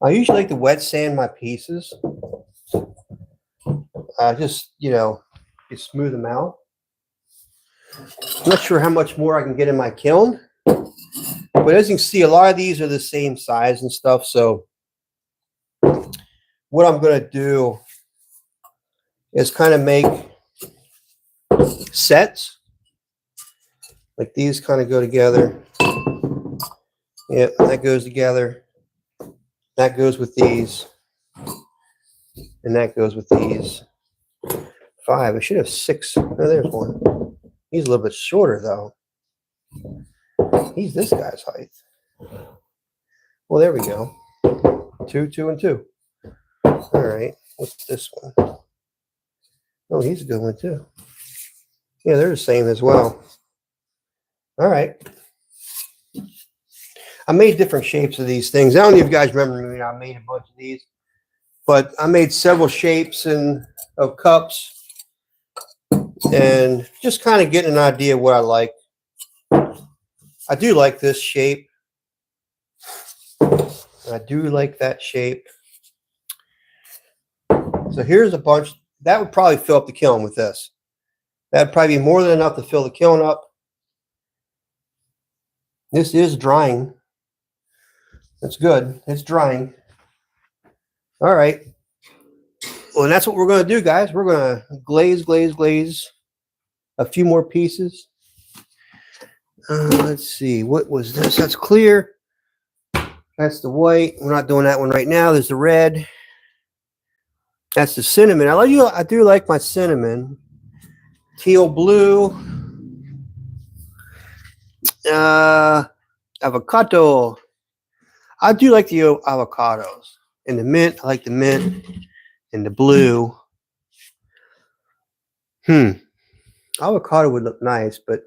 I usually like to wet sand my pieces. Just, you smooth them out. I'm not sure how much more I can get in my kiln, but as you can see, a lot of these are the same size and stuff. So what I'm going to do is kind of make sets. Like these kind of go together. Yep, that goes together. That goes with these. And that goes with these. 5. I should have 6. Oh, there's one. He's a little bit shorter, though. He's this guy's height. Well, there we go. 2, 2, and 2. All right. What's this one? Oh, he's a good one, too. Yeah, they're the same as well. All right. I made different shapes of these things. I don't know if you guys remember me. I made a bunch of these. But I made several shapes of cups. And just kind of getting an idea of what I like. I do like this shape. I do like that shape. So here's a bunch. That would probably fill up the kiln with this. That would probably be more than enough to fill the kiln up. This is drying. That's good. It's drying. All right. Well, and that's what we're going to do, guys. We're going to glaze a few more pieces. Let's see. What was this? That's clear. That's the white. We're not doing that one right now. There's the red. That's the cinnamon. I do like my cinnamon. Teal blue. Avocado. I do like the avocados. And the mint. I like the mint. And the blue. Avocado would look nice, but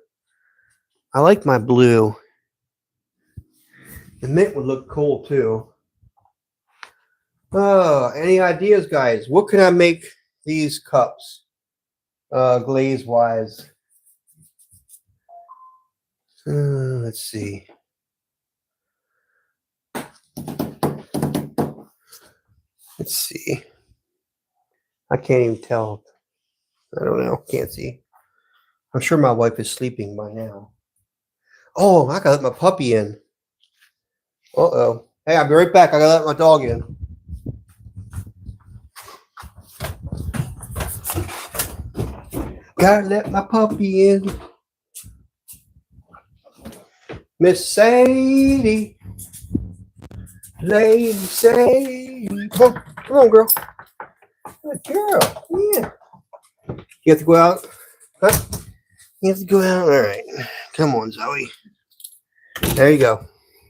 I like my blue. The mint would look cool too. Any ideas, guys? What can I make these cups glaze wise? Let's see. Let's see. I can't even tell. I don't know. Can't see. I'm sure my wife is sleeping by now. Oh, I gotta let my puppy in. Uh-oh. Hey, I'll be right back. I gotta let my dog in. Gotta let my puppy in. Miss Sadie. Lady Sadie. Come on, girl. Good girl. Yeah. You have to go out? Huh? You have to go out? All right. Come on, Zoe. There you go.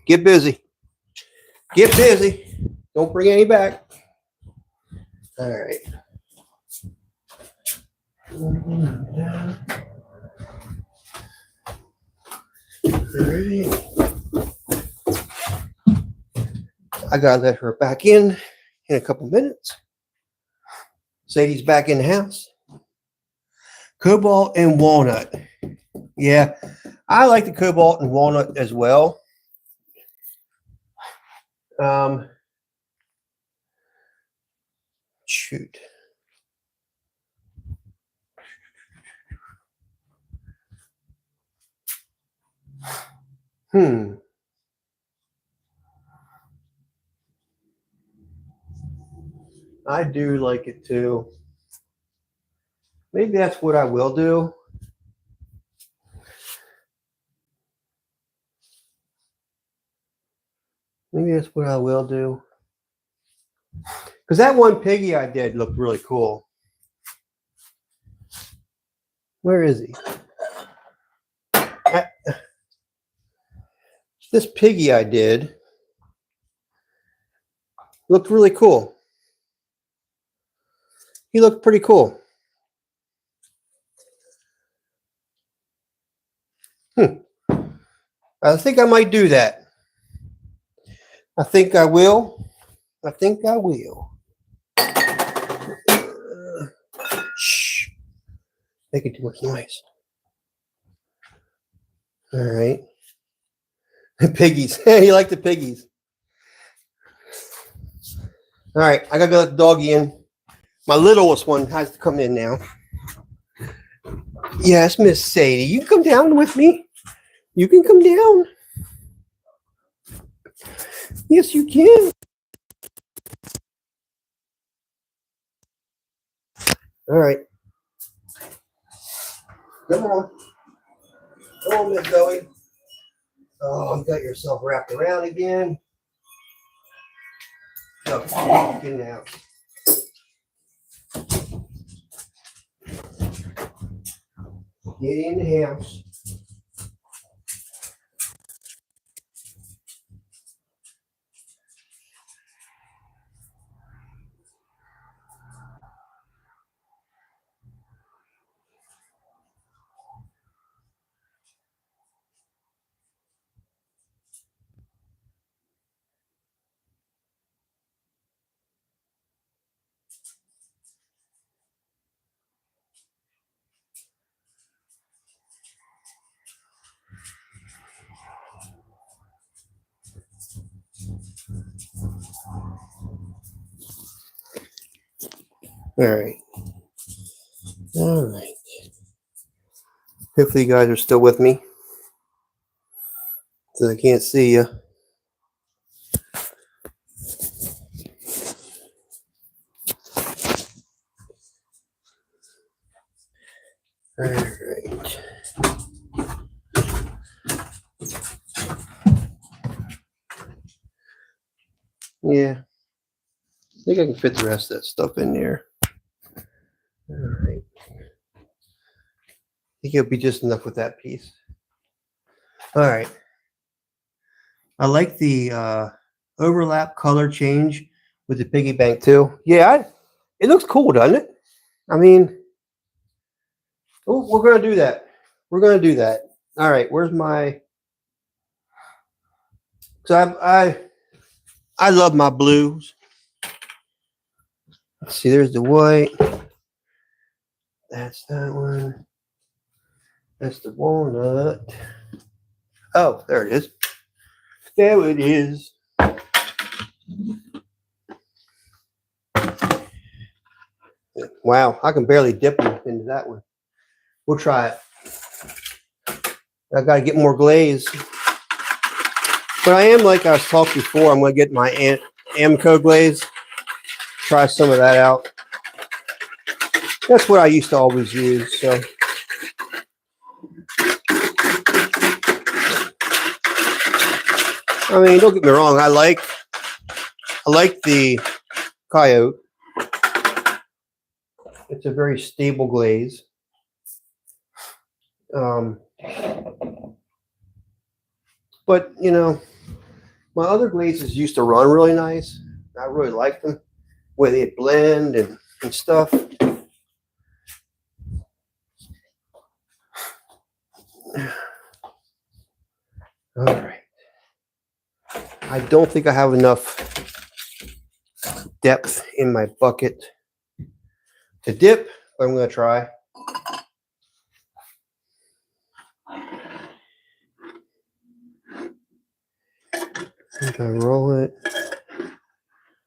Get busy. Get busy. Don't bring any back. All right. All right. I gotta let her back in a couple minutes. Sadie's back in the house. Cobalt and walnut. Yeah, I like the cobalt and walnut as well. Shoot. I do like it too. Maybe that's what I will do. Maybe that's what I will do. Because that one piggy I did looked really cool. Where is he? This piggy I did looked really cool. He looked pretty cool. I think I might do that. I think I will. I think I will. Shh. Making too much noise. All right. The piggies. You like the piggies. All right. I got to go let the doggy in. My littlest one has to come in now. Yes, Miss Sadie, you can come down with me. You can come down. Yes, you can. All right. Come on. Come on, Miss Zoe. Oh, you got yourself wrapped around again. Oh, get out. Get in the house. All right. All right. Hopefully you guys are still with me. So I can't see you. All right. Yeah. I think I can fit the rest of that stuff in there. All right. I think it'll be just enough with that piece. All right. I like the overlap color change with the piggy bank too. Yeah, it looks cool, doesn't it? I mean, oh, we're gonna do that. We're gonna do that. All right. Where's my? Cause I love my blues. Let's see, there's the white. That's that one. That's the walnut. Oh, there it is. There it is. Wow, I can barely dip into that one. We'll try it. I got to get more glaze. But I am, like I was talking before, I'm going to get my Amco glaze. Try some of that out. That's what I used to always use. So, I mean, don't get me wrong. I like the Coyote. It's a very stable glaze. But you know, my other glazes used to run really nice. I really liked them, where they blend and stuff. All right. I don't think I have enough depth in my bucket to dip, but I'm going to try. I'm going to roll it.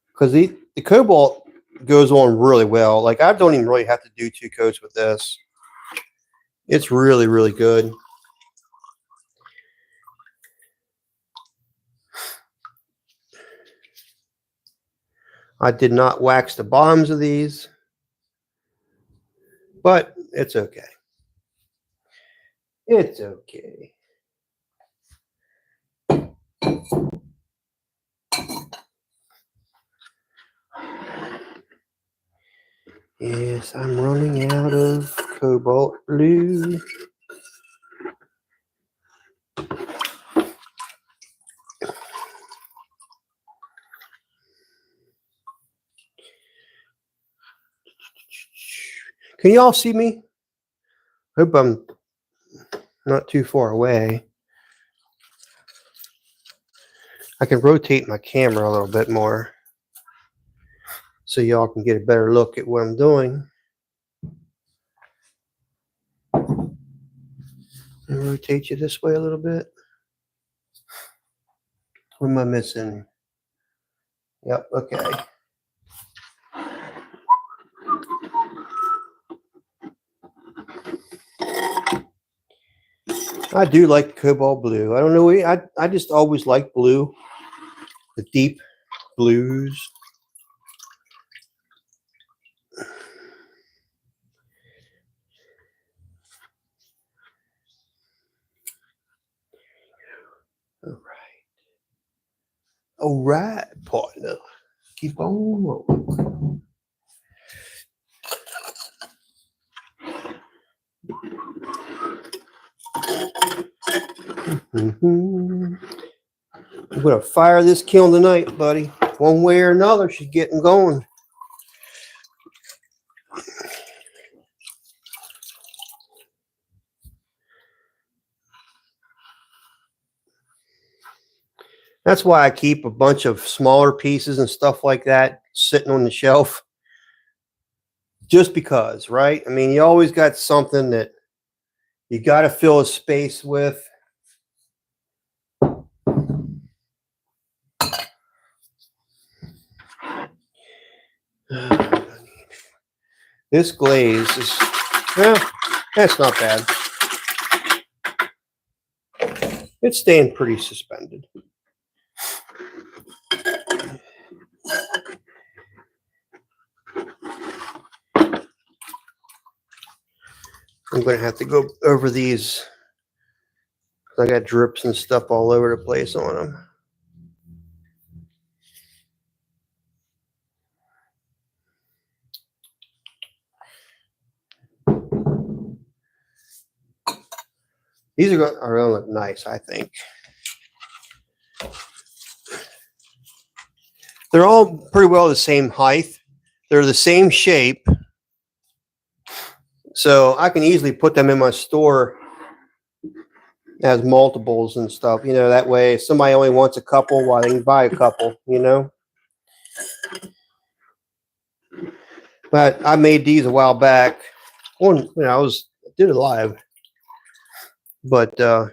Because the cobalt goes on really well. Like, I don't even really have to do 2 coats with this. It's really, really good. I did not wax the bottoms of these, but it's okay. It's okay. Yes, I'm running out of cobalt blue. Can you all see me? Hope I'm not too far away. I can rotate my camera a little bit more so y'all can get a better look at what I'm doing. And rotate you this way a little bit. What am I missing? Yep, okay. I do like cobalt blue. I don't know. I just always like blue, the deep blues. All right, partner. Keep on rolling. I'm gonna fire this kiln tonight, buddy. One way or another, she's getting going. That's why I keep a bunch of smaller pieces and stuff like that sitting on the shelf. Just because, right? I mean, you always got something that you got to fill a space with. This glaze is, well, that's not bad. It's staying pretty suspended. I'm going to have to go over these. I got drips and stuff all over the place on them. These are going to look nice, I think. They're all pretty well the same height. They're the same shape. So I can easily put them in my store as multiples and stuff. You know, that way if somebody only wants a couple, well, they can buy a couple, you know. But I made these a while back. One, you know, I did it live. But so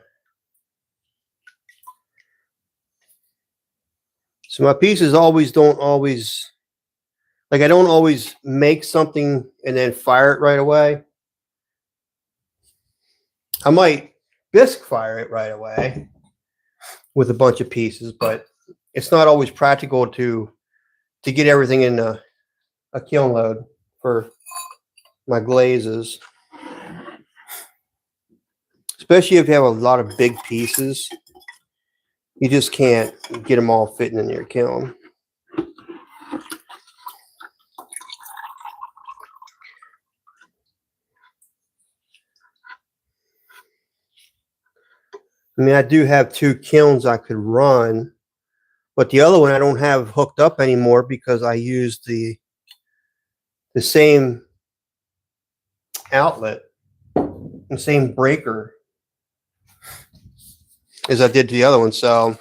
my pieces don't always like I don't always make something and then fire it right away. I might bisque fire it right away with a bunch of pieces, but it's not always practical to get everything in a kiln load for my glazes. Especially if you have a lot of big pieces, you just can't get them all fitting in your kiln. I mean, I do have 2 kilns I could run, but the other one I don't have hooked up anymore because I used the same outlet, the same breaker as I did to the other one. So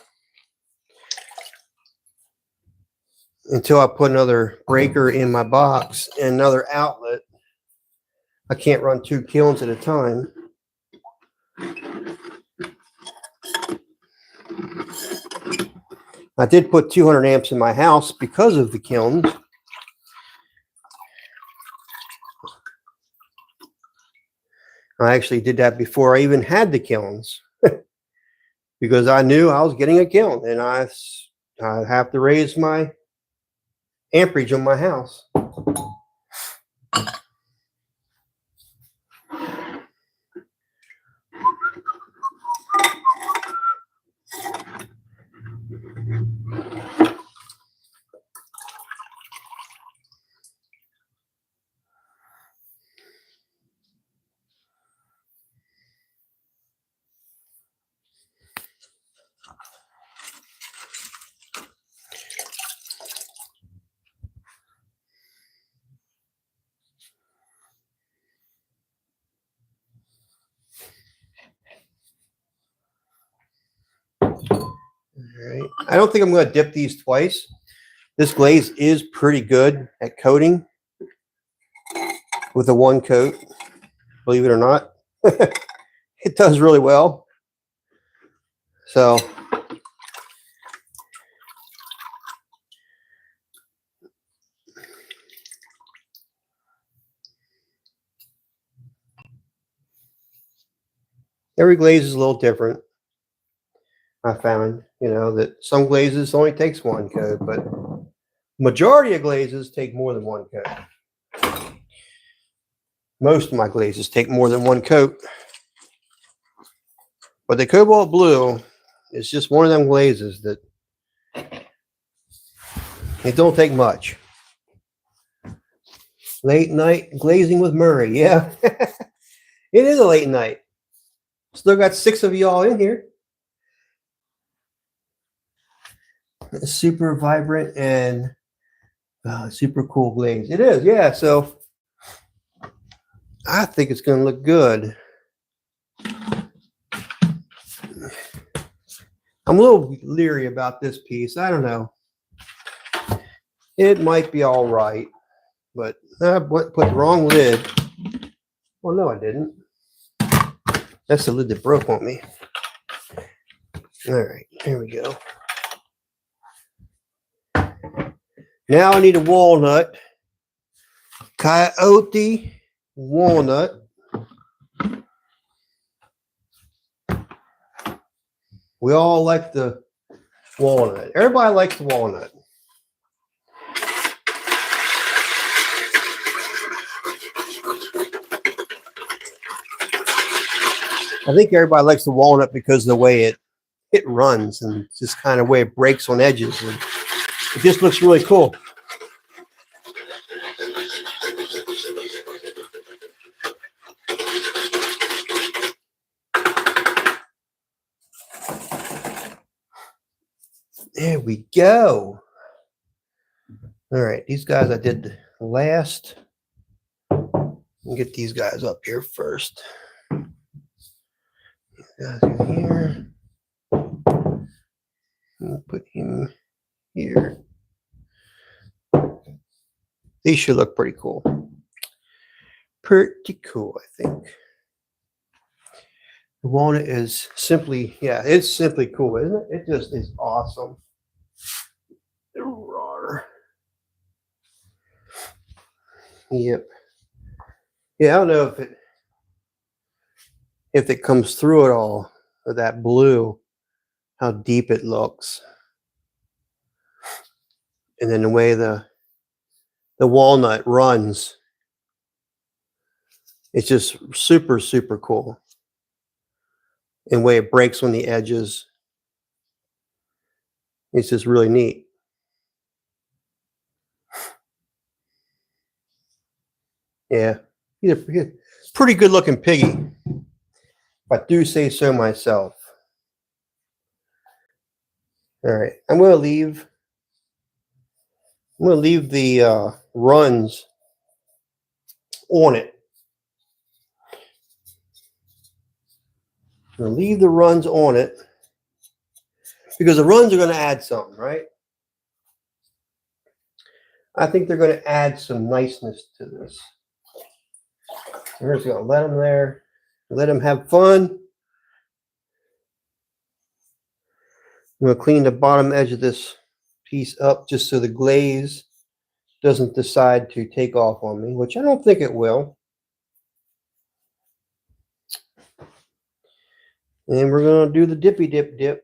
until I put another breaker in my box and another outlet, I can't run 2 kilns at a time. I did put 200 amps in my house because of the kilns. I actually did that before I even had the kilns because I knew I was getting a kiln and I have to raise my amperage on my house. All right. I don't think I'm going to dip these twice. This glaze is pretty good at coating with a 1 coat, believe it or not. It does really well. So Every glaze is a little different. I found, that some glazes only takes one coat, but majority of glazes take more than one coat. Most of my glazes take more than one coat. But the cobalt blue is just one of them glazes that it don't take much. Late night glazing with Murray. Yeah, it is a late night. Still got 6 of y'all in here. It's super vibrant and super cool glaze. It is, yeah. So I think it's going to look good. I'm a little leery about this piece. I don't know. It might be all right, but I put the wrong lid. Well, no, I didn't. That's the lid that broke on me. All right, here we go. Now I need a walnut. Coyote walnut. We all like the walnut. Everybody likes the walnut. I think everybody likes the walnut because of the way it runs and just kind of way it breaks on edges. And it just looks really cool. There we go. All right, these guys I did last. I'll get these guys up here first. Guys in here. I'll put him here. These should look pretty cool. Pretty cool, I think. The walnut is simply, yeah, it's simply cool, isn't it? It just is awesome. Yep. Yeah, I don't know if it comes through at all, with that blue, how deep it looks. And then the way the walnut runs, it's just super, super cool. And the way it breaks on the edges, it's just really neat. Yeah, he's a pretty good looking piggy, if I do say so myself. All right, I'm going to leave the runs on it. I'm going to leave the runs on it because the runs are going to add something, right? I think they're going to add some niceness to this. We're just going to let them there, let them have fun. I'm going to clean the bottom edge of this piece up just so the glaze doesn't decide to take off on me, which I don't think it will. And we're going to do the dippy dip.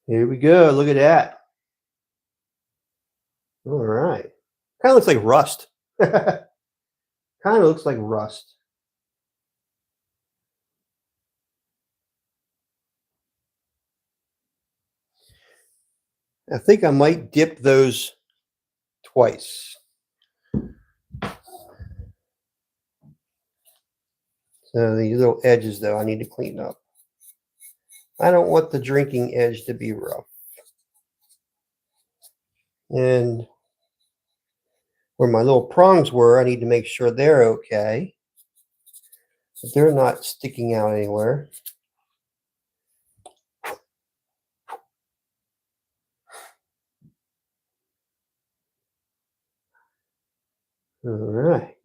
Here we go. Look at that. All right. Kind of looks like rust. Kind of looks like rust. I think I might dip those twice. So these little edges, though, I need to clean up. I don't want the drinking edge to be rough. And where my little prongs were, I need to make sure they're okay. But they're not sticking out anywhere. All right.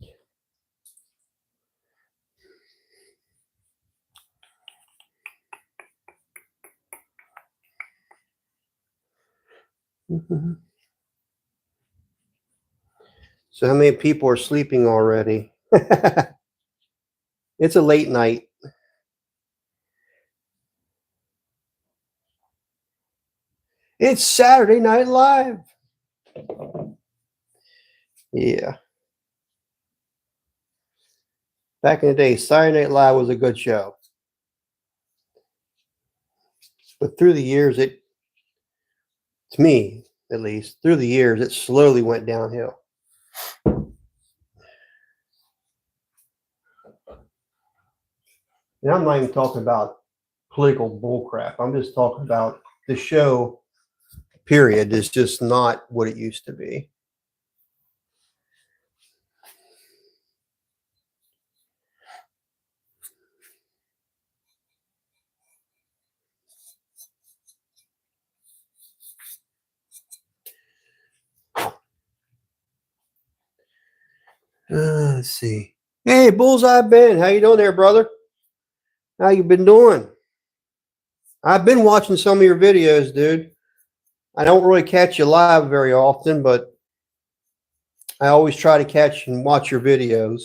So how many people are sleeping already? It's a late night. It's Saturday Night Live. Yeah. Back in the day, Saturday Night Live was a good show. But through the years, to me at least, through the years, it slowly went downhill. And I'm not even talking about political bullcrap. I'm just talking about the show, period, is just not what it used to be. Let's see. Hey, Bullseye Ben, how you doing there, brother? How you been doing? I've been watching some of your videos, dude. I don't really catch you live very often, but I always try to catch and watch your videos.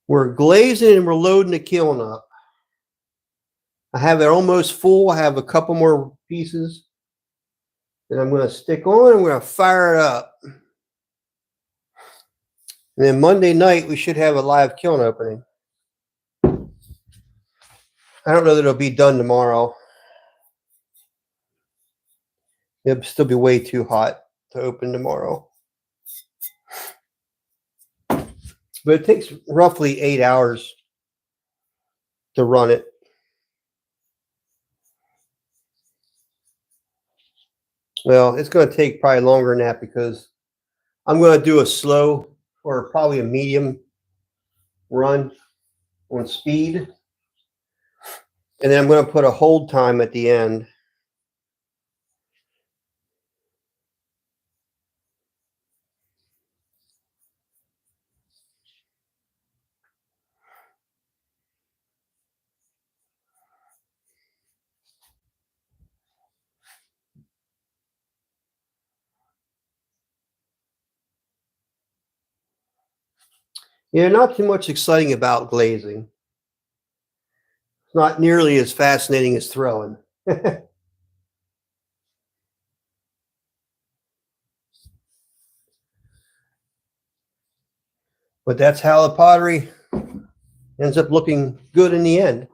We're glazing and we're loading the kiln up. I have it almost full. I have a couple more pieces that I'm going to stick on and we're going to fire it up. And then Monday night, we should have a live kiln opening. I don't know that it'll be done tomorrow. It'll still be way too hot to open tomorrow. But it takes roughly 8 hours to run it. Well, it's going to take probably longer than that because I'm going to do a slow or probably a medium run on speed. And then I'm going to put a hold time at the end. Yeah, not too much exciting about glazing. It's not nearly as fascinating as throwing. But that's how the pottery ends up looking good in the end,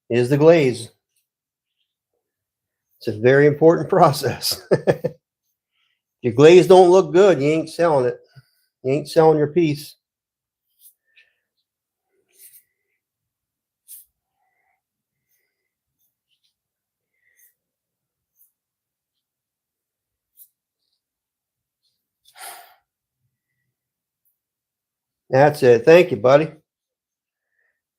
is the glaze. It's a very important process. If your glaze don't look good, you ain't selling it. You ain't selling your piece. That's it. Thank you, buddy.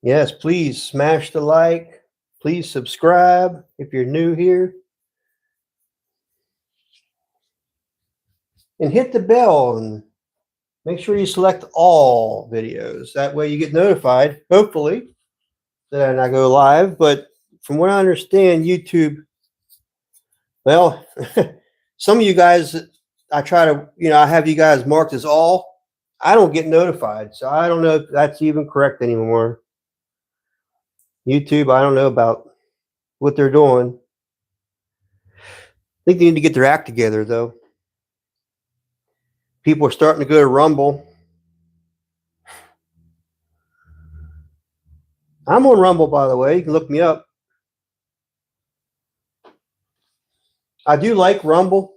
Yes, please smash the like. Please subscribe if you're new here. And hit the bell and make sure you select all videos. That way you get notified, hopefully, that I go live. But from what I understand, YouTube, well, some of you guys, I try to, I have you guys marked as all. I don't get notified. So I don't know if that's even correct anymore. YouTube, I don't know about what they're doing. I think they need to get their act together, though. People are starting to go to Rumble. I'm on Rumble, by the way. You can look me up. I do like Rumble.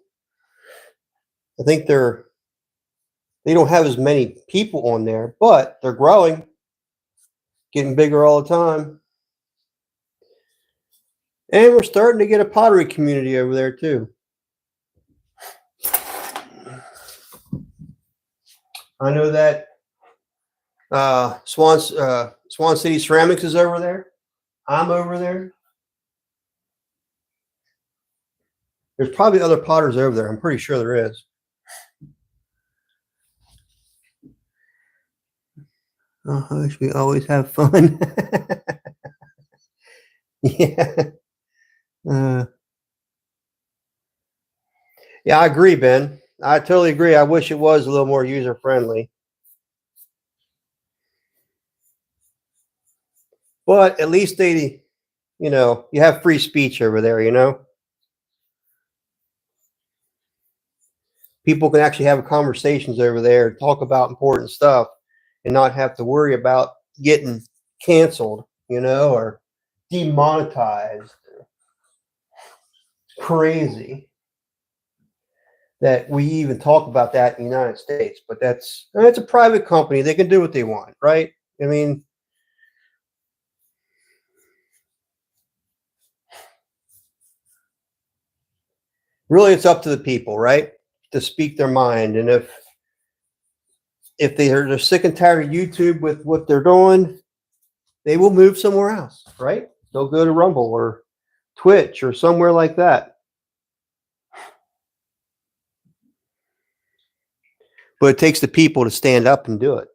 I think they don't have as many people on there, but they're growing, getting bigger all the time. And we're starting to get a pottery community over there too. I know that Swan City Ceramics is over there. I'm over there. There's probably other potters over there. I'm pretty sure there is. Oh, hush, we always have fun. Yeah. Uh, yeah, I agree, Ben. I totally agree. I wish it was a little more user friendly. But at least you have free speech over there. People can actually have conversations over there, talk about important stuff, and not have to worry about getting canceled, or demonetized. Crazy that we even talk about that in the United States, but that's a private company. They can do what they want, right? I mean, really, it's up to the people, right, to speak their mind. And if they're sick and tired of YouTube with what they're doing, they will move somewhere else, right? They'll go to Rumble or Twitch or somewhere like that. But it takes the people to stand up and do it.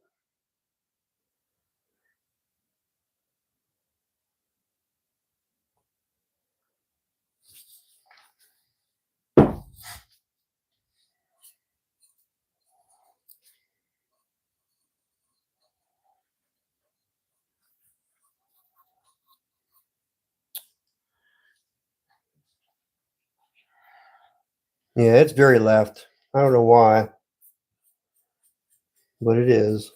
Yeah, it's very left. I don't know why, but it is.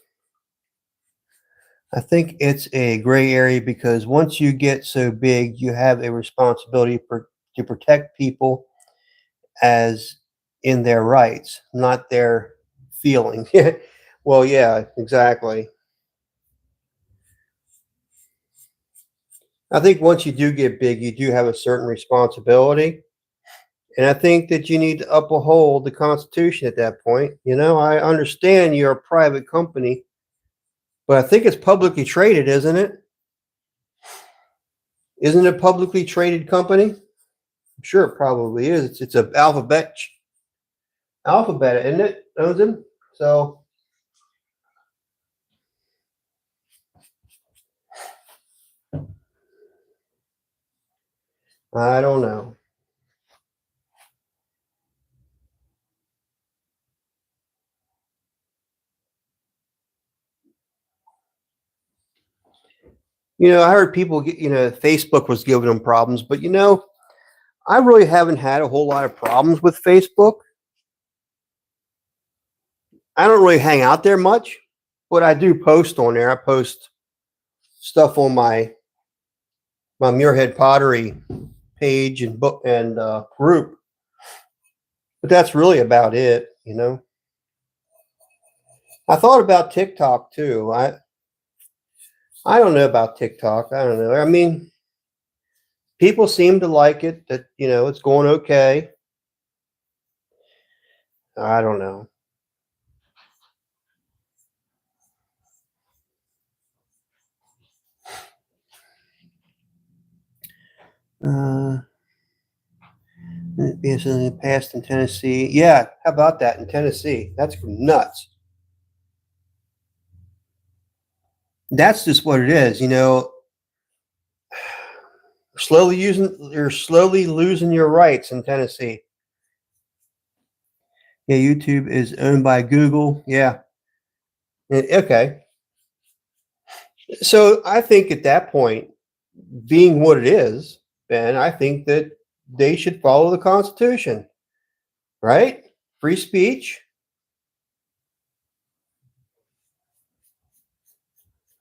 I think it's a gray area because once you get so big, you have a responsibility to protect people as in their rights, not their feelings. Well, yeah, exactly. I think once you do get big, you do have a certain responsibility. And I think that you need to uphold the Constitution at that point. I understand you're a private company, but I think it's publicly traded, isn't it? Isn't it a publicly traded company? I'm sure it probably is. It's a alphabet, isn't it? Owns him. So I don't know. I heard people Facebook was giving them problems, but I really haven't had a whole lot of problems with Facebook. I don't really hang out there much, but I do post on there. I post stuff on my Muirhead Pottery page and book and group, but that's really about it. I thought about TikTok too. I don't know about TikTok. I don't know. I mean, people seem to like it. That it's going okay. I don't know. Uh, Yes, in the past in Tennessee. Yeah, how about that in Tennessee? That's nuts. That's just what it is. You're slowly losing your rights in Tennessee. Yeah, YouTube is owned by Google. Yeah. Okay. So I think at that point, being what it is, Ben, I think that they should follow the Constitution, right? Free speech,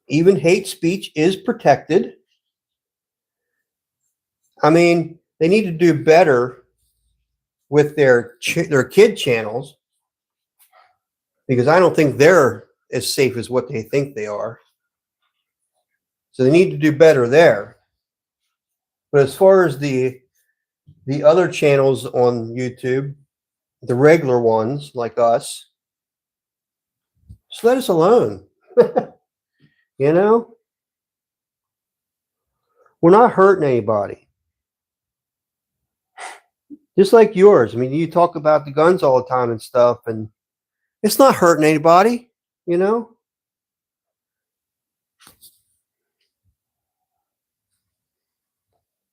even hate speech is protected. I mean, they need to do better with their kid channels because I don't think they're as safe as what they think they are. So they need to do better there. But as far as the other channels on YouTube, the regular ones like us, just let us alone. you know, we're not hurting anybody. Just like yours. I mean, you talk about the guns all the time and stuff, and it's not hurting anybody. You know,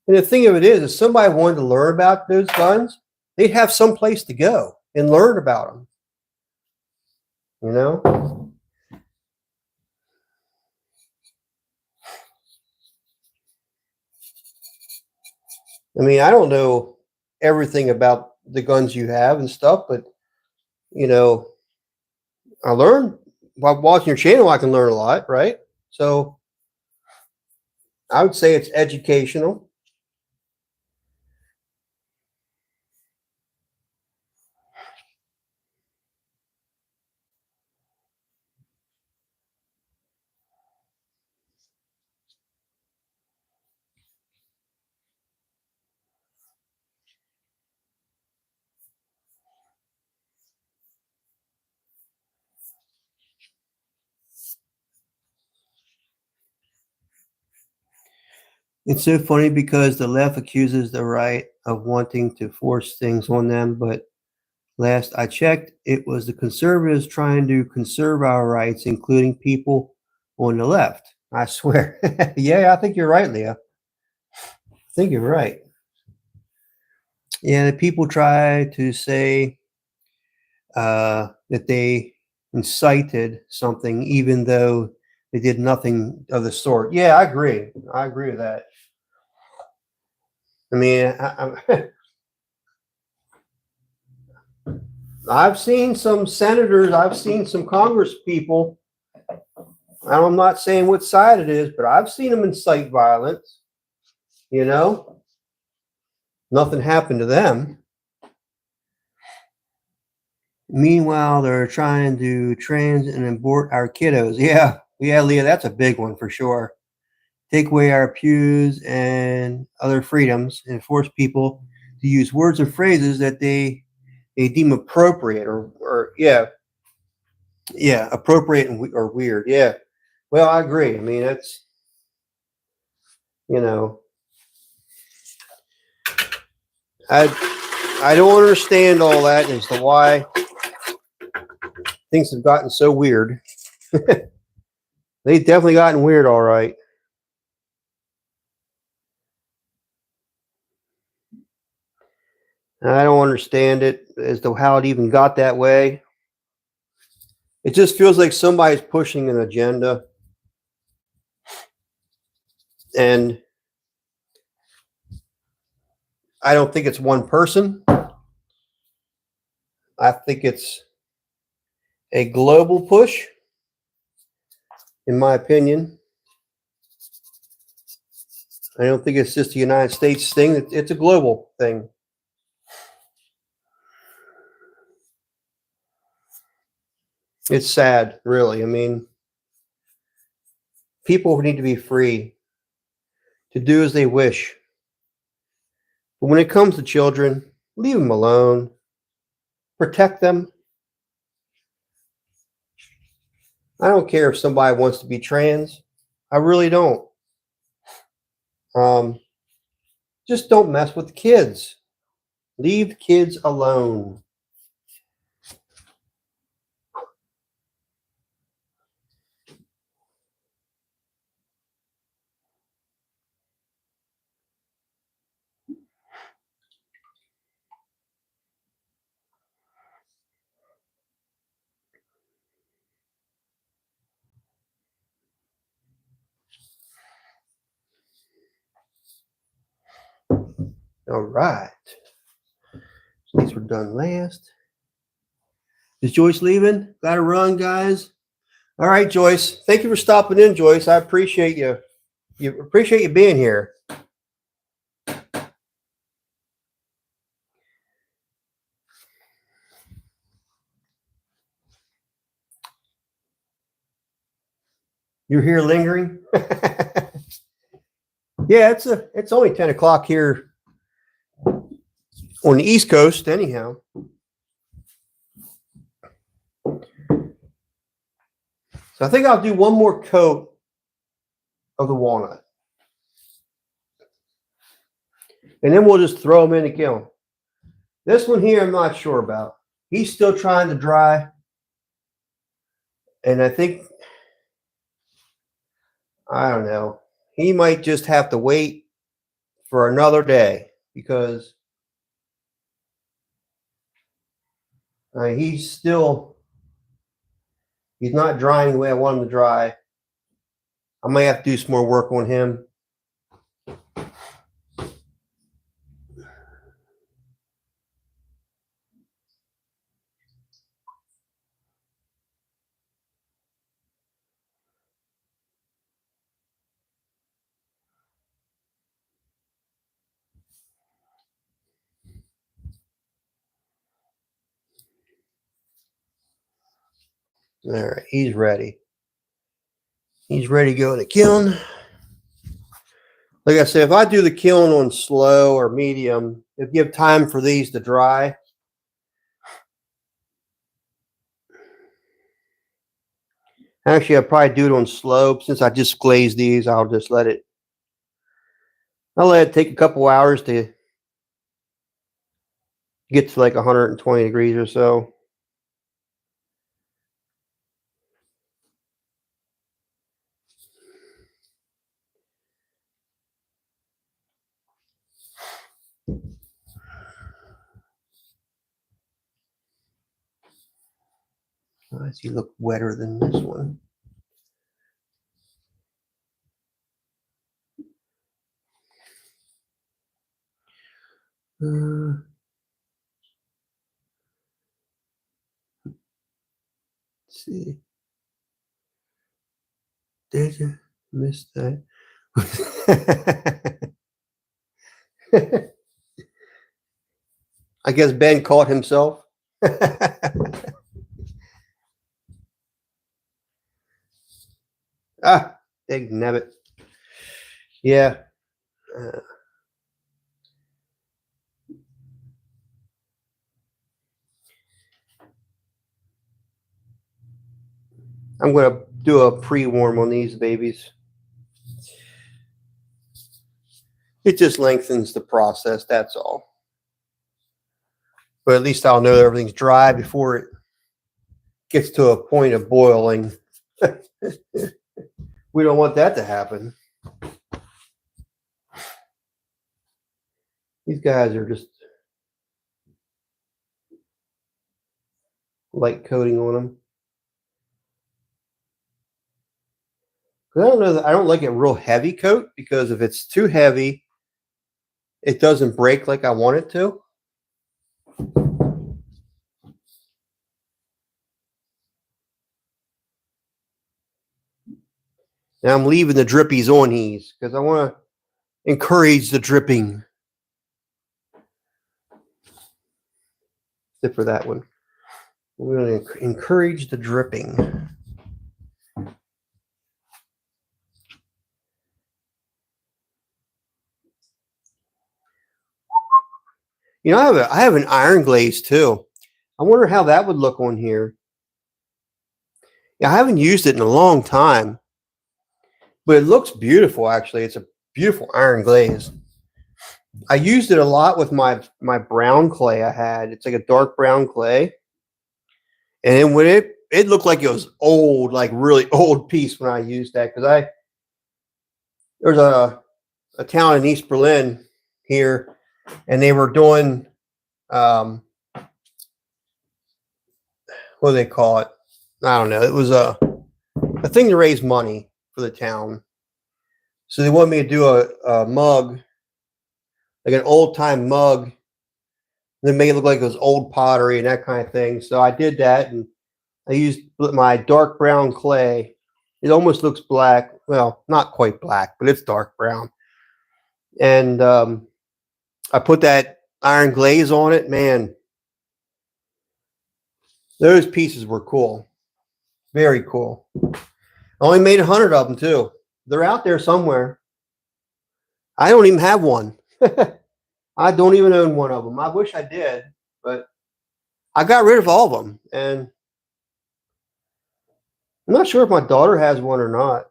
And the thing of it is, if somebody wanted to learn about those guns, they'd have some place to go and learn about them. You know? I mean, I don't know everything about the guns you have and stuff, but you know, I learned by watching your channel. I can learn a lot, right? So I would say it's educational. It's so funny because the left accuses the right of wanting to force things on them, but last I checked, it was the conservatives trying to conserve our rights, including people on the left. I swear. Yeah, I think you're right, Leah. I think you're right. Yeah, the people try to say that they incited something, even though they did nothing of the sort. Yeah, I agree. I agree with that. I mean, I've seen some senators, I've seen some Congress people. I'm not saying what side it is, but I've seen them incite violence. You know, nothing happened to them. Meanwhile, they're trying to trans and abort our kiddos. Yeah, Leah, that's a big one for sure. Take away our pews and other freedoms and force people to use words or phrases that they deem appropriate or appropriate or weird. Yeah. Well, I agree. I mean, that's, you know, I don't understand all that as to why things have gotten so weird. They've definitely gotten weird, all right. I don't understand it as to how it even got that way. It just feels like somebody's pushing an agenda, and I don't think it's one person. I think it's a global push, in my opinion. I don't think it's just a United States thing. It's a global thing. It's sad, really. I mean, people need to be free to do as they wish. But when it comes to children, leave them alone. Protect them. I don't care if somebody wants to be trans. I really don't. Um, just don't mess with the kids. Leave kids alone. All right. So these were done last. Is Joyce leaving? Got to run, guys. All right, Joyce. Thank you for stopping in, Joyce. I appreciate you. You appreciate you being here. You're here lingering. Yeah, it's only 10 o'clock here on the East Coast, anyhow. So I think I'll do one more coat of the walnut, and then we'll just throw them in the kiln. This one here, I'm not sure about. He's still trying to dry, and I think, I don't know, he might just have to wait for another day because he's not drying the way I want him to dry. I might have to do some more work on him. All right, he's ready. He's ready to go in the kiln. Like I said, if I do the kiln on slow or medium, if you have time for these to dry, actually I'll probably do it on slow. Since I just glazed these, I'll let it take a couple hours to get to like 120 degrees or so. Why does he look wetter than this one? Let's see. Did you miss that? I guess Ben caught himself. Big nabbit. Yeah. I'm going to do a pre-warm on these babies. It just lengthens the process, that's all. But at least I'll know that everything's dry before it gets to a point of boiling. We don't want that to happen. These guys are just light coating on them. I don't know that I don't like a real heavy coat because if it's too heavy, it doesn't break like I want it to. Now I'm leaving the drippies on these because I want to encourage the dripping. Except for that one. We're going to encourage the dripping. You know, I have an iron glaze too. I wonder how that would look on here. Yeah, I haven't used it in a long time, but it looks beautiful. Actually, it's a beautiful iron glaze. I used it a lot with my brown clay I had. It's like a dark brown clay, and then when it looked like it was old, like really old piece when I used that because there's a town in East Berlin here, and they were doing what do they call it? I don't know. It was a thing to raise money for the town. So they wanted me to do a mug, like an old time mug, and then make it look like it was old pottery and that kind of thing. So I did that, and I used my dark brown clay. It almost looks black. Well, not quite black, but it's dark brown. And I put that iron glaze on it. Man, those pieces were cool. Very cool. I only made 100 of them too. They're out there somewhere. I don't even have one. I don't even own one of them. I wish I did, but I got rid of all of them. And I'm not sure if my daughter has one or not.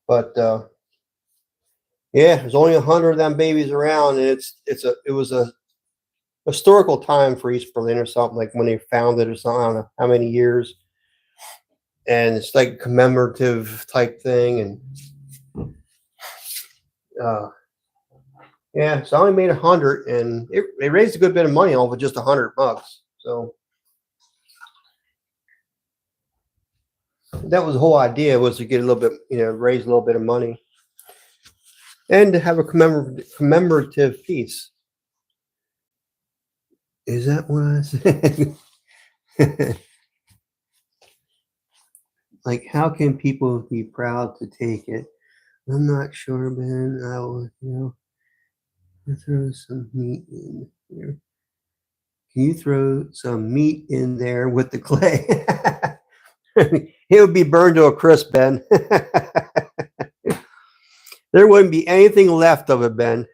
But yeah, there's only 100 of them babies around, and it was a historical time for East Berlin or something, like when they found it or something. I don't know how many years. And it's like a commemorative type thing. And Uh, yeah, so I only made 100, and it raised a good bit of money off of just 100 bucks. So that was the whole idea, was to get a little bit, raise a little bit of money and to have a commemorative piece. Is that what I said? Like, how can people be proud to take it? I'm not sure, Ben. I will, throw some meat in here. Can you throw some meat in there with the clay? It would be burned to a crisp, Ben. There wouldn't be anything left of it, Ben.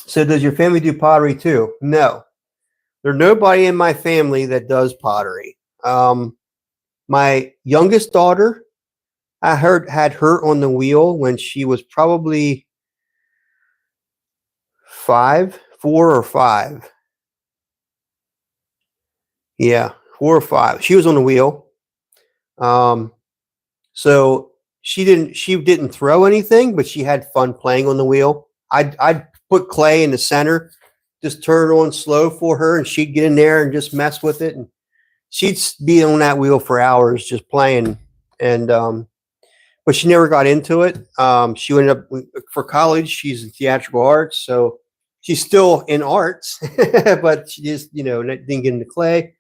So does your family do pottery too? No. There's nobody in my family that does pottery. My youngest daughter, I heard, had her on the wheel when she was probably 4 or 5. Yeah, 4 or 5. She was on the wheel. So she didn't throw anything, but she had fun playing on the wheel. I'd put clay in the center, just turn it on slow for her, and she'd get in there and just mess with it, and she'd be on that wheel for hours just playing. And but she never got into it. She ended up for college. She's in theatrical arts, so she's still in arts, but she just didn't get into clay.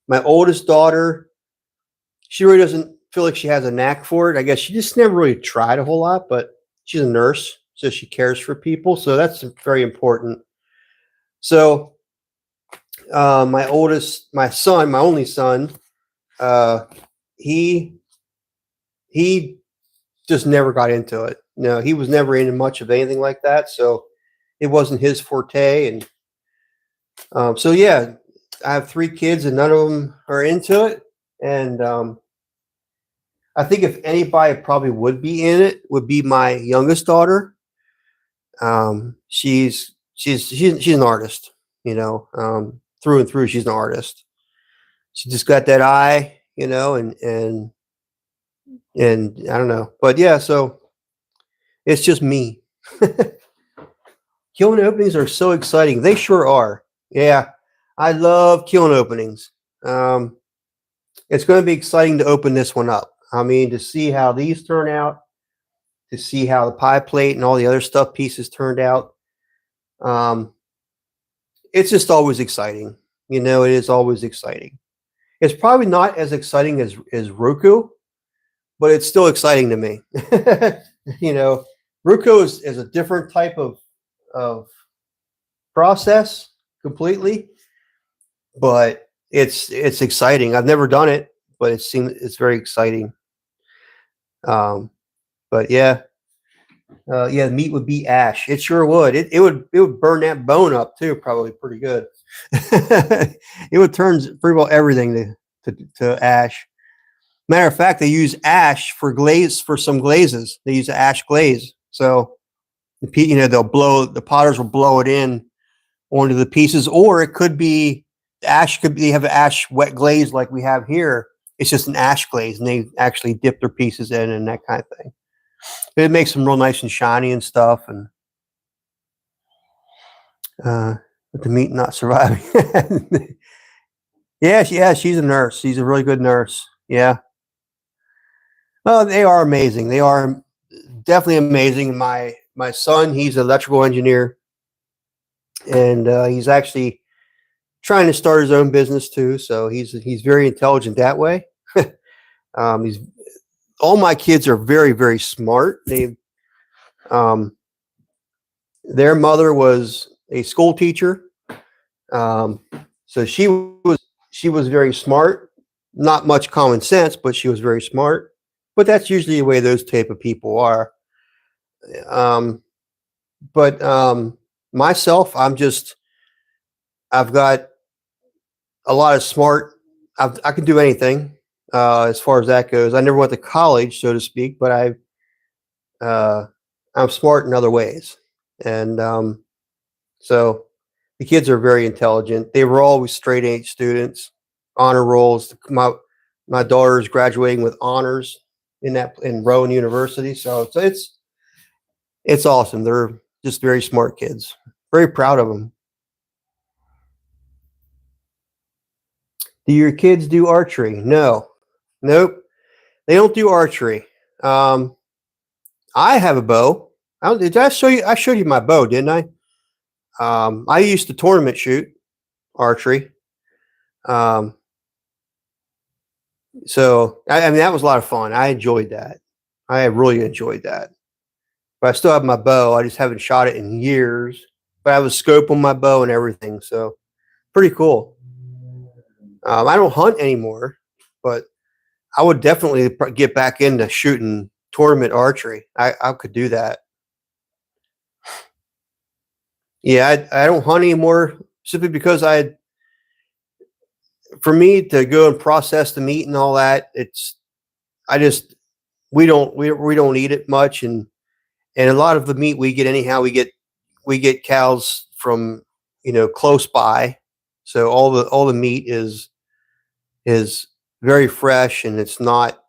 My oldest daughter, she really doesn't feel like she has a knack for it. I guess she just never really tried a whole lot, but she's a nurse, so she cares for people. So that's very important. So my son, my only son, he just never got into it. No, he was never into much of anything like that. So it wasn't his forte. And so, yeah, I have 3 kids and none of them are into it. And I think if anybody probably would be in it, would be my youngest daughter. She's an artist, through and through. She's an artist. She just got that eye, and I don't know, but yeah. So it's just me. Kiln openings are so exciting. They sure are. Yeah, I love kiln openings. It's going to be exciting to open this one up. I mean, to see how these turn out, to see how the pie plate and all the other stuff pieces turned out. It's just always exciting. It is always exciting. It's probably not as exciting as Roku, but it's still exciting to me. Roku is a different type of process completely, but it's exciting. I've never done it, but it's very exciting. But yeah, the meat would be ash. It sure would. It would burn that bone up too, probably pretty good. It would turn pretty well everything to ash. Matter of fact, they use ash for glaze for some glazes. They use ash glaze, so the potters will blow it in onto the pieces, or it could be ash. They have ash wet glaze like we have here. It's just an ash glaze, and they actually dip their pieces in and that kind of thing. But it makes them real nice and shiny and stuff, and with the meat not surviving. Yeah, she's a nurse. She's a really good nurse. Yeah. Oh, they are amazing. They are definitely amazing. My son, he's an electrical engineer, and he's actually trying to start his own business too. So he's very intelligent that way. He's all my kids are very, very smart. Their mother was a school teacher, so she was very smart. Not much common sense, but she was very smart. But that's usually the way those type of people are. But myself, I've got a lot of smart. I can do anything as far as that goes. I never went to college, so to speak, but I'm smart in other ways, and so the kids are very intelligent. They were always straight A students, honor rolls. My daughter's graduating with honors in Rowan University. So it's awesome. They're just very smart kids. Very proud of them. Do your kids do archery? No, nope. They don't do archery. Um, I have a bow. Did I show you? I showed you my bow, didn't I? I used to tournament shoot archery. Um, so I mean that was a lot of fun. I enjoyed that. I really enjoyed that. But I still have my bow. I just haven't shot it in years. But I have a scope on my bow and everything. So pretty cool. I don't hunt anymore, but I would definitely get back into shooting tournament archery. I could do that. Yeah, I don't hunt anymore simply because for me to go and process the meat and all that, I just, we don't eat it much. And a lot of the meat we get anyhow, we get cows from, close by. So all the meat is very fresh and it's not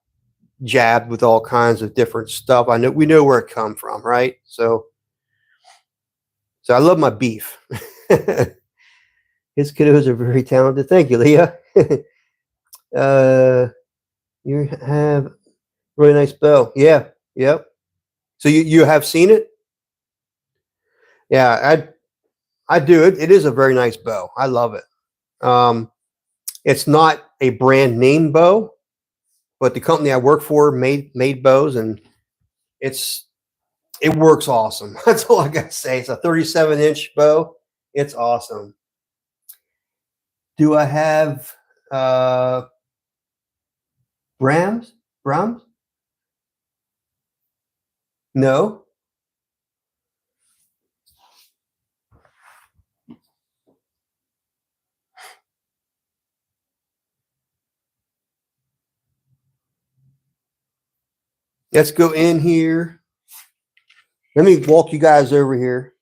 jabbed with all kinds of different stuff. We know where it come from, right? So I love my beef. His kiddos are very talented. Thank you, Leah. uh, you have really nice bow. Yeah. Yep. So you have seen it? Yeah, I do. It is a very nice bow. I love it. It's not a brand name bow, but the company I work for made bows, and it works awesome. That's all I got to say. It's a 37-inch bow. It's awesome. Do I have uh, Brahms? Brahms? No. Let's go in here. Let me walk you guys over here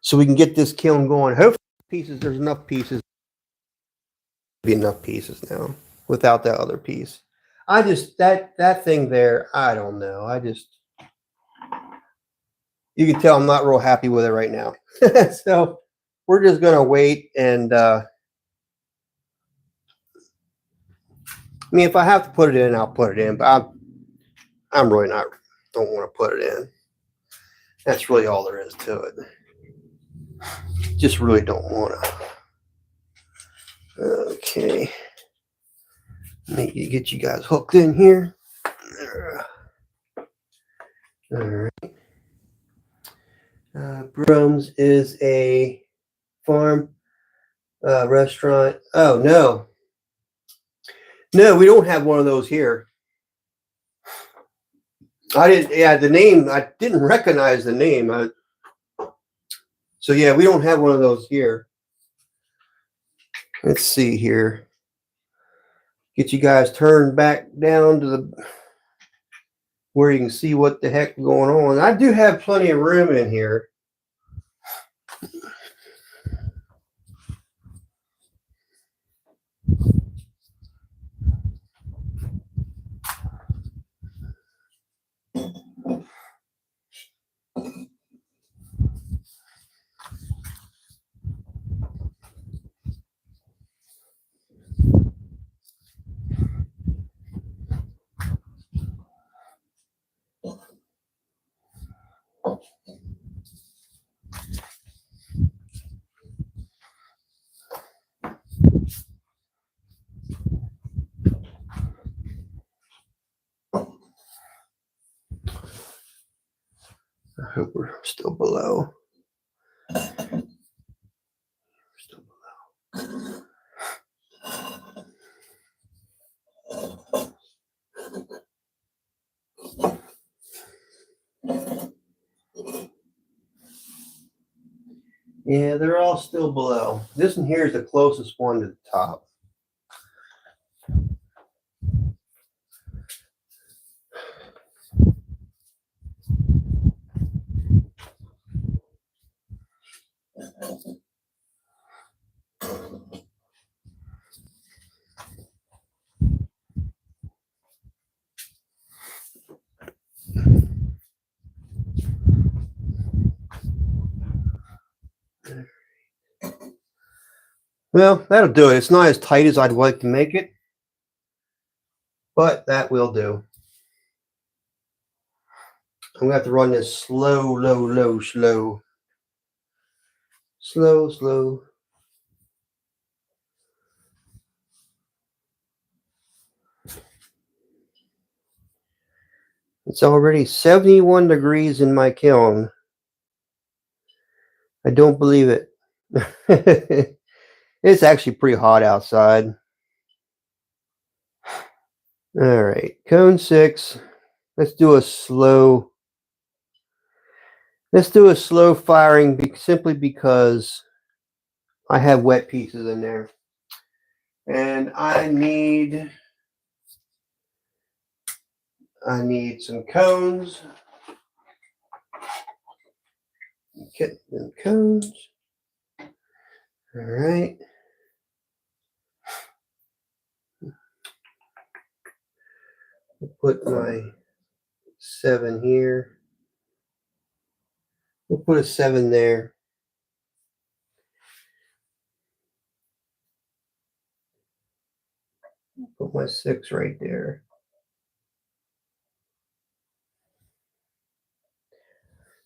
so we can get this kiln going. Hopefully, there's enough pieces. Be enough pieces now without that other piece. I just that thing there. I don't know. You can tell I'm not real happy with it right now. So we're just gonna wait and. I mean, if I have to put it in, I'll put it in. But I'm really not. Don't want to put it in. That's really all there is to it. Just really don't want to. Okay. Let me get you guys hooked in here. All right. Brooms is a farm restaurant. Oh no, no, we don't have one of those here. I didn't. Yeah, the name. I didn't recognize the name. So yeah, we don't have one of those here. Let's see here. Get you guys turned back down to the where you can see what the heck going on. I do have plenty of room in here. I hope we're still below. Still below. Yeah, they're all still below. This one here is the closest one to the top. Well, that'll do it. It's not as tight as I'd like to make it, but that will do. I'm going to have to run this slow. It's already 71 degrees in my kiln. I don't believe it. It's actually pretty hot outside. All right, cone 6. Let's do a slow firing simply because I have wet pieces in there. And I need some cones. Get them cones. All right. I'll put my 7 here. We'll put a 7 there. Put my 6 right there.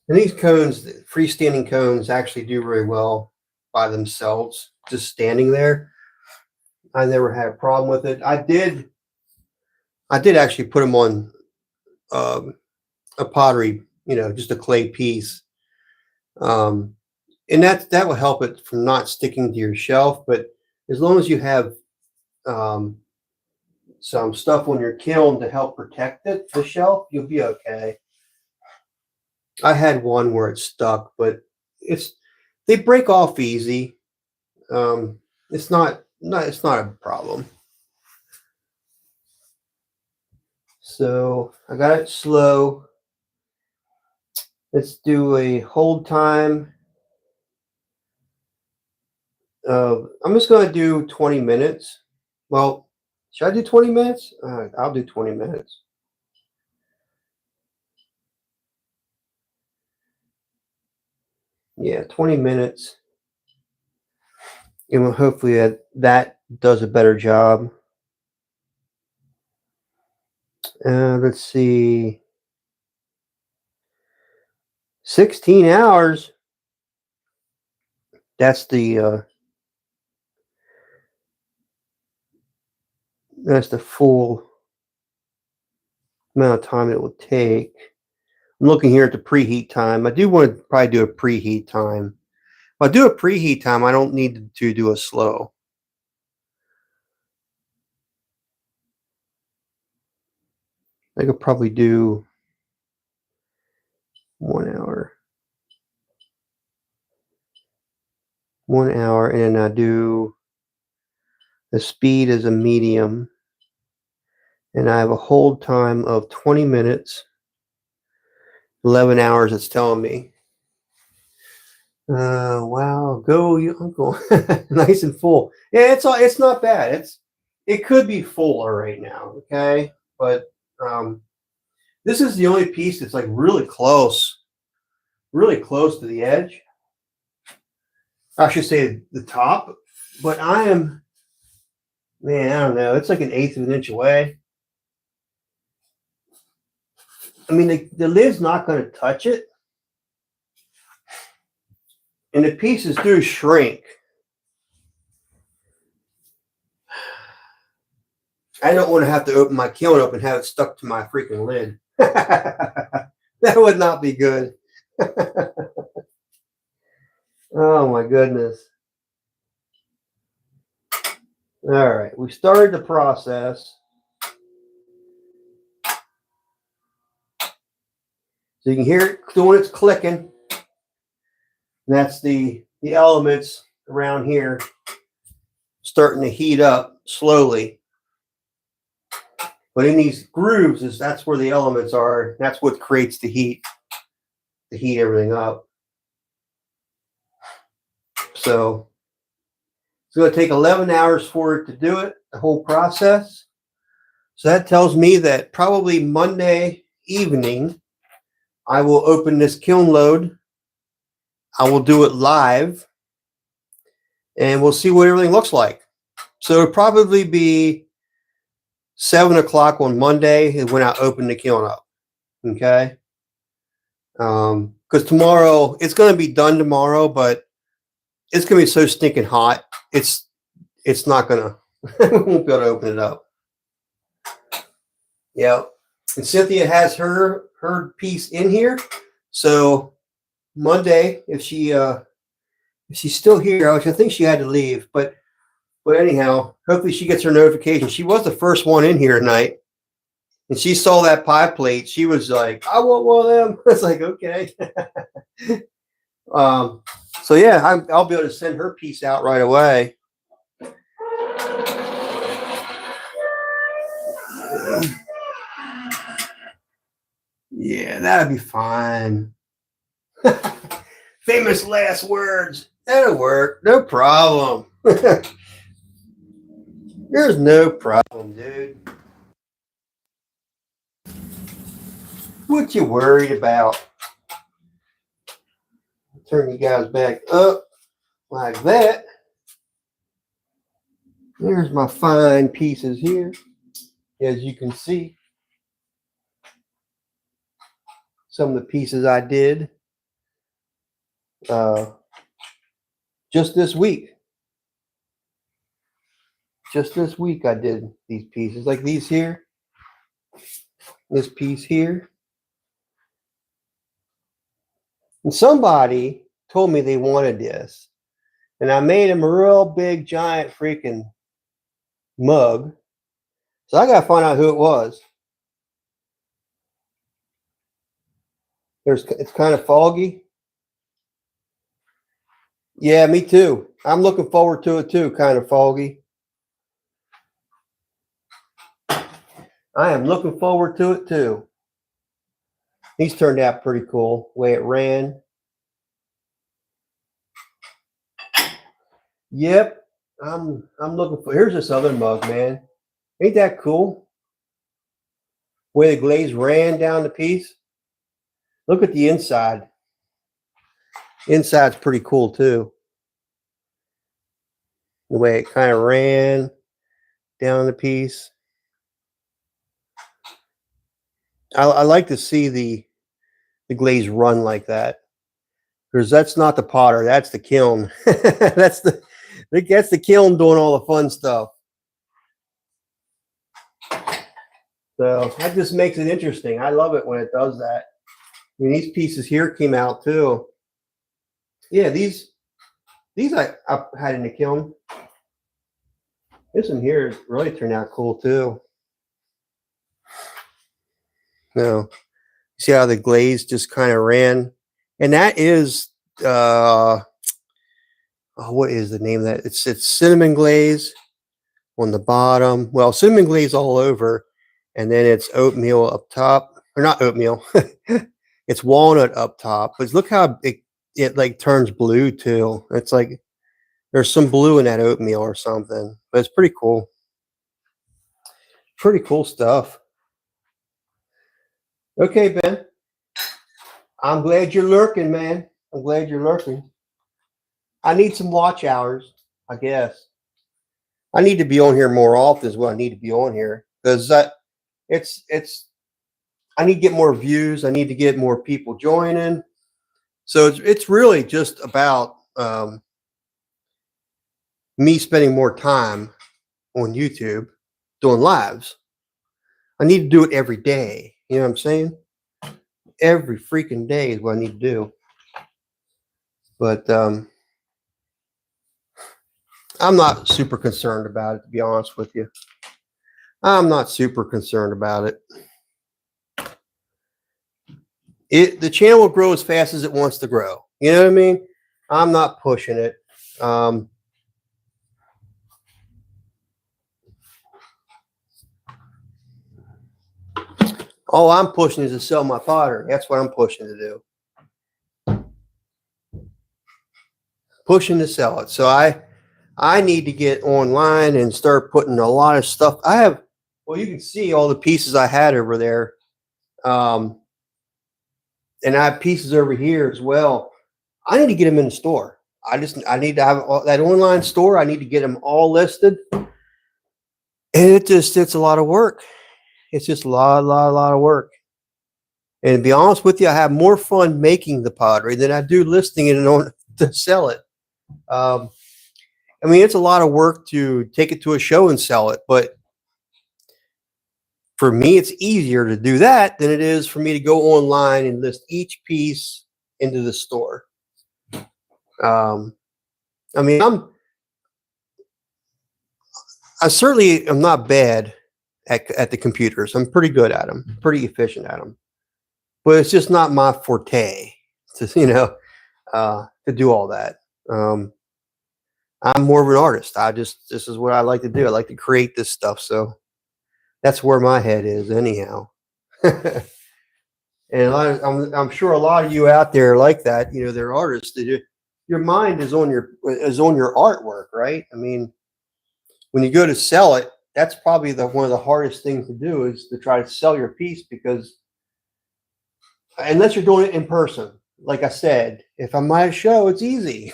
And these cones, freestanding cones, actually do very well by themselves, just standing there. I never had a problem with it. I did actually put them on a pottery, just a clay piece, and that will help it from not sticking to your shelf. But as long as you have some stuff on your kiln to help protect the shelf, you'll be okay. I had one where it stuck, but they break off easy. It's not a problem. So I got it slow. Let's do a hold time. I'm just going to do 20 minutes. Well, should I do 20 minutes? I'll do 20 minutes. Yeah, 20 minutes. And hopefully that does a better job. Let's see. 16 hours. That's the full amount of time it will take. I'm looking here at the preheat time. I do want to probably do a preheat time. If I do a preheat time, I don't need to do a slow. I could probably do 1 hour. 1 hour, and then I do the speed as a medium. And I have a hold time of 20 minutes. 11 hours, it's telling me. Wow, go you uncle. Nice and full. Yeah, it's not bad. It could be fuller right now, okay? But this is the only piece that's like really close to the edge. I should say the top, but I don't know. It's like 1/8 of an inch away. I mean, the lid's not going to touch it. And the pieces do shrink. I don't want to have to open my kiln up and have it stuck to my freaking lid. That would not be good. Oh my goodness. All right, we started the process. So you can hear it when it's clicking. And that's the elements around here starting to heat up slowly. But in these grooves, that's where the elements are. That's what creates the heat to heat everything up. So it's going to take 11 hours for it to do it, the whole process. So that tells me that probably Monday evening, I will open this kiln load. I will do it live. and we'll see what everything looks like. So it'll probably be 7 o'clock on Monday is when I open the kiln up. Okay. Because tomorrow it's going to be done tomorrow, but it's going to be so stinking hot. It's not going to, we won't be able to open it up. Yeah. And Cynthia has her piece in here. So Monday, if she's still here, which I think she had to leave, but anyhow, hopefully she gets her notification. She was the first one in here tonight. And she saw that pie plate. She was like, I want one of them. I was like, okay. So yeah, I'll be able to send her piece out right away. Yeah, that'll be fine. Famous last words. That'll work. No problem. There's no problem, dude. What you worried about? Turn you guys back up like that. There's my fine pieces here, as you can see. Some of the pieces I did just this week. Just this week I did these pieces, like these here. This piece here. And somebody told me they wanted this. And I made them a real big, giant freaking mug. So I got to find out who it was. It's kind of foggy. Yeah, me too. I'm looking forward to it too, kind of foggy. I am looking forward to it too. These turned out pretty cool, the way it ran. Yep, I'm looking for. Here's this other mug, man. Ain't that cool? The way the glaze ran down the piece. Look at the inside. Inside's pretty cool too. The way it kind of ran down the piece. I like to see the glaze run like that, because that's not the potter, that's the kiln. that's the kiln doing all the fun stuff. So that just makes it interesting. I love it when it does that. I mean, these pieces here came out too. Yeah, these I had in the kiln. This one here really turned out cool too. No. See how the glaze just kind of ran? And that is what is the name of that? It's cinnamon glaze on the bottom. Well, cinnamon glaze all over, and then it's oatmeal up top. Or not oatmeal. It's walnut up top. But look how it like turns blue too. It's like there's some blue in that oatmeal or something. But it's pretty cool. Pretty cool stuff. Okay, Ben. I'm glad you're lurking, man. I'm glad you're lurking. I need some watch hours, I guess. I need to be on here more often is what I need to be on here, because I need to get more views. I need to get more people joining. So it's really just about me spending more time on YouTube doing lives. I need to do it every day. You know what I'm saying? Every freaking day is what I need to do. But I'm not super concerned about it, to be honest with you. I'm not super concerned about it. The channel will grow as fast as it wants to grow. You know what I mean? I'm not pushing it. All I'm pushing is to sell my pottery. That's what I'm pushing to do. Pushing to sell it. So I need to get online and start putting a lot of stuff. Well, you can see all the pieces I had over there. And I have pieces over here as well. I need to get them in the store. I need to have that online store. I need to get them all listed. And it's a lot of work. It's just a lot of work. And to be honest with you, I have more fun making the pottery than I do listing it on to sell it. I mean, it's a lot of work to take it to a show and sell it, but for me, it's easier to do that than it is for me to go online and list each piece into the store. I mean, I certainly am not bad at the computers. I'm pretty good at them, pretty efficient at them, but it's just not my forte to to do all that. I'm more of an artist. This is what I like to do. I like to create this stuff. So that's where my head is anyhow. And I'm sure a lot of you out there like that, they're artists. Your mind is on your artwork, right? I mean, when you go to sell it, that's probably one of the hardest things to do is to try to sell your piece, because unless you're doing it in person, like I said, if I'm at a show, it's easy.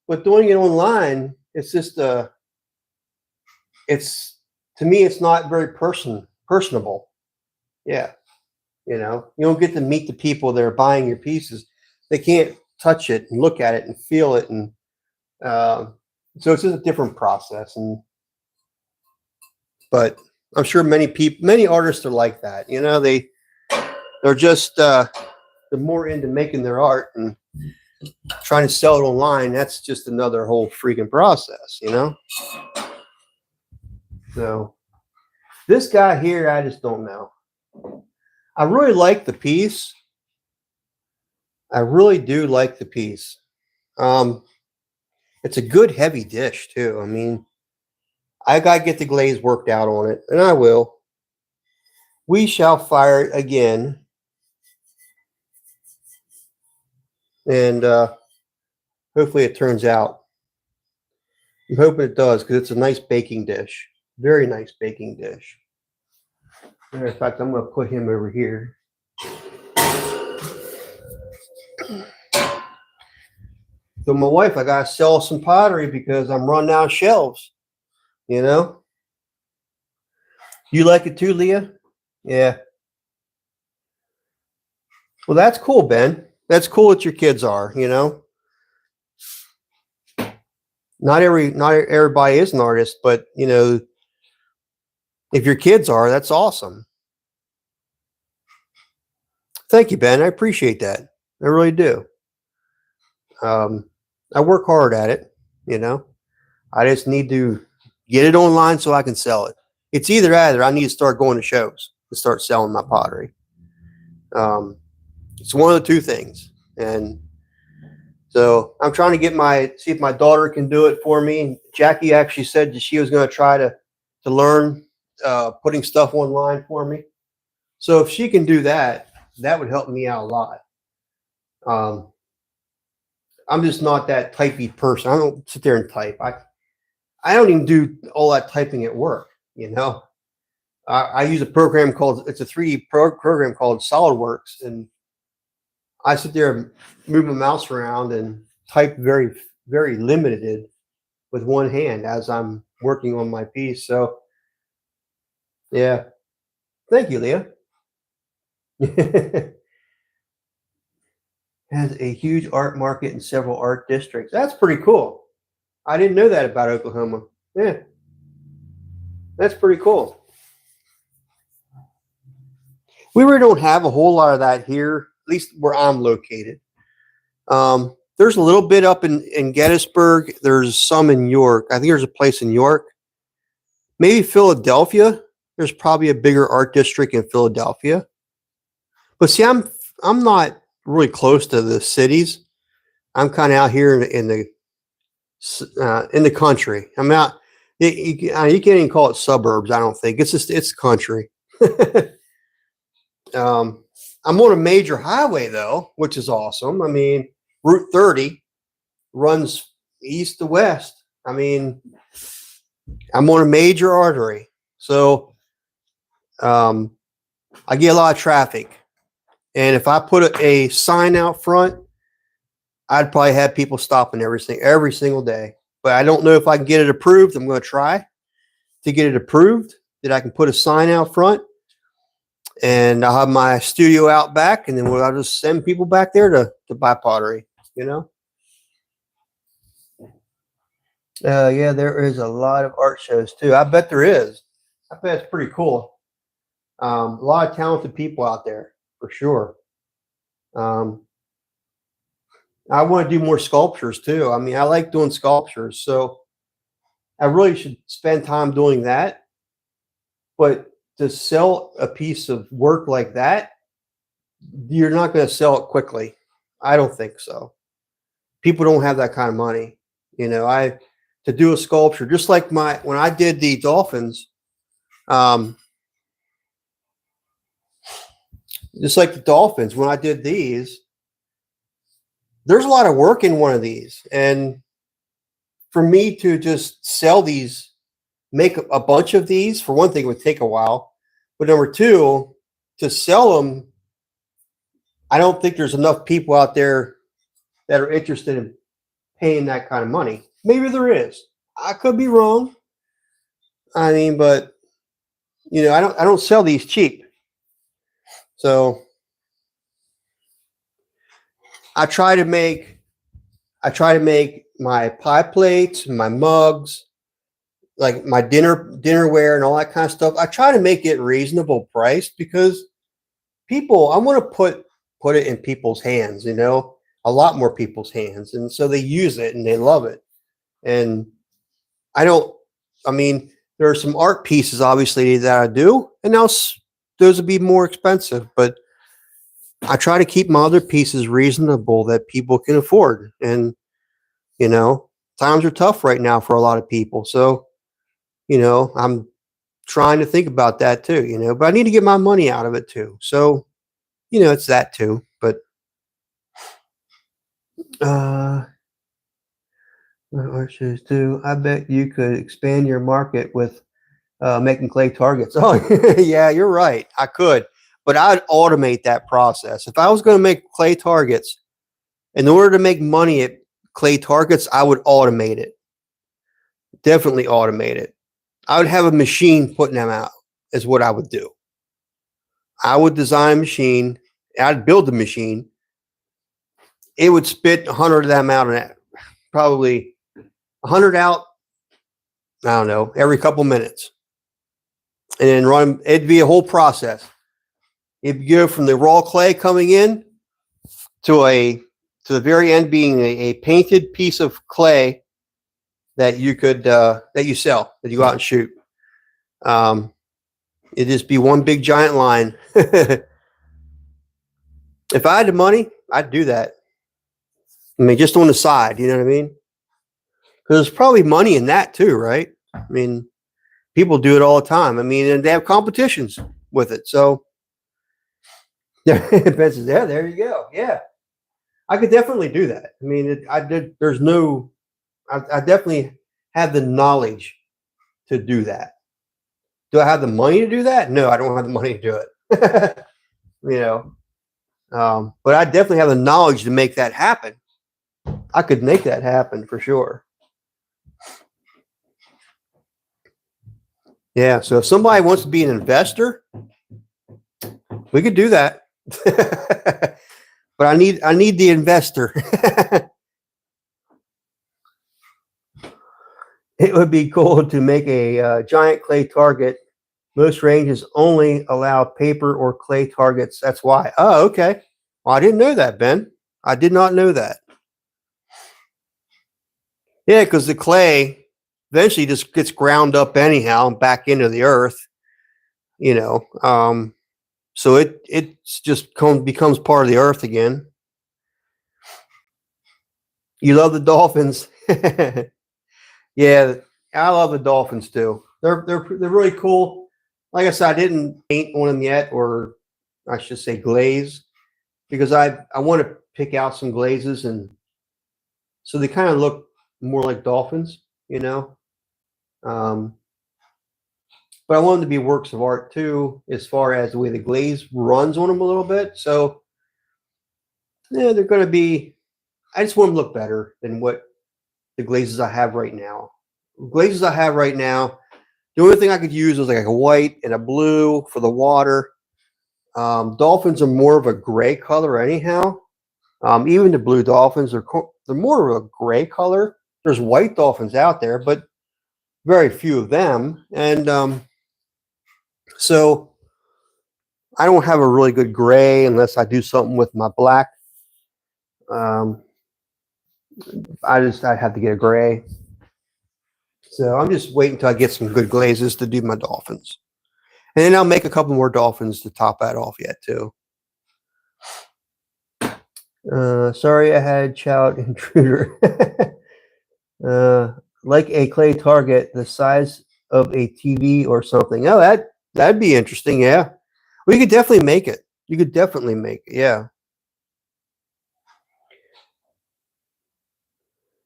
But doing it online, it's just to me, it's not very personable. Yeah. You don't get to meet the people that are buying your pieces. They can't touch it and look at it and feel it. And so it's just a different process. But I'm sure many artists are like that. They're just, they're more into making their art, and trying to sell it online. That's just another whole freaking process, So this guy here, I just don't know. I really like the piece. I really do like the piece. It's a good heavy dish too. I mean, I got to get the glaze worked out on it, and I will. We shall fire it again. And hopefully it turns out. I'm hoping it does, because it's a nice baking dish. Very nice baking dish. Matter of fact, I'm going to put him over here. So my wife, I got to sell some pottery because I'm running out of shelves. You like it too, Leah? Yeah. Well, that's cool, Ben. That's cool that your kids are, Not everybody is an artist, but if your kids are, that's awesome. Thank you, Ben. I appreciate that. I really do. I work hard at it, I just need to get it online so I can sell it. It's either I need to start going to shows to start selling my pottery. It's one of the two things. And so I'm trying to see if my daughter can do it for me. Jackie actually said that she was going to try to learn putting stuff online for me. So if she can do that, that would help me out a lot. I'm just not that typey person. I don't sit there and type. I don't even do all that typing at work. I use a program it's a 3D program called SolidWorks, and I sit there and move my mouse around and type very, very limited with one hand as I'm working on my piece. So, yeah. Thank you, Leah. Has a huge art market and several art districts. That's pretty cool. I didn't know that about Oklahoma. Yeah. That's pretty cool. We really don't have a whole lot of that here, at least where I'm located. There's a little bit up in Gettysburg. There's some in York. I think there's a place in York. Maybe Philadelphia. There's probably a bigger art district in Philadelphia. But see, I'm not really close to the cities. I'm kind of out here in the country. I'm out. You can't even call it suburbs. I don't think it's country. I'm on a major highway though, which is awesome. I mean, Route 30 runs east to west. I mean, I'm on a major artery, so I get a lot of traffic. And if I put a sign out front, I'd probably have people stopping every single day. But I don't know if I can get it approved. I'm going to try to get it approved, that I can put a sign out front, and I'll have my studio out back, and then I'll just send people back there to buy pottery, you know? Yeah, there is a lot of art shows too. I bet there is. I bet it's pretty cool. A lot of talented people out there for sure. I want to do more sculptures too. I mean, I like doing sculptures, so I really should spend time doing that. But to sell a piece of work like that, you're not going to sell it quickly. I don't think so. People don't have that kind of money. To do a sculpture, just like when I did the dolphins, just like the dolphins, when I did these, there's a lot of work in one of these. And for me to just sell these, make a bunch of these, for one thing, would take a while. But number two, to sell them, I don't think there's enough people out there that are interested in paying that kind of money. Maybe there is. I could be wrong. I mean, but I don't sell these cheap. So I try to make my pie plates, my mugs, like my dinnerware and all that kind of stuff. I try to make it reasonable priced, because I want to put it in people's hands, a lot more people's hands. And so they use it and they love it. And there are some art pieces obviously that I do, and those would be more expensive, but I try to keep my other pieces reasonable that people can afford. And, times are tough right now for a lot of people. So, I'm trying to think about that too, but I need to get my money out of it too. So, it's that too. But, what art shows too. I bet you could expand your market with making clay targets. Oh, yeah, you're right. I could, but I'd automate that process. If I was going to make clay targets, in order to make money at clay targets, I would automate it. Definitely automate it. I would have a machine putting them out, is what I would do. I would design a machine. I'd build the machine. It would spit 100 of them out, and probably 100 out, I don't know, every couple minutes. And then run, it'd be a whole process. It'd go from the raw clay coming in to the very end being a painted piece of clay that you could that you sell, that you go out and shoot. It'd just be one big giant line. If I had the money, I'd do that. I mean, just on the side, you know what I mean? Because there's probably money in that too, right? I mean, people do it all the time. I mean, and they have competitions with it. So there you go. Yeah, I could definitely do that. I mean, I definitely have the knowledge to do that. Do I have the money to do that? No, I don't have the money to do it. But I definitely have the knowledge to make that happen. I could make that happen for sure. Yeah. So if somebody wants to be an investor, we could do that. But I need the investor. It would be cool to make a giant clay target. Most ranges only allow paper or clay targets. That's why. Oh, okay. Well, I didn't know that, Ben. I did not know that. Yeah, because the clay eventually just gets ground up anyhow and back into the earth. So it's just becomes part of the earth again. You love the dolphins. Yeah, I love the dolphins too. They're really cool. Like I said, I didn't paint on them yet, or I should say glaze, because I want to pick out some glazes, and so they kind of look more like dolphins, But I want them to be works of art too, as far as the way the glaze runs on them a little bit. So yeah, they're going to be I just want them to look better than what the glazes I have right now. Glazes I have right now, the only thing I could use was like a white and a blue for the water. Dolphins are more of a gray color anyhow. Even the blue dolphins are they're more of a gray color. There's white dolphins out there, but very few of them. And so I don't have a really good gray unless I do something with my black. Um, I have to get a gray. So I'm just waiting until I get some good glazes to do my dolphins. And then I'll make a couple more dolphins to top that off yet too. Sorry I had child intruder. Like a clay target the size of a TV or something. Oh, that'd be interesting. Yeah. Well, you could definitely make it. You could definitely make it. Yeah.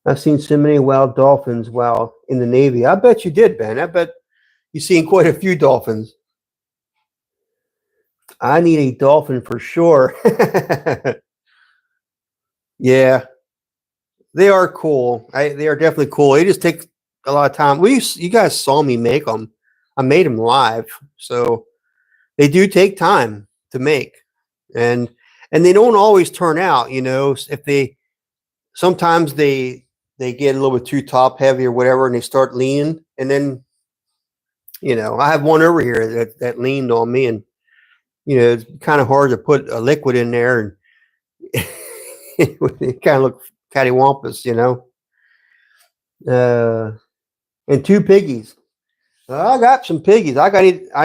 I've seen so many wild dolphins while in the Navy. I bet you did, Ben. I bet you've seen quite a few dolphins. I need a dolphin for sure. Yeah, they are cool. They are definitely cool. They just take a lot of time. You guys saw me make them. I made them live, so they do take time to make, and they don't always turn out. If sometimes they get a little bit too top heavy or whatever, and they start leaning, and then I have one over here that leaned on me, and it's kind of hard to put a liquid in there, and it kind of look cattywampus, and two piggies. I got some piggies. I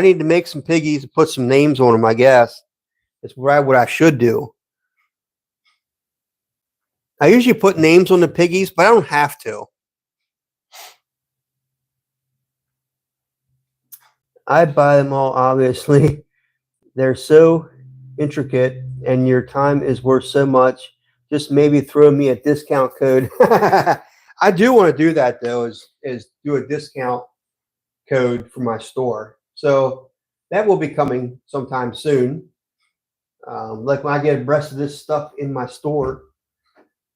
need to make some piggies and put some names on them, I guess. That's right, what I should do. I usually put names on the piggies, but I don't have to. I buy them all, obviously. They're so intricate, and your time is worth so much. Just maybe throw me a discount code. I do want to do that, though, is do a discount code for my store. So that will be coming sometime soon. Like when I get the rest of this stuff in my store.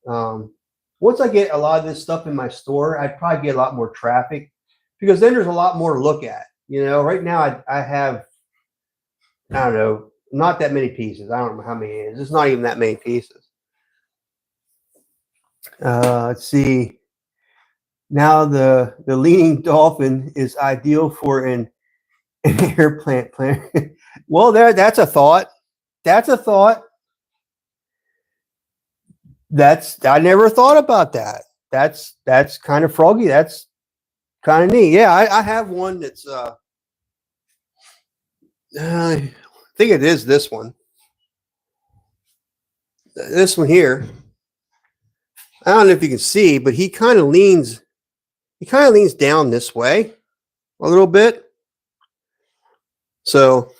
Once I get a lot of this stuff in my store, I'd probably get a lot more traffic because then there's a lot more to look at. Right now I have, I don't know, not that many pieces. I don't know how many it is. It's not even that many pieces. Let's see. Now the leaning dolphin is ideal for an air plant plant. Well, that's a thought. That's a thought. I never thought about that. That's kind of froggy. That's kind of neat. Yeah, I have one that's I think it is this one. This one here. I don't know if you can see, but he kind of leans down this way a little bit. So,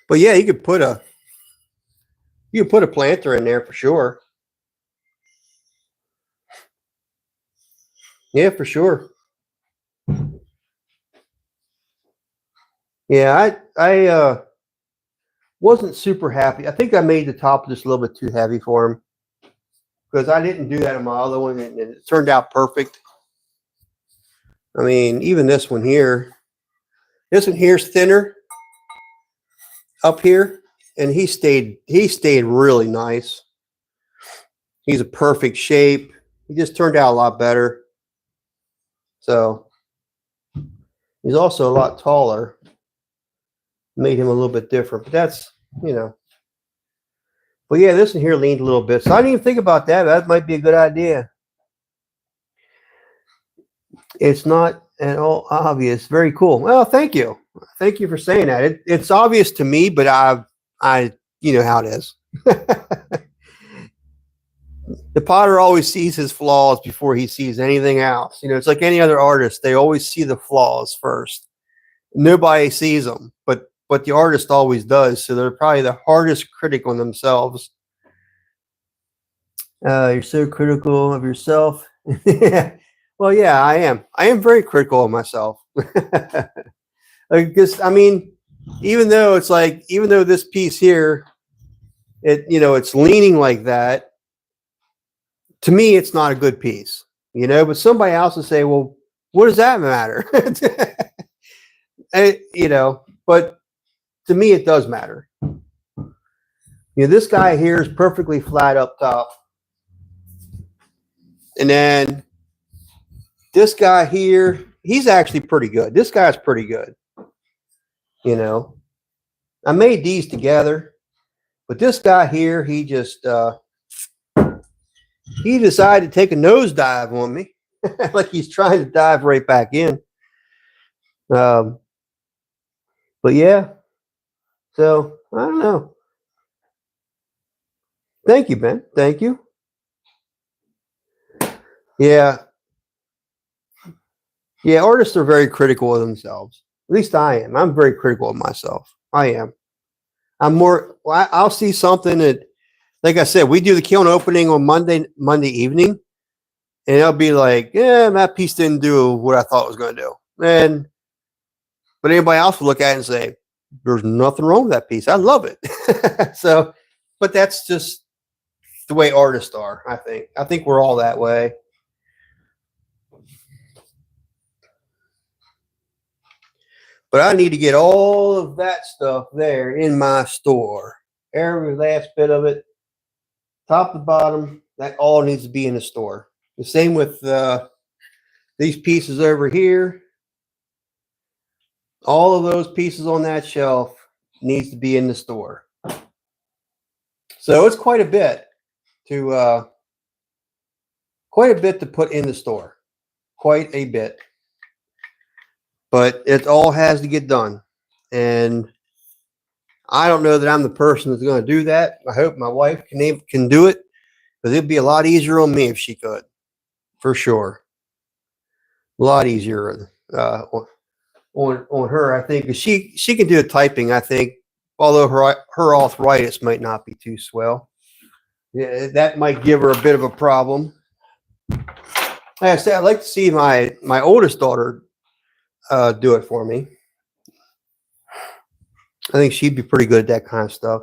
but yeah, you could put a planter in there for sure. Yeah, for sure. Yeah, I wasn't super happy. I think I made the top just a little bit too heavy for him because I didn't do that on my other one, and it turned out perfect. I mean, even this one here's thinner up here, and he stayed really nice. He's a perfect shape. He just turned out a lot better. So he's also a lot taller. Made him a little bit different, but that's, But yeah, this one here leaned a little bit. So I didn't even think about that. That might be a good idea. It's not at all obvious. Very cool. Well, thank you. Thank you for saying that. It's obvious to me, but I you know how it is. The potter always sees his flaws before he sees anything else. It's like any other artist. They always see the flaws first. Nobody sees them, but the artist always does. So they're probably the hardest critic on themselves. You're so critical of yourself. Well, yeah, I am. I am very critical of myself. Because I mean, even though this piece here, it's leaning like that, to me, it's not a good piece, you know, but somebody else will say, well, what does that matter? You know, but to me, it does matter. You know, this guy here is perfectly flat up top. And then this guy here, he's actually pretty good. This guy's pretty good. You know, I made these together, but this guy here, he just, he decided to take a nosedive on me. Like he's trying to dive right back in. But yeah, so I don't know. Thank you, Ben. Thank you. Yeah. Yeah, artists are very critical of themselves. At least I am. I'm very critical of myself. I am. I'm more, I'll see something that, like I said, we do the kiln opening on Monday evening, and it'll be like, yeah, that piece didn't do what I thought it was going to do. But anybody else will look at it and say, there's nothing wrong with that piece. I love it. So, but that's just the way artists are, I think. I think we're all that way. But I need to get all of that stuff there in my store. Every last bit of it, top to bottom, that all needs to be in the store. The same with these pieces over here. All of those pieces on that shelf needs to be in the store. So it's quite a bit to put in the store. Quite a bit. But it all has to get done. And I don't know that I'm the person that's going to do that. I hope my wife can do it, because it'd be a lot easier on me if she could, for sure. A lot easier on her, I think, because she can do the typing, I think, although her arthritis might not be too swell. Yeah, that might give her a bit of a problem. Like I said, I'd like to see my oldest daughter do it for me. I think she'd be pretty good at that kind of stuff.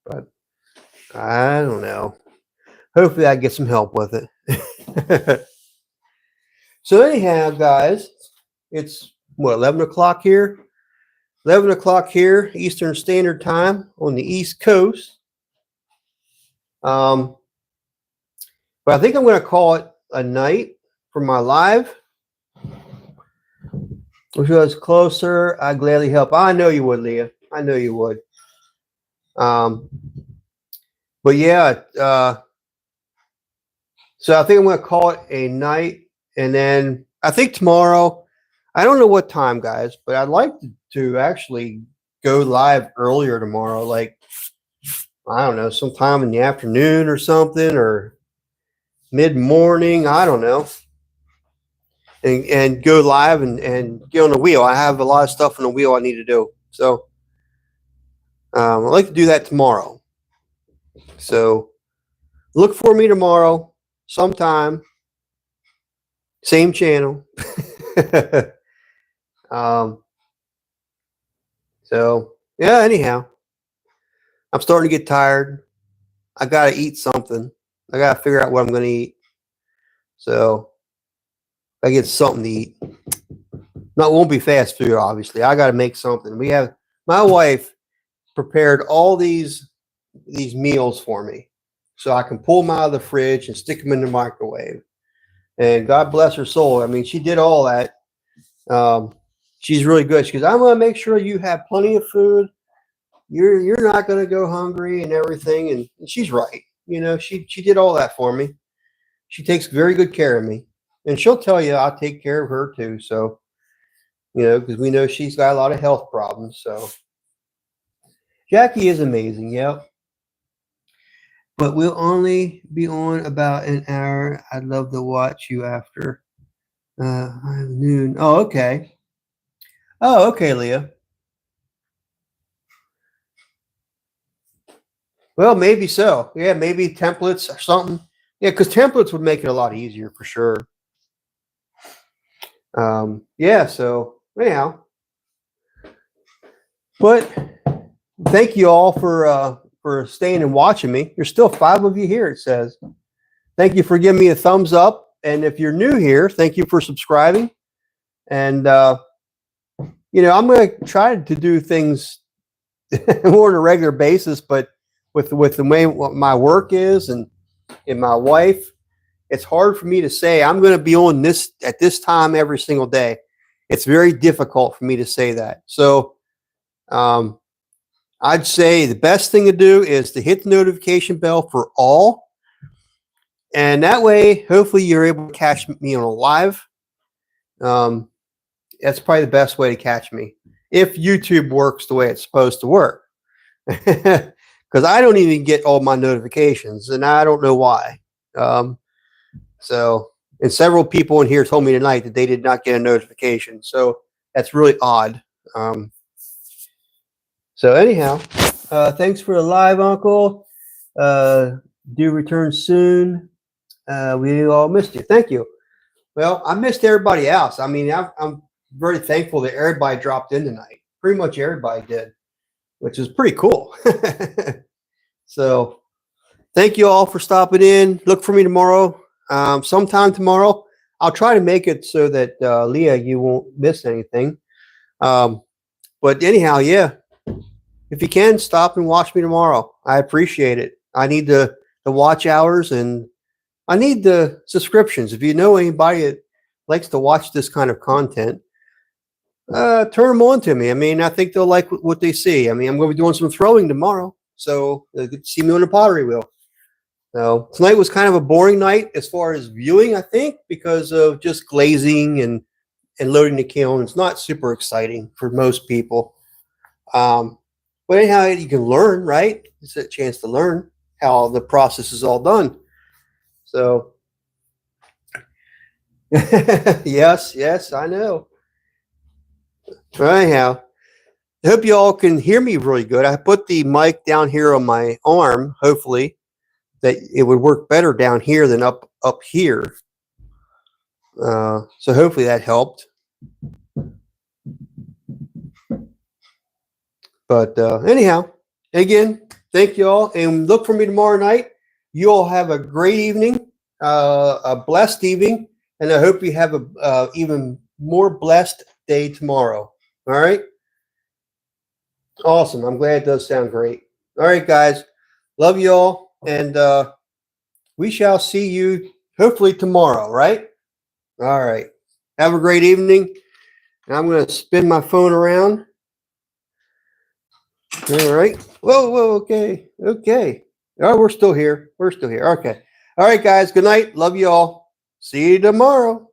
But I don't know. Hopefully I get some help with it. So anyhow, guys, it's what, 11 o'clock here? 11 o'clock here, Eastern Standard Time on the East Coast. But I think I'm going to call it a night for my live. If you was closer, I'd gladly help. I know you would, Leah. I know you would. But yeah, so I think I'm going to call it a night. And then I think tomorrow, I don't know what time, guys, but I'd like to actually go live earlier tomorrow. Like, I don't know, sometime in the afternoon or something, or mid-morning. I don't know. And go live and get on the wheel. I have a lot of stuff on the wheel I need to do. So I'd like to do that tomorrow. So look for me tomorrow sometime. Same channel. So yeah, anyhow, I'm starting to get tired. I got to eat something. I got to figure out what I'm going to eat. So I get something to eat. No, it won't be fast food, obviously. I got to make something. My wife prepared all these meals for me, so I can pull them out of the fridge and stick them in the microwave. And God bless her soul. I mean, she did all that. She's really good. She goes, I'm going to make sure you have plenty of food. You're not going to go hungry and everything. And she's right. You know, she did all that for me. She takes very good care of me. And she'll tell you I'll take care of her too. So, you know, because we know she's got a lot of health problems. So Jackie is amazing. Yep. But we'll only be on about an hour. I'd love to watch you after noon. Oh, okay. Oh, okay, Leah. Well, maybe so. Yeah, maybe templates or something. Yeah, because templates would make it a lot easier for sure. Yeah, so anyhow. But thank you all for staying and watching me. There's still 5 of you here, it says. thank you for giving me a thumbs up. And if you're new here, thank you for subscribing. And, you know, I'm going to try to do things more on a regular basis, but with the way what my work is and my wife, it's hard for me to say I'm going to be on this at this time every single day. It's very difficult for me to say that. So I'd say the best thing to do is to hit the notification bell for all. And that way, hopefully you're able to catch me on a live. That's probably the best way to catch me if YouTube works the way it's supposed to work. Because I don't even get all my notifications, and I don't know why. So, and several people in here told me tonight that they did not get a notification. So that's really odd. So anyhow, thanks for the live, Uncle. Do return soon. We all missed you. Thank you. Well, I missed everybody else. I mean, I'm very thankful that everybody dropped in tonight. Pretty much everybody did, which is pretty cool. So thank you all for stopping in. Look for me tomorrow. Sometime tomorrow. I'll try to make it so that, Leah, you won't miss anything. But anyhow, yeah, if you can, stop and watch me tomorrow. I appreciate it. I need the watch hours, and I need the subscriptions. If you know anybody that likes to watch this kind of content, turn them on to me. I mean, I think they'll like what they see. I mean, I'm going to be doing some throwing tomorrow, so they'll get to see me on the pottery wheel. So tonight was kind of a boring night as far as viewing, I think, because of just glazing and loading the kiln. It's not super exciting for most people. But anyhow, you can learn, right? It's a chance to learn how the process is all done. So, yes, I know. But anyhow, I hope you all can hear me really good. I put the mic down here on my arm, hopefully, that it would work better down here than up here. So hopefully that helped. But anyhow, again, thank you all, and look for me tomorrow night. You all have a great evening, a blessed evening, and I hope you have a even more blessed day tomorrow. All right? Awesome. I'm glad it does sound great. All right, guys. Love you all, and we shall see you hopefully tomorrow, right? All right. Have a great evening. And I'm going to spin my phone around. All right. Whoa, okay. Oh, we're still here. Okay. All right, guys. Good night. Love you all. See you tomorrow.